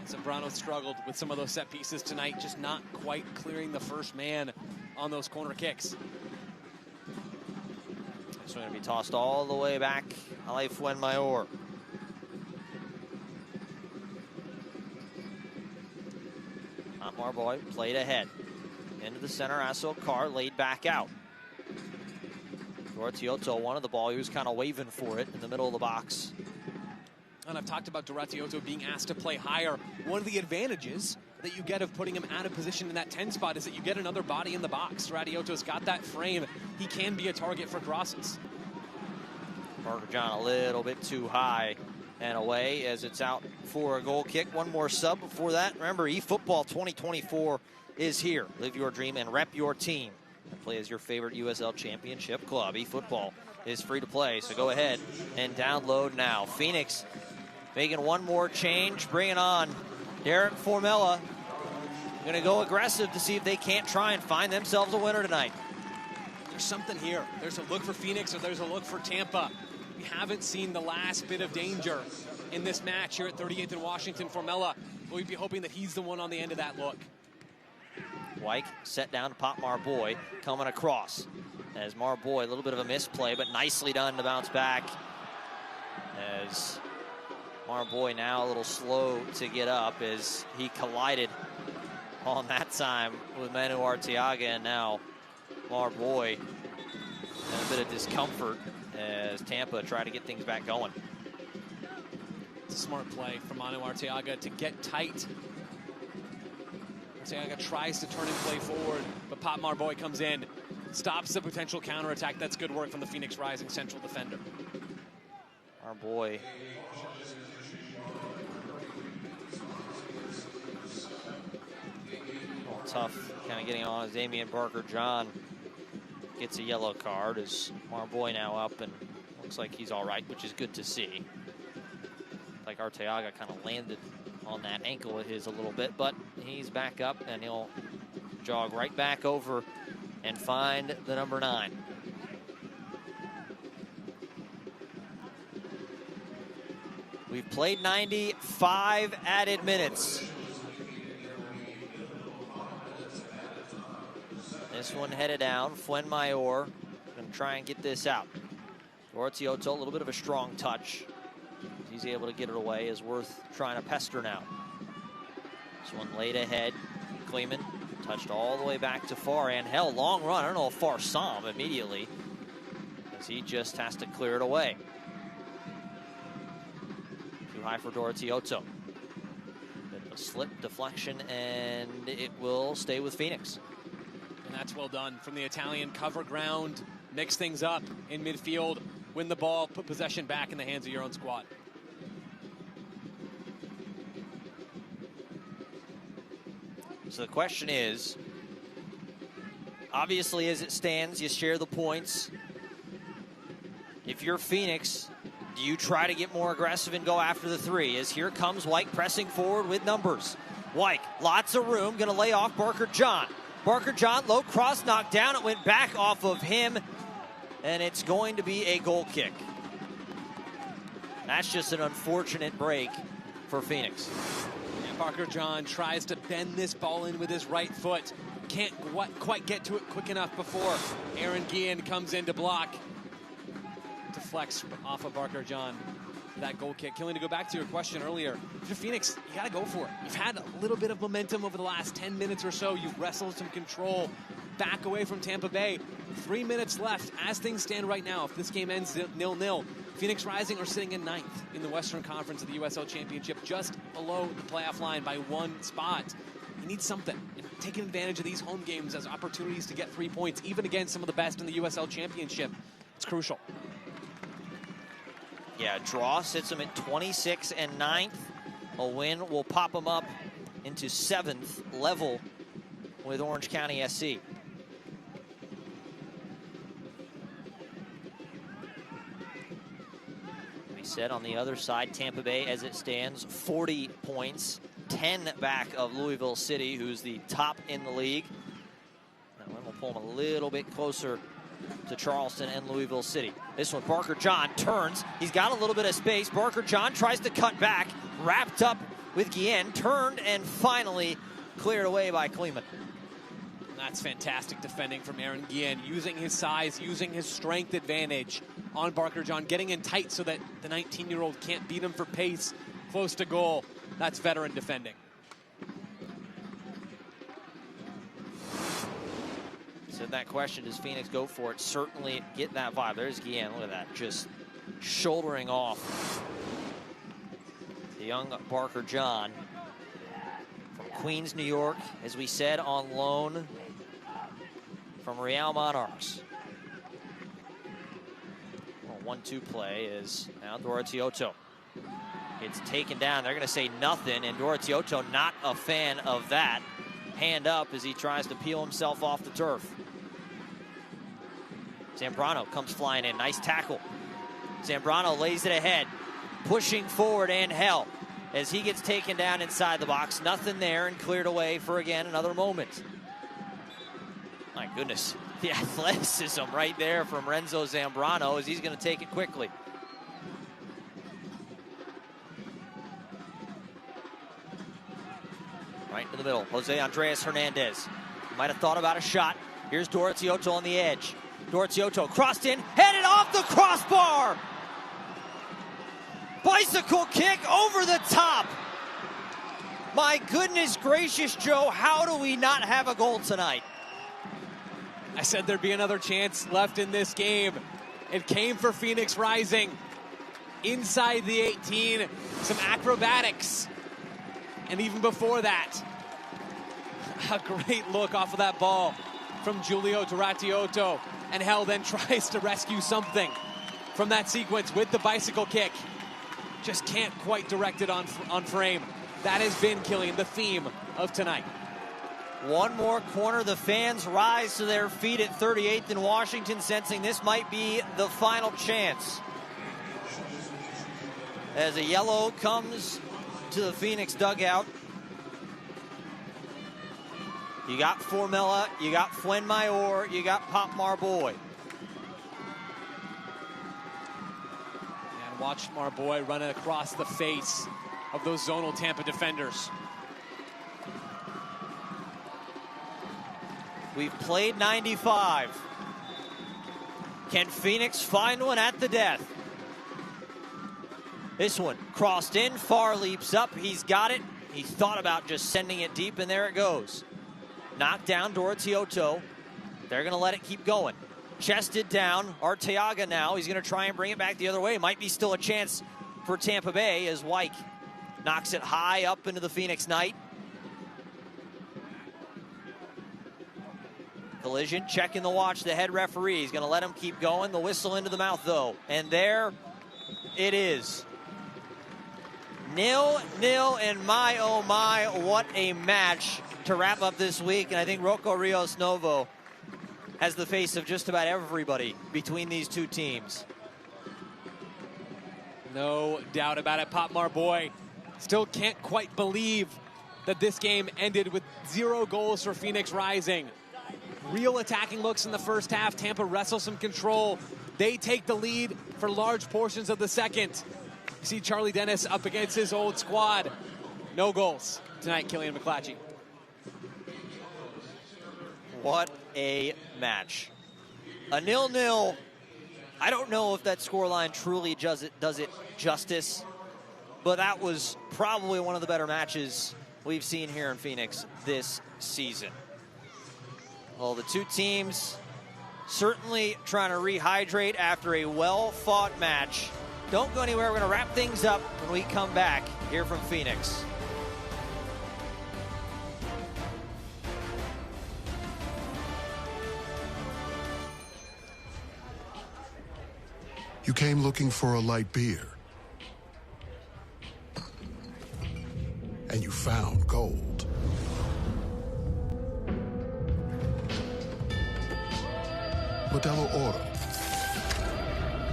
Zambrano struggled with some of those set pieces tonight, just not quite clearing the first man on those corner kicks. This one going to be tossed all the way back. Ale Fuenmayor. Marboy played ahead. Into the center, Aso Carr laid back out. Dorotioto wanted the ball. He was kind of waving for it in the middle of the box. And I've talked about Dorotioto being asked to play higher. One of the advantages that you get of putting him out of position in that 10 spot is that you get another body in the box. Dorotioto's got that frame. He can be a target for crosses. Parker John a little bit too high and away as it's out for a goal kick. One more sub before that. Remember, eFootball 2024 is here. Live your dream and rep your team. And play as your favorite USL Championship club. eFootball is free to play, so go ahead and download now. Phoenix making one more change, bringing on Derek Formella. Going to go aggressive to see if they can't try and find themselves a winner tonight. There's something here. There's a look for Phoenix or there's a look for Tampa. We haven't seen the last bit of danger in this match here at 38th and Washington. Formella, we'd be hoping that he's the one on the end of that look. Wyke set down to pop Marboy, coming across. As Marboy, a little bit of a misplay, but nicely done to bounce back. As Marboy now a little slow to get up as he collided on that time with Manu Arteaga, and now Marboy in a bit of discomfort as Tampa try to get things back going. It's a smart play from Manu Arteaga to get tight. Arteaga tries to turn and play forward, but Pop Marboy comes in, stops the potential counterattack. That's good work from the Phoenix Rising central defender. Marboy tough kind of getting on as Damian Parker John gets a yellow card as Marboy now up and looks like he's all right, which is good to see. Like Arteaga kind of landed on that ankle of his a little bit, but he's back up and he'll jog right back over and find the number 9. We've played 95 added minutes. This one headed down. Fuenmayor going to try and get this out. Dorotioto, a little bit of a strong touch. He's able to get it away. Is worth trying to pester now. This one laid ahead. Kleeman touched all the way back to Far. And hell, long run. I don't know if Far saw him immediately, as he just has to clear it away. Too high for Dorotioto. Bit of a slip deflection, and it will stay with Phoenix. And that's well done from the Italian. Cover ground, mix things up in midfield, win the ball, put possession back in the hands of your own squad. So the question is, obviously as it stands, you share the points. If you're Phoenix, do you try to get more aggressive and go after the 3? As here comes Wyke pressing forward with numbers. Wyke, lots of room, gonna lay off Barker John. Barker John, low cross, knocked down. It went back off of him, and it's going to be a goal kick. That's just an unfortunate break for Phoenix. And Barker John tries to bend this ball in with his right foot. Can't quite get to it quick enough before Aaron Guillen comes in to block. Deflects off of Barker John. That goal kick. Killing, to go back to your question earlier, if you're Phoenix, you got to go for it. You've had a little bit of momentum over the last 10 minutes or so. You've wrestled some control back away from Tampa Bay. 3 minutes left as things stand right now. If this game ends 0-0, Phoenix Rising are sitting in 9th in the Western Conference of the USL Championship, just below the playoff line by 1 spot. You need something. And taking advantage of these home games as opportunities to get 3 points, even against some of the best in the USL Championship, it's crucial. Yeah, draw sits him at 26 and 9th. A win will pop him up into 7th level with Orange County SC. We said on the other side, Tampa Bay, as it stands, 40 points, 10 back of Louisville City, who's the top in the league. That one will pull him a little bit closer to Charleston and Louisville City. This one, Barker John turns. He's got a little bit of space. Barker John tries to cut back, wrapped up with Guillen, turned and finally cleared away by Kleeman. That's fantastic defending from Aaron Guillen, using his size, using his strength advantage on Barker John, getting in tight so that the 19-year-old can't beat him for pace close to goal. That's veteran defending. So that question, does Phoenix go for it? Certainly get that vibe. There's Guillen, look at that, just shouldering off the young Barker John from Queens, New York, as we said, on loan from Real Monarchs. 1-2 play is now Dorotioto. It's taken down. They're going to say nothing, and Dorotioto not a fan of that. Hand up as he tries to peel himself off the turf. Zambrano comes flying in. Nice tackle. Zambrano lays it ahead, pushing forward and held as he gets taken down inside the box. Nothing there and cleared away for, again, another moment. My goodness, the athleticism right there from Renzo Zambrano as he's going to take it quickly. Right in the middle, Jose Andres Hernandez. Might have thought about a shot. Here's Dorotioto on the edge. Dorotioto crossed in, headed off the crossbar. Bicycle kick over the top. My goodness gracious, Joe, how do we not have a goal tonight? I said there'd be another chance left in this game. It came for Phoenix Rising. Inside the 18, some acrobatics. And even before that, a great look off of that ball from Giulio Dorotioto. And Hell then tries to rescue something from that sequence with the bicycle kick. Just can't quite direct it on frame. That has been, Killian, the theme of tonight. One more corner. The fans rise to their feet at 38th in Washington, sensing this might be the final chance. As a yellow comes to the Phoenix dugout. You got Formella, you got Fuenmayor, you got Pop Marboy. And watch Marboy running across the face of those zonal Tampa defenders. We've played 95. Can Phoenix find one at the death? This one crossed in, Far leaps up, he's got it. He thought about just sending it deep, and there it goes. Knocked down Dorotioto. They're going to let it keep going. Chested down, Arteaga now. He's going to try and bring it back the other way. Might be still a chance for Tampa Bay as Wyke knocks it high up into the Phoenix night. Collision, checking the watch, the head referee. He's going to let him keep going. The whistle into the mouth, though. And there it is. 0-0, and my, oh my, what a match to wrap up this week. And I think Rocco Rios Novo has the face of just about everybody between these two teams. No doubt about it. Pop Marboy still can't quite believe that this game ended with 0 goals for Phoenix Rising. Real attacking looks in the first half. Tampa wrestles some control. They take the lead for large portions of the second. You see Charlie Dennis up against his old squad. No goals tonight, Killian McClatchy. What a match. A 0-0. I don't know if that scoreline truly does it justice, but that was probably one of the better matches we've seen here in Phoenix this season. Well, the two teams certainly trying to rehydrate after a well-fought match. Don't go anywhere. We're going to wrap things up when we come back here from Phoenix. You came looking for a light beer. And you found gold. Modelo Oro.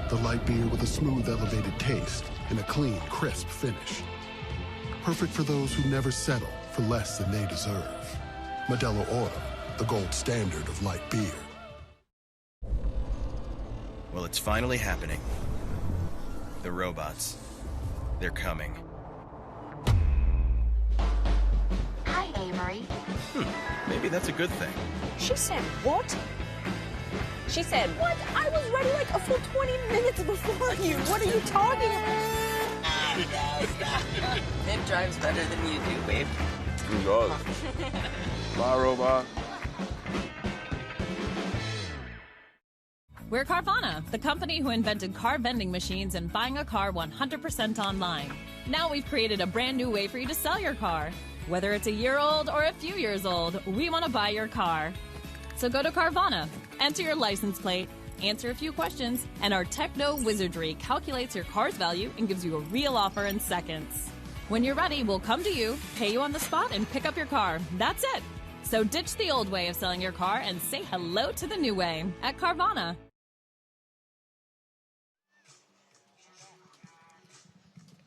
The light beer with a smooth, elevated taste and a clean, crisp finish. Perfect for those who never settle for less than they deserve. Modelo Oro, the gold standard of light beer. Well, it's finally happening. The robots. They're coming. Hi, Avery. Maybe that's a good thing. She said what? She said, what? I was ready like a full 20 minutes before you. What are you talking about? It drives better than you do, babe. He does. Bye, robot. We're Carvana, the company who invented car vending machines and buying a car 100% online. Now we've created a brand new way for you to sell your car. Whether it's a year old or a few years old, we want to buy your car. So go to Carvana, enter your license plate, answer a few questions, and our techno wizardry calculates your car's value and gives you a real offer in seconds. When you're ready, we'll come to you, pay you on the spot, and pick up your car. That's it. So ditch the old way of selling your car and say hello to the new way at Carvana.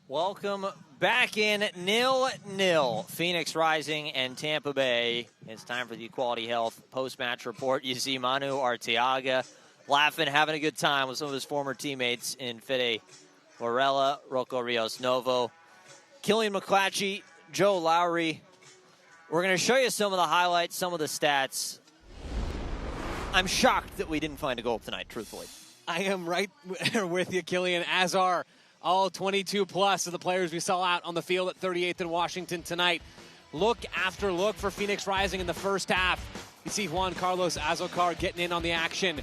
Welcome back in 0-0. Phoenix Rising and Tampa Bay. It's time for the Equality Health post-match report. You see Manu Arteaga laughing, having a good time with some of his former teammates in Fede Varela, Rocco Rios Novo, Killian McClatchy, Joe Lowry. We're going to show you some of the highlights, some of the stats. I'm shocked that we didn't find a goal tonight, truthfully. I am right with you, Killian, as are all 22 plus of the players we saw out on the field at 38th in Washington tonight. Look after look for Phoenix Rising in the first half. You see Juan Carlos Azocar getting in on the action.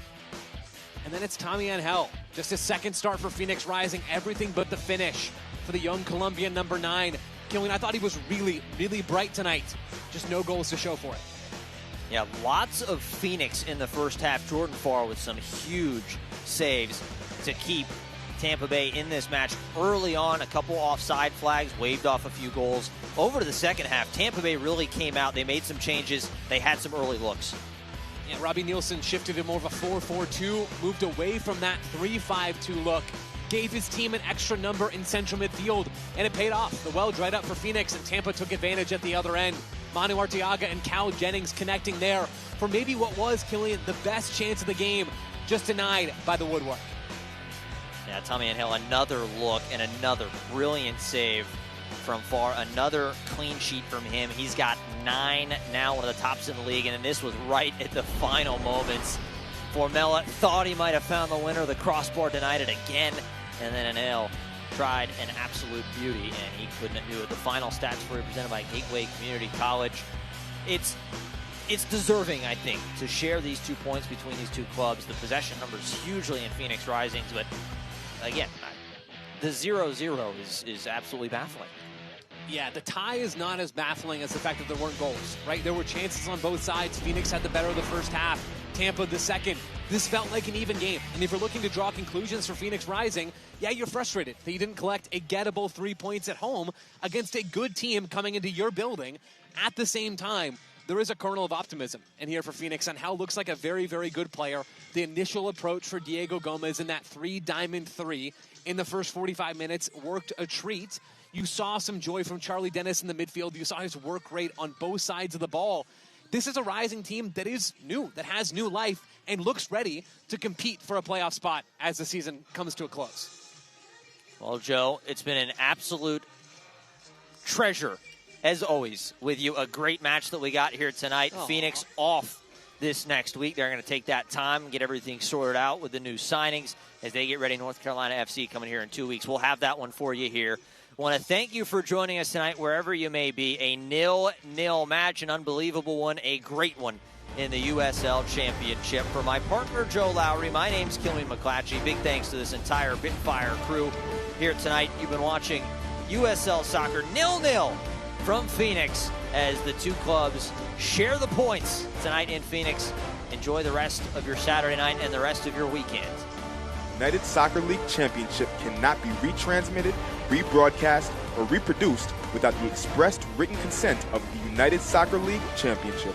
And then it's Tommy Angel. Just his second start for Phoenix Rising. Everything but the finish for the young Colombian number 9. Killian, I thought he was really, really bright tonight. Just no goals to show for it. Yeah, lots of Phoenix in the first half. Jordan Farr with some huge saves to keep Tampa Bay in this match. Early on, a couple offside flags, waved off a few goals. Over to the second half, Tampa Bay really came out. They made some changes. They had some early looks. Yeah, Robbie Nielsen shifted to more of a 4-4-2, moved away from that 3-5-2 look, gave his team an extra number in central midfield, and it paid off. The well dried up for Phoenix, and Tampa took advantage at the other end. Manu Arteaga and Cal Jennings connecting there for maybe what was, Killian, the best chance of the game, just denied by the woodwork. Yeah, Tommy Angel, another look and another brilliant save from Farr. Another clean sheet from him. He's got 9 now, one of the tops in the league, and then this was right at the final moments. Formella thought he might have found the winner. The crossbar denied it again, and then Angel tried an absolute beauty, and he couldn't do it. The final stats for you presented by Gateway Community College. It's deserving, I think, to share these 2 points between these two clubs. The possession numbers hugely in Phoenix Rising's, but again, the 0-0 is absolutely baffling. Yeah, the tie is not as baffling as the fact that there weren't goals, right? There were chances on both sides. Phoenix had the better of the first half, Tampa the second. This felt like an even game. And if you're looking to draw conclusions for Phoenix Rising, yeah, you're frustrated that you didn't collect a gettable 3 points at home against a good team coming into your building. At the same time, there is a kernel of optimism in here for Phoenix. Angel looks like a very, very good player. The initial approach for Diego Gomez in that 3-diamond-3 in the first 45 minutes worked a treat. You saw some joy from Charlie Dennis in the midfield. You saw his work rate on both sides of the ball. This is a Rising team that is new, that has new life, and looks ready to compete for a playoff spot as the season comes to a close. Well, Joe, it's been an absolute treasure, as always, with you. A great match that we got here tonight. Aww. Phoenix off this next week. They're going to take that time and get everything sorted out with the new signings as they get ready. North Carolina FC coming here in 2 weeks. We'll have that one for you here. Want to thank you for joining us tonight, wherever you may be. A 0-0 match, an unbelievable one, a great one in the USL Championship. For my partner, Joe Lowry, my name's Killian McClatchy. Big thanks to this entire Bitfire crew here tonight. You've been watching USL Soccer 0-0 from Phoenix as the two clubs share the points tonight in Phoenix. Enjoy the rest of your Saturday night and the rest of your weekend. United Soccer League Championship cannot be retransmitted, rebroadcast, or reproduced without the expressed written consent of the United Soccer League Championship.